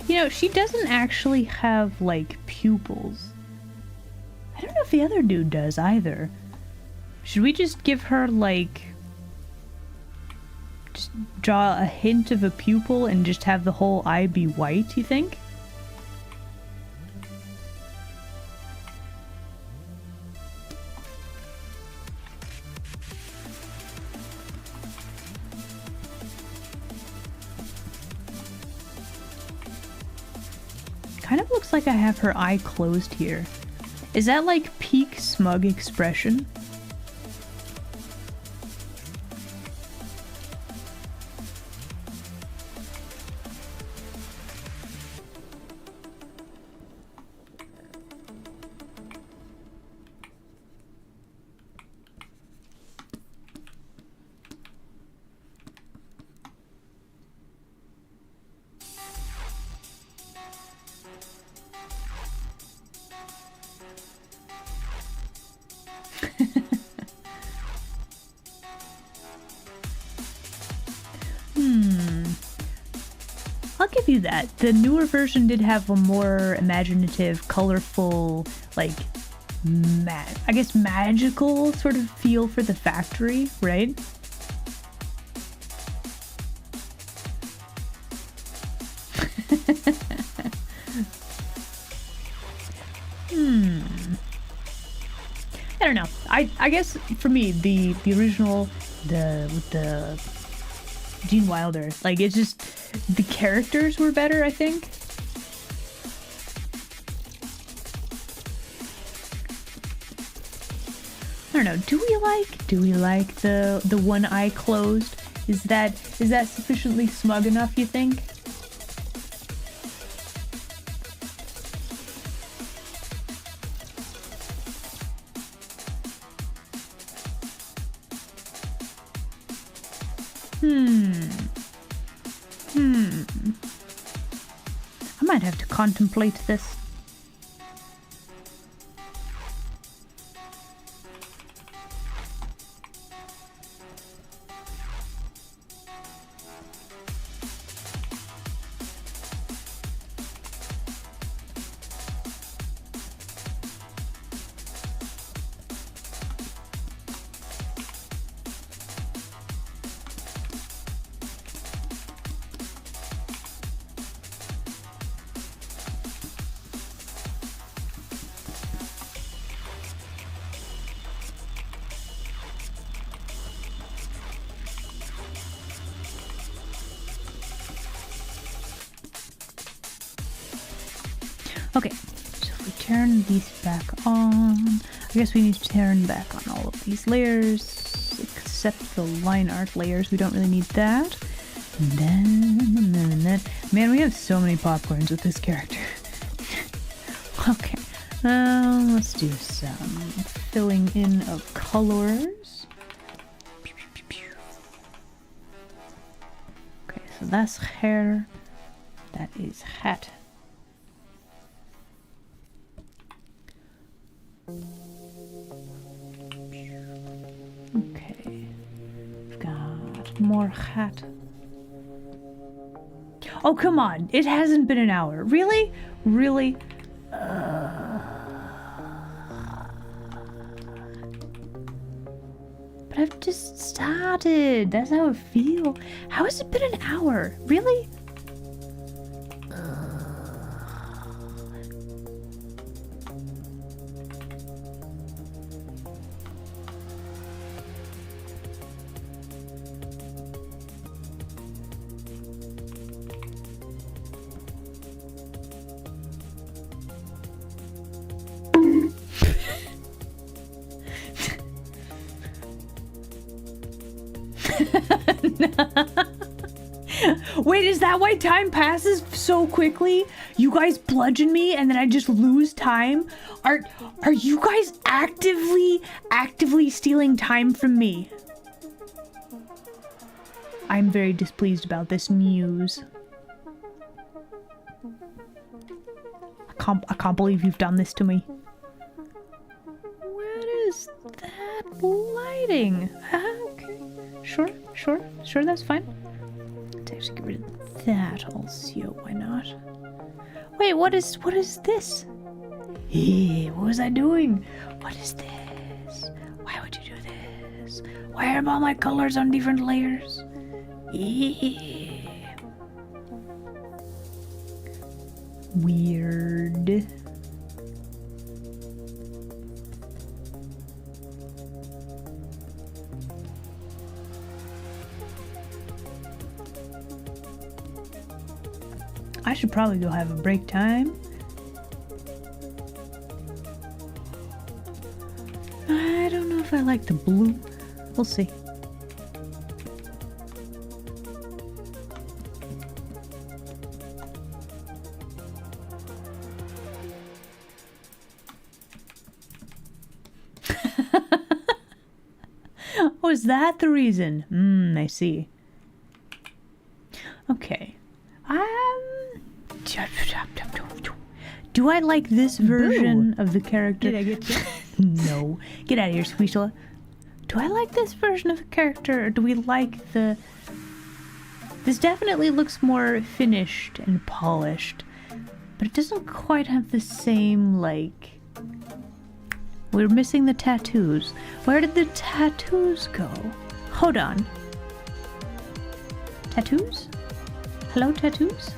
S1: You know, she doesn't actually have, like, pupils. I don't know if the other dude does either. Should we just give her, like... just draw a hint of a pupil and just have the whole eye be white, you think? Kind of looks like I have her eye closed here. Is that like peak smug expression? I'll give you that. The newer version did have a more imaginative, colorful, like, I guess magical sort of feel for the factory, right? I don't know. I guess for me the original with the Gene Wilder, like, it's just the characters were better, I think. I don't know. Do we like the one eye closed? Is that sufficiently smug enough, you think? I might have to contemplate this. Okay, so if we turn these back on, I guess we need to turn back on all of these layers, except the line art layers. We don't really need that. And then, man, we have so many popcorns with this character. Okay, let's do some filling in of colors. Okay, so that's hair, that is hat. Okay, got more hat. Oh, come on, it hasn't been an hour. Really? Really? But I've just started. That's how I feel. How has it been an hour? Really? Wait, is that why time passes so quickly? You guys bludgeon me and then I just lose time? Are you guys actively stealing time from me? I'm very displeased about this news. I can't believe you've done this to me. What is that lighting? Okay. Sure, that's fine. Let's actually get rid of that also, why not? Wait, what is this? What was I doing? What is this? Why would you do this? Why are all my colors on different layers? Weird. I should probably go have a break time. I don't know if I like the blue. We'll see. Was that the reason? I see. Okay. Do I like this version of the character?
S4: Did I get you?
S1: No. Get out of here, Squeezela. Do I like this version of the character, or do we like the... This definitely looks more finished and polished, but it doesn't quite have the same, like... We're missing the tattoos. Where did the tattoos go? Hold on. Tattoos? Hello, tattoos?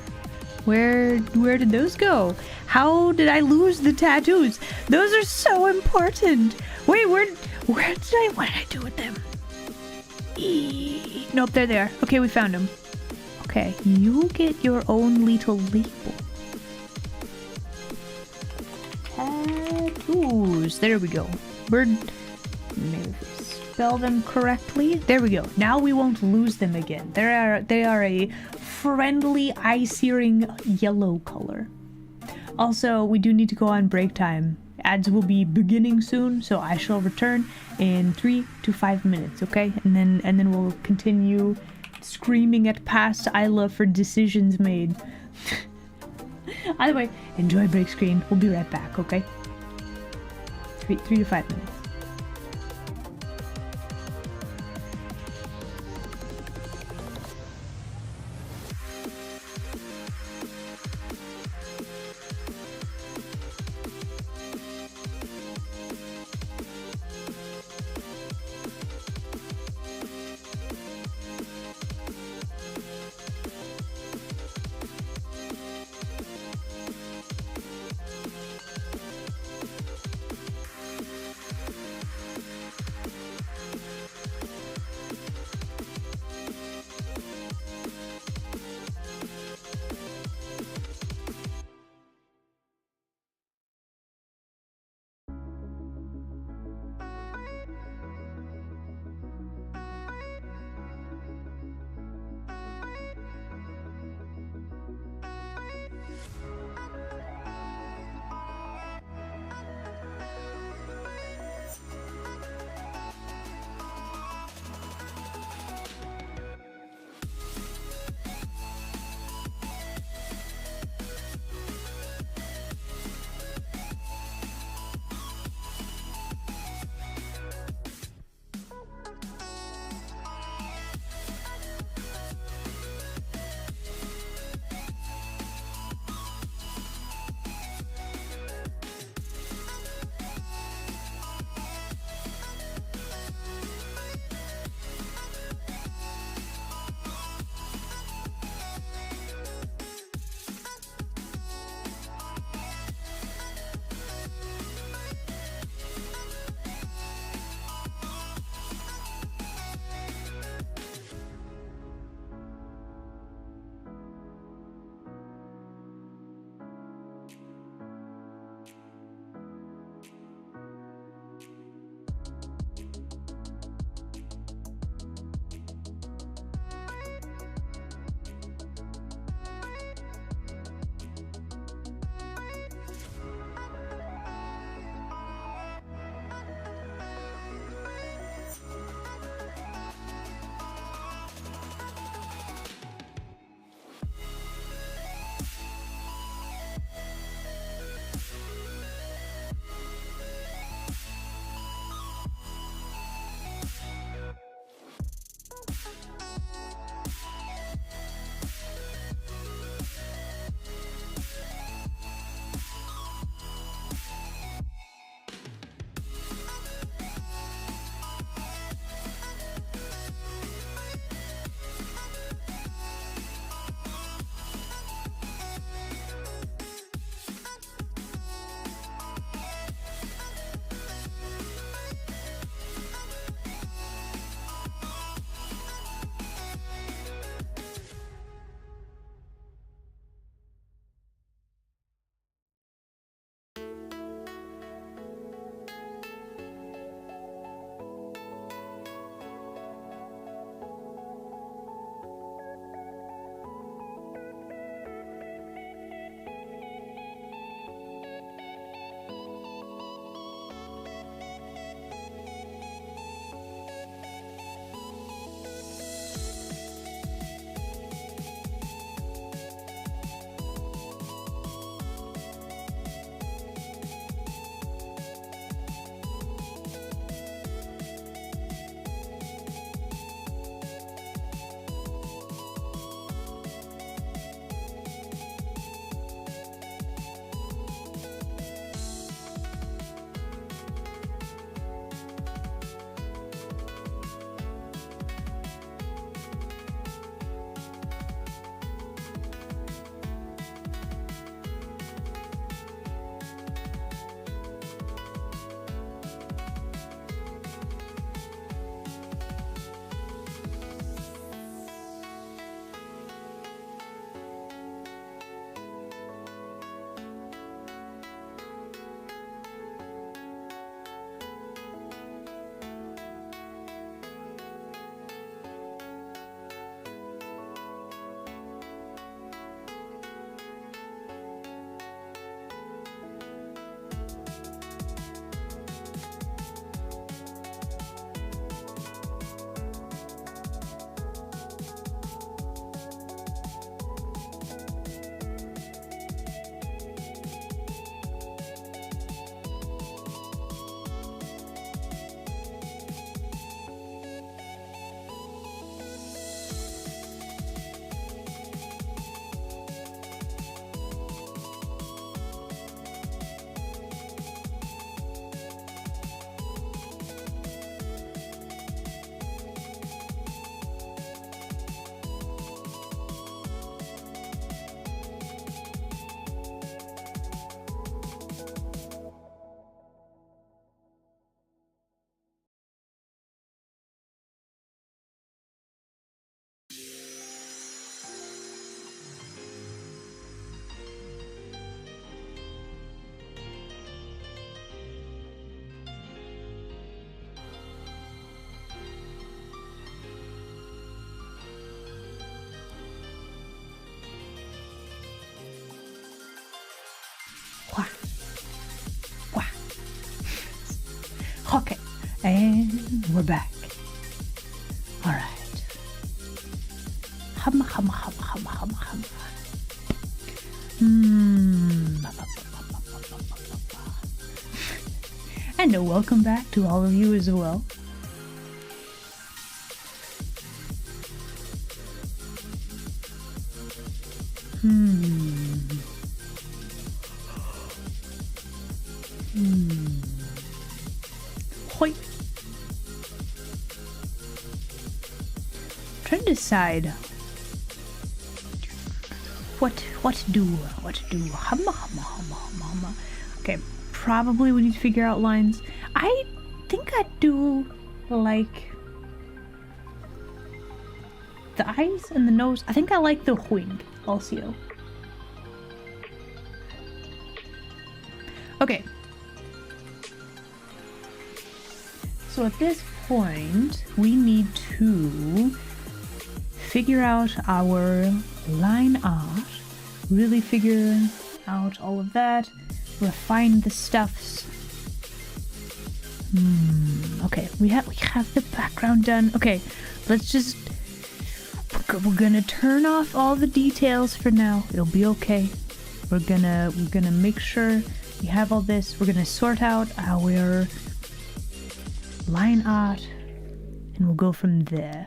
S1: Where did those go? How did I lose the tattoos? Those are so important. Wait, what did I do with them? Nope, they're there. Okay, we found them. Okay, you get your own little label. Tattoos. There we go. Maybe if we spell them correctly. There we go. Now we won't lose them again. They are a friendly, eye-searing yellow color. Also, we do need to go on break time. Ads will be beginning soon, so I shall return in 3 to 5 minutes, okay? And then we'll continue screaming at past Isla for decisions made. Either way, enjoy break screen. We'll be right back, okay? 3 to 5 minutes. Okay, and we're back. All right. Hum, hum, hum, hum, hum, hum. And welcome back to all of you as well. Hoi. Trying to decide what to do. Humma, humma, humma, humma, humma. Okay, probably we need to figure out lines. I think I'd do like the eyes and the nose. I think I like the wing also. Okay. So at this point, we need to figure out our line art, really figure out all of that, refine the stuffs. Okay, we have the background done. Okay, let's just we're gonna turn off all the details for now. It'll be okay. We're gonna make sure we have all this. We're gonna sort out our line art and we'll go from there.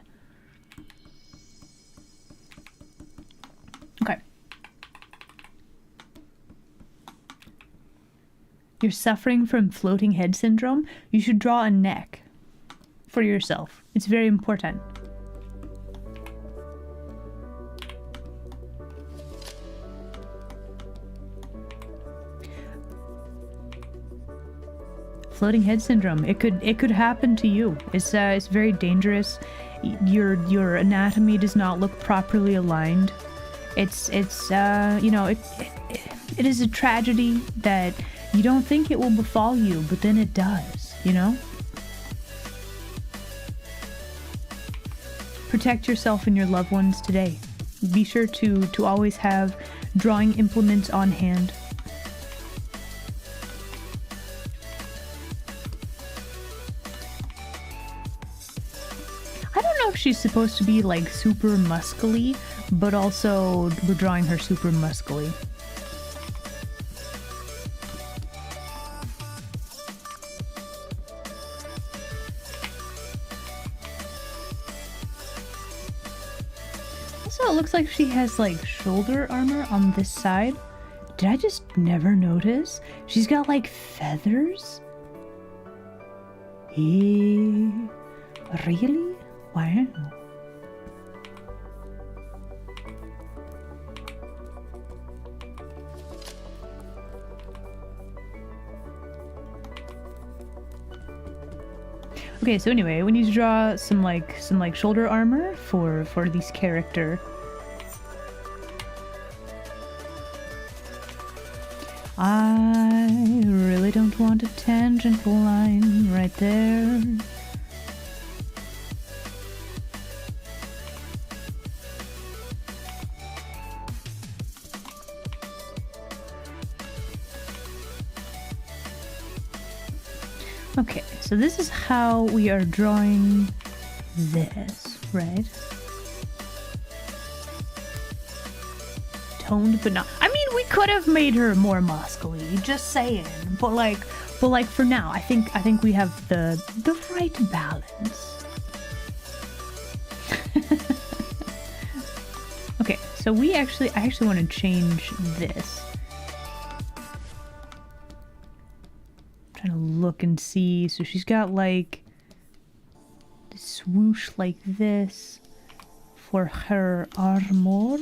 S1: Okay. You're suffering from floating head syndrome? You should draw a neck for yourself. It's very important. Floating head syndrome. It could happen to you. It's very dangerous. Your anatomy does not look properly aligned. It's you know, it is a tragedy that you don't think it will befall you, but then it does, you know? Protect yourself and your loved ones today. Be sure to always have drawing implements on hand. I don't know if she's supposed to be like super muscly, but also we're drawing her super muscly. Also, it looks like she has like shoulder armor on this side. Did I just never notice? She's got like feathers? Really? Wow. Okay, so anyway, we need to draw some shoulder armor for this character. I really don't want a tangential line right there. Okay, so this is how we are drawing this, right? Toned, but not. I mean, we could have made her more muscly, just saying. But like for now, I think we have the right balance. Okay, so I actually want to change this. Trying to look and see. So she's got like the swoosh like this for her armor,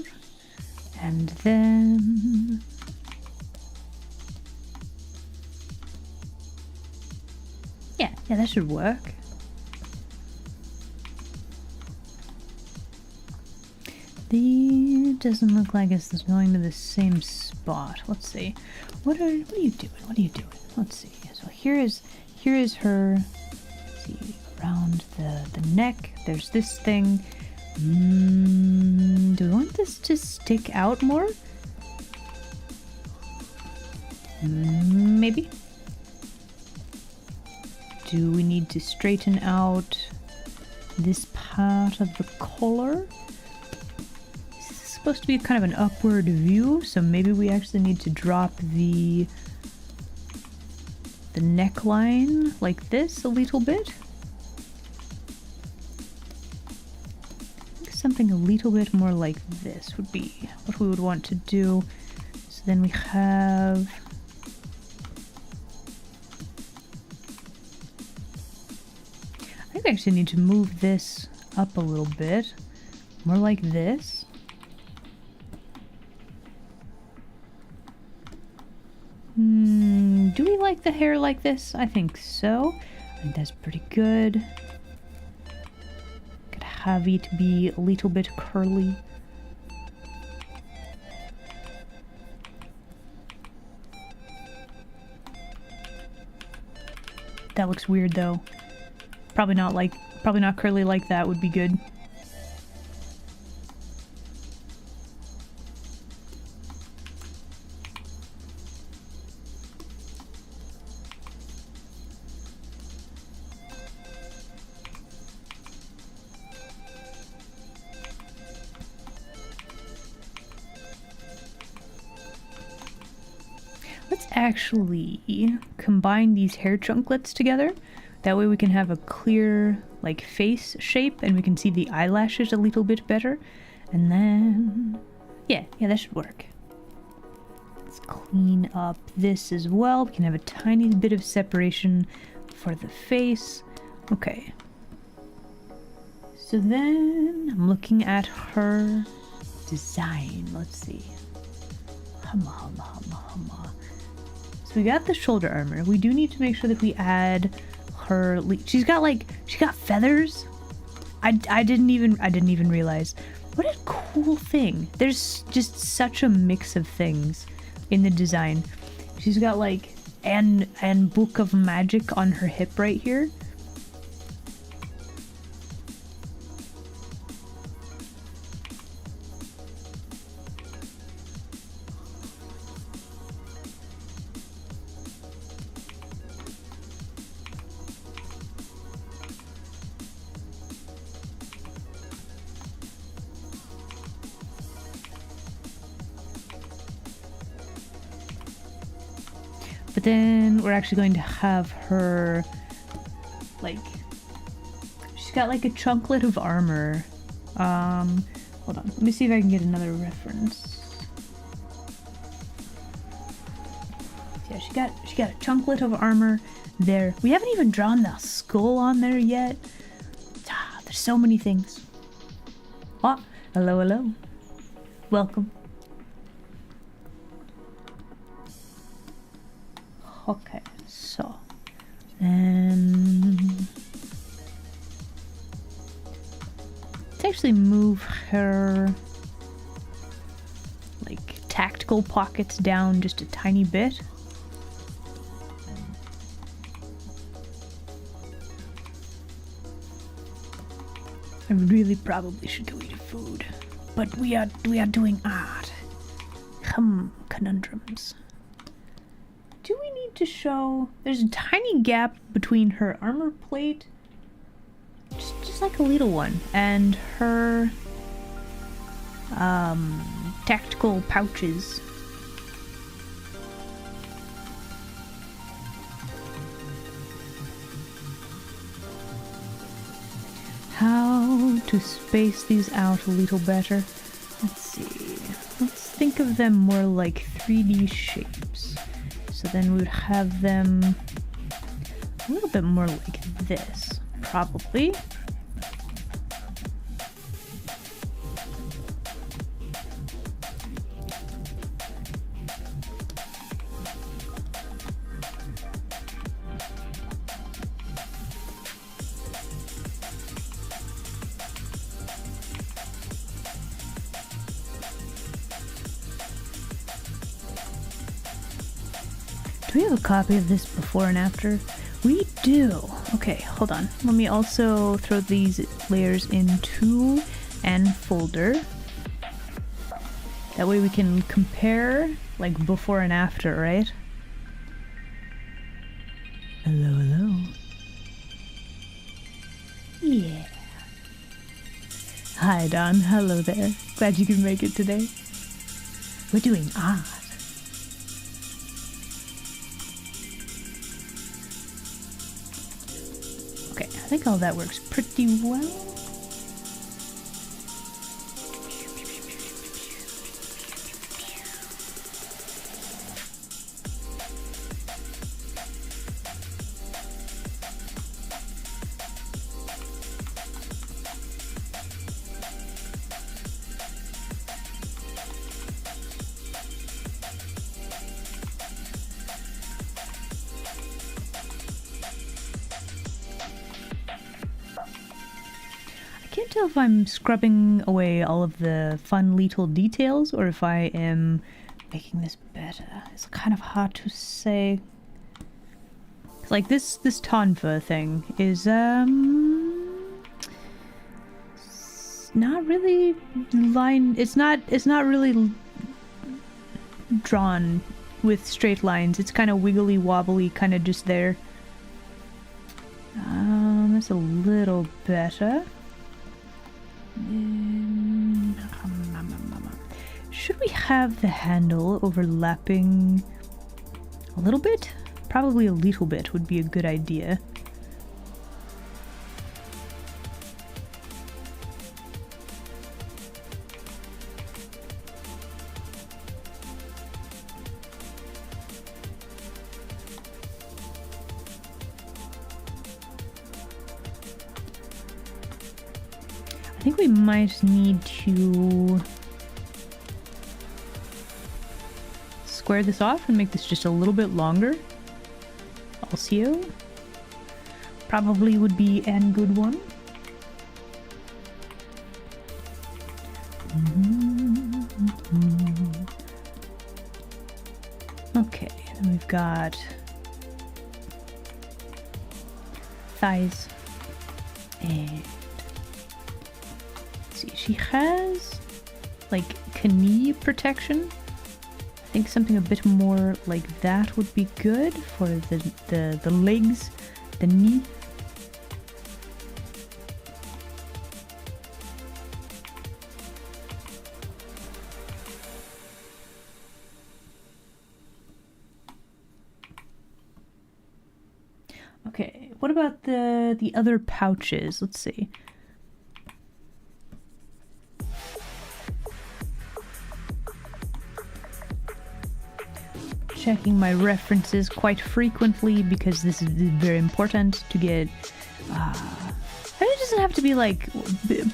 S1: and then yeah, that should work. The doesn't look like it's going to the same spot. Let's see. What are you doing? What are you doing? Let's see. So here is her. Let's see, around the neck. There's this thing. Do we want this to stick out more? Maybe. Do we need to straighten out this part of the collar? This is supposed to be kind of an upward view, so maybe we actually need to drop the neckline like this a little bit. I think something a little bit more like this would be what we would want to do. So then we have... I think I actually need to move this up a little bit. More like this. Do we like the hair like this? I think so. I think that's pretty good. Could have it be a little bit curly. That looks weird though. Probably not curly like that would be good. Let's actually combine these hair chunklets together. That way we can have a clear, like, face shape and we can see the eyelashes a little bit better. And then... yeah, that should work. Let's clean up this as well. We can have a tiny bit of separation for the face. Okay. So then I'm looking at her design. Let's see. Humma. So we got the shoulder armor. We do need to make sure that we add her... she got feathers. I didn't even realize. What a cool thing. There's just such a mix of things in the design. She's got like an Book of Magic on her hip right here. But then we're actually going to have her, like, she's got like a chunklet of armor. Hold on, let me see if I can get another reference. Yeah, she got a chunklet of armor there. We haven't even drawn the skull on there yet. There's so many things. Oh, hello. Welcome. Okay, so, let's actually move her, like, tactical pockets down just a tiny bit. I really probably should go eat food, but we are doing art. Conundrums. Do we need to show... there's a tiny gap between her armor plate, just like a little one, and her tactical pouches. How to space these out a little better? Let's see. Let's think of them more like 3D shapes. So then we would have them a little bit more like this, probably. Do we have a copy of this before and after? We do. Okay, hold on. Let me also throw these layers into an folder. That way we can compare, like, before and after, right? Hello.
S4: hi, Don. Hello there. Glad you could make it today. We're doing art. Okay, I think all that works pretty well. I can't tell if I'm scrubbing away all of the fun little details or if I am making this better. It's kind of hard to say. Like this tonfa thing is not really it's not really drawn with straight lines. It's kind of wiggly wobbly, kind of just there. That's a little better. Should we have the handle overlapping a little bit? Probably a little bit would be a good idea. I think we might need to square this off and make this just a little bit longer. Also, probably would be a good one. Okay, then we've got thighs and see, she has like knee protection. I think something a bit more like that would be good for the legs, the knee. Okay, what about the other pouches? Let's see. Checking my references quite frequently because this is very important to get. It doesn't have to be like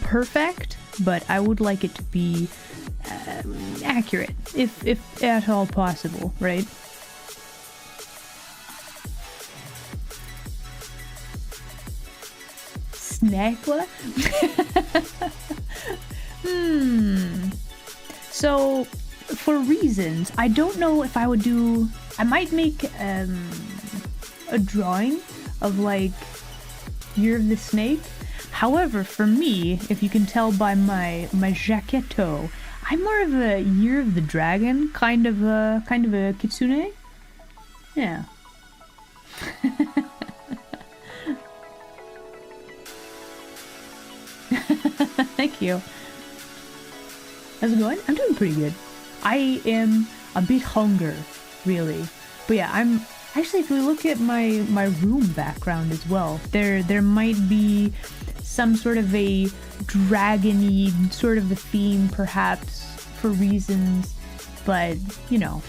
S4: perfect, but I would like it to be accurate, if at all possible, right? Snackla? So, for reasons, I don't know if I would do... I might make a drawing of, like, Year of the Snake. However, for me, if you can tell by my jaquetto, I'm more of a Year of the Dragon, kind of a kitsune. Yeah. Thank you. How's it going? I'm doing pretty good. I am a bit hungry, really. But yeah, I'm... Actually, if we look at my room background as well, there might be some sort of a dragon-y sort of a theme, perhaps, for reasons, but, you know.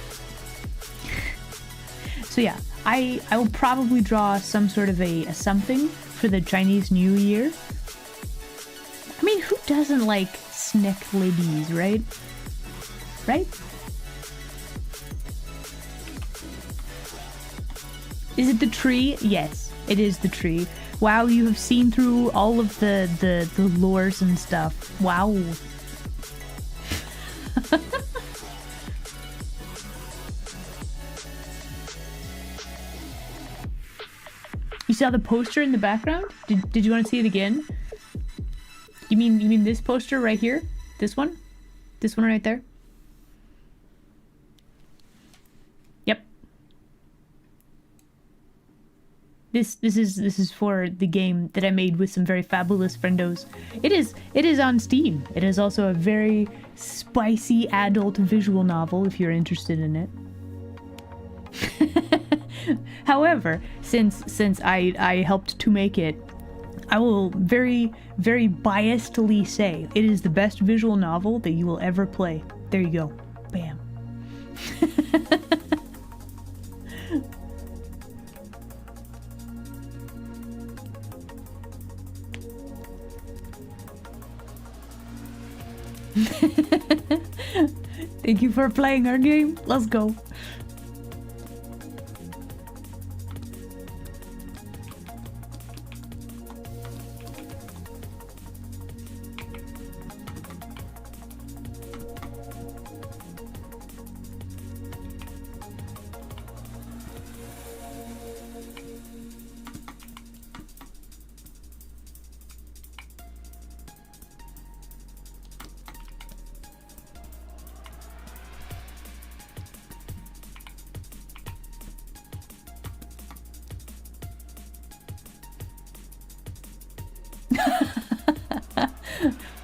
S4: So yeah, I will probably draw some sort of a something for the Chinese New Year. I mean, who doesn't like snack ladies, right? Right? Is it the tree? Yes, it is the tree. Wow, you have seen through all of the lores and stuff. Wow. You saw the poster in the background? Did you want to see it again? You mean this poster right here? This one? This one right there? Yep. This is for the game that I made with some very fabulous friendos. It is on Steam. It is also a very spicy adult visual novel if you're interested in it. However, since I helped to make it, I will very, very biasedly say it is the best visual novel that you will ever play. There you go. Bam. Thank you for playing our game. Let's go.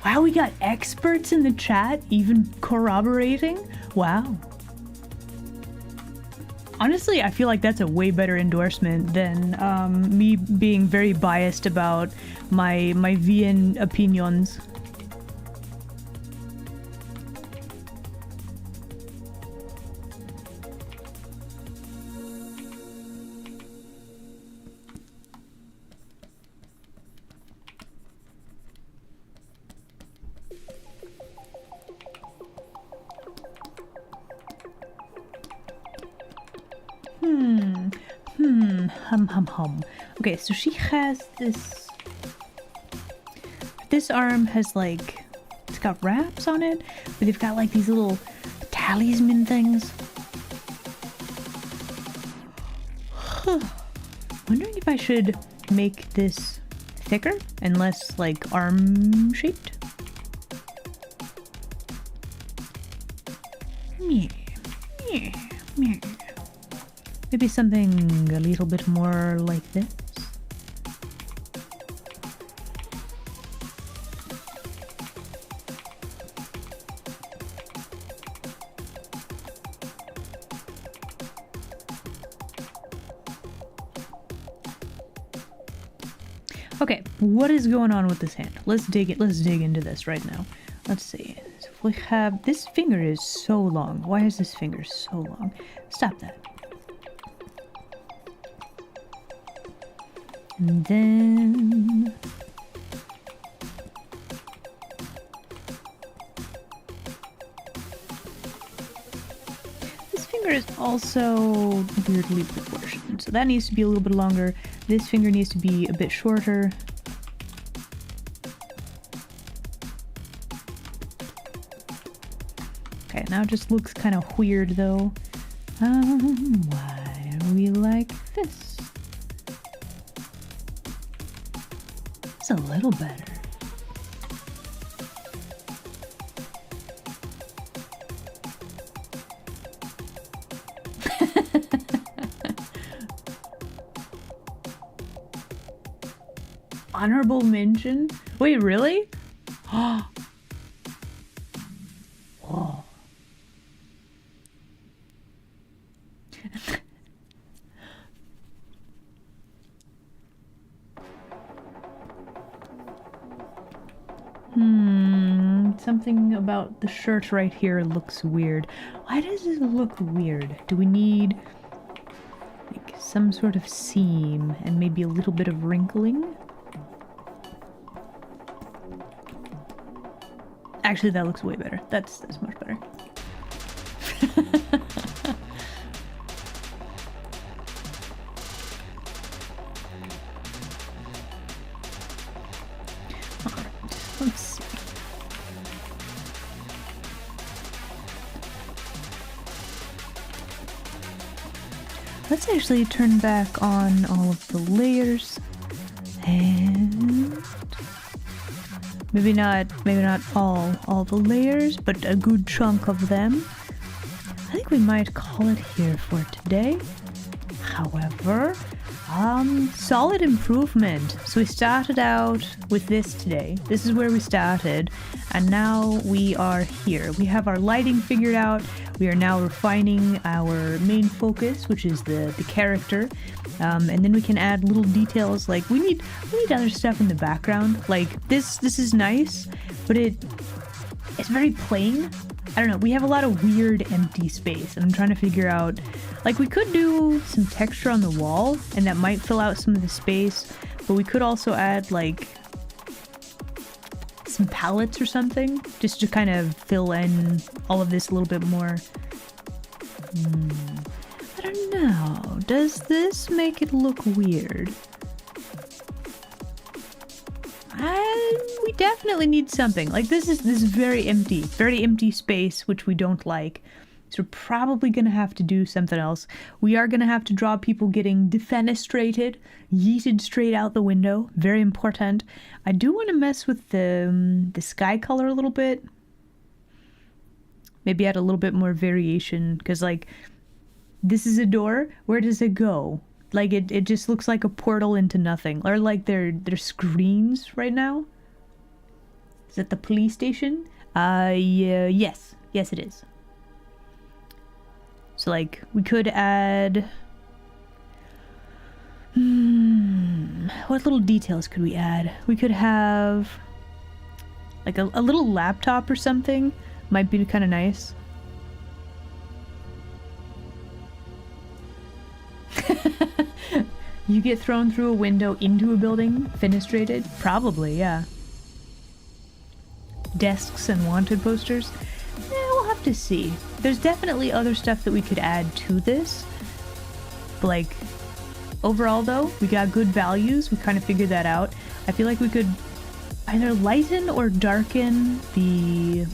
S4: Wow, we got experts in the chat even corroborating? Wow. Honestly, I feel like that's a way better endorsement than me being very biased about my VN opinions. Hum. Okay, so she has this... This arm has like... It's got wraps on it, but they've got like these little talisman things. Wondering if I should make this thicker and less like arm shaped. Yeah. Maybe something a little bit more like this. Okay, what is going on with this hand? Let's dig into this right now. Let's see. So we have this finger is so long. Why is this finger so long? Stop that. And then this finger is also weirdly proportioned, so that needs to be a little bit longer. This finger needs to be a bit shorter. Okay, now it just looks kind of weird though. Why are we like this? It's a little better. Honorable mention? Wait, really? Whoa. Something about the shirt right here looks weird. Why does it look weird? Do we need like some sort of seam and maybe a little bit of wrinkling? Actually, that looks way better. That's much better. Alright, let's see. Let's actually turn back on all of the layers. And maybe not all the layers, but a good chunk of them. I think we might call it here for today. However, Solid improvement. So we started out with this today. This is where we started, and now we are here. We have our lighting figured out. We are now refining our main focus, which is the character. And then we can add little details like we need other stuff in the background. Like this is nice, but it's very plain. I don't know, we have a lot of weird empty space, and I'm trying to figure out, like, we could do some texture on the wall, and that might fill out some of the space, but we could also add, like, some palettes or something, just to kind of fill in all of this a little bit more. I don't know, does this make it look weird? We definitely need something. Like this is very empty space, which we don't like. So we're probably gonna have to do something else. We are gonna have to draw people getting defenestrated, yeeted straight out the window. Very important. I do want to mess with the sky color a little bit. Maybe add a little bit more variation, because like this is a door. Where does it go? Like it just looks like a portal into nothing. Or like their screens right now. Is that the police station? Yeah, yes it is. So like we could add what little details could we add? We could have like a little laptop or something. Might be kind of nice. You get thrown through a window into a building, fenestrated? Probably, yeah. Desks and wanted posters? We'll have to see. There's definitely other stuff that we could add to this. But like, overall though, we got good values. We kind of figured that out. I feel like we could either lighten or darken the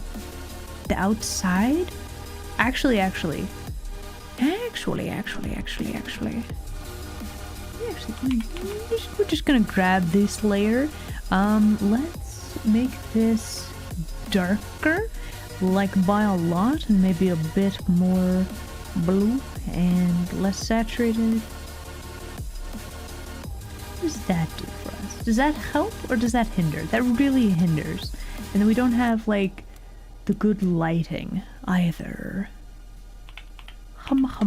S4: outside. Actually. We're just gonna grab this layer. Let's make this darker, like by a lot, and maybe a bit more blue and less saturated. What does that do for us? Does that help or does that hinder? That really hinders. And then we don't have like the good lighting either. Humma.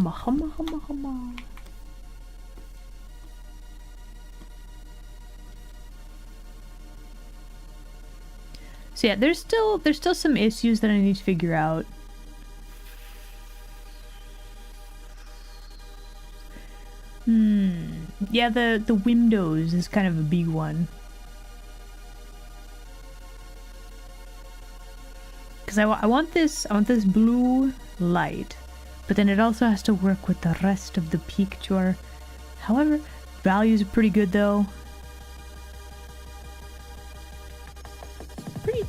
S4: So yeah, there's still some issues that I need to figure out. Yeah, the windows is kind of a big one. Because I want this blue light, but then it also has to work with the rest of the picture. However, values are pretty good though.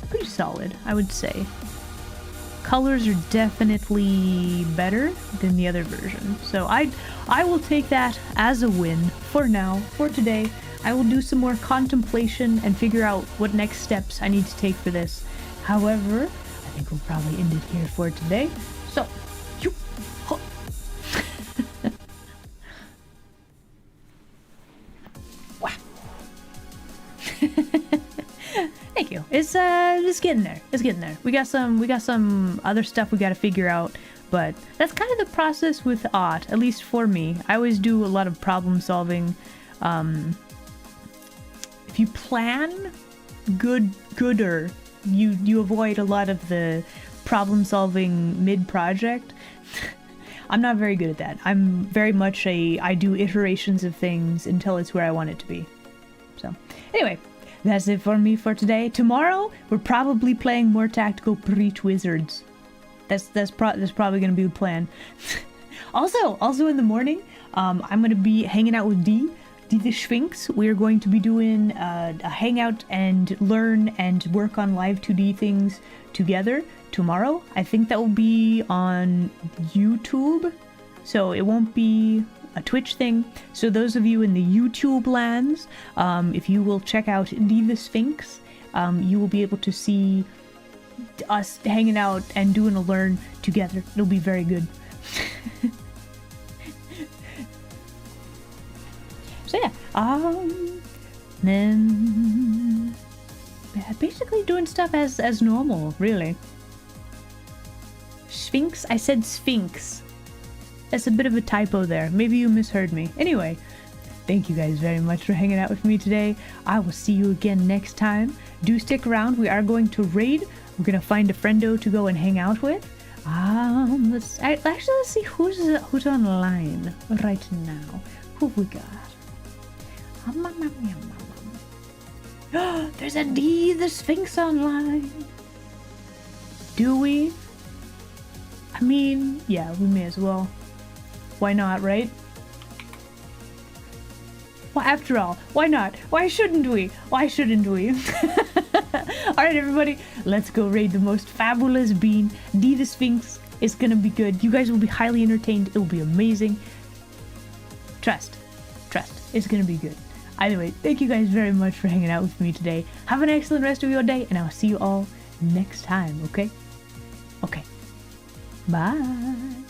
S4: Pretty solid, I would say. Colors are definitely better than the other version, so I will take that as a win for now. For today, I will do some more contemplation and figure out what next steps I need to take for this. However, I think we'll probably end it here for today. So, wow. Thank you. It's getting there. It's getting there. We got some other stuff we got to figure out, but that's kind of the process with art, at least for me. I always do a lot of problem solving. If you plan gooder, you avoid a lot of the problem solving mid-project. I'm not very good at that. I'm very much I do iterations of things until it's where I want it to be. So, anyway. That's it for me for today. Tomorrow, we're probably playing more Tactical Breach Wizards. That's probably going to be the plan. Also in the morning, I'm going to be hanging out with D the Sphinx. We're going to be doing a hangout and learn and work on live 2D things together tomorrow. I think that will be on YouTube, so it won't be a Twitch thing. So those of you in the YouTube lands, if you will check out the Sphinx, you will be able to see us hanging out and doing a learn together. It'll be very good. So Then yeah, basically doing stuff as normal, really. Sphinx? I said Sphinx. That's a bit of a typo there. Maybe you misheard me. Anyway, thank you guys very much for hanging out with me today. I will see you again next time. Do stick around. We are going to raid. We're gonna find a friendo to go and hang out with. Let's see who's online right now. Who have we got? There's a D the Sphinx online. Do we? I mean, yeah, we may as well. Why not, right? Well, after all, why not? Why shouldn't we? Why shouldn't we? Alright, everybody, let's go raid the most fabulous bean. D the Sphinx. It's gonna be good. You guys will be highly entertained. It will be amazing. Trust. It's gonna be good. Either way, thank you guys very much for hanging out with me today. Have an excellent rest of your day, and I'll see you all next time, okay? Okay. Bye.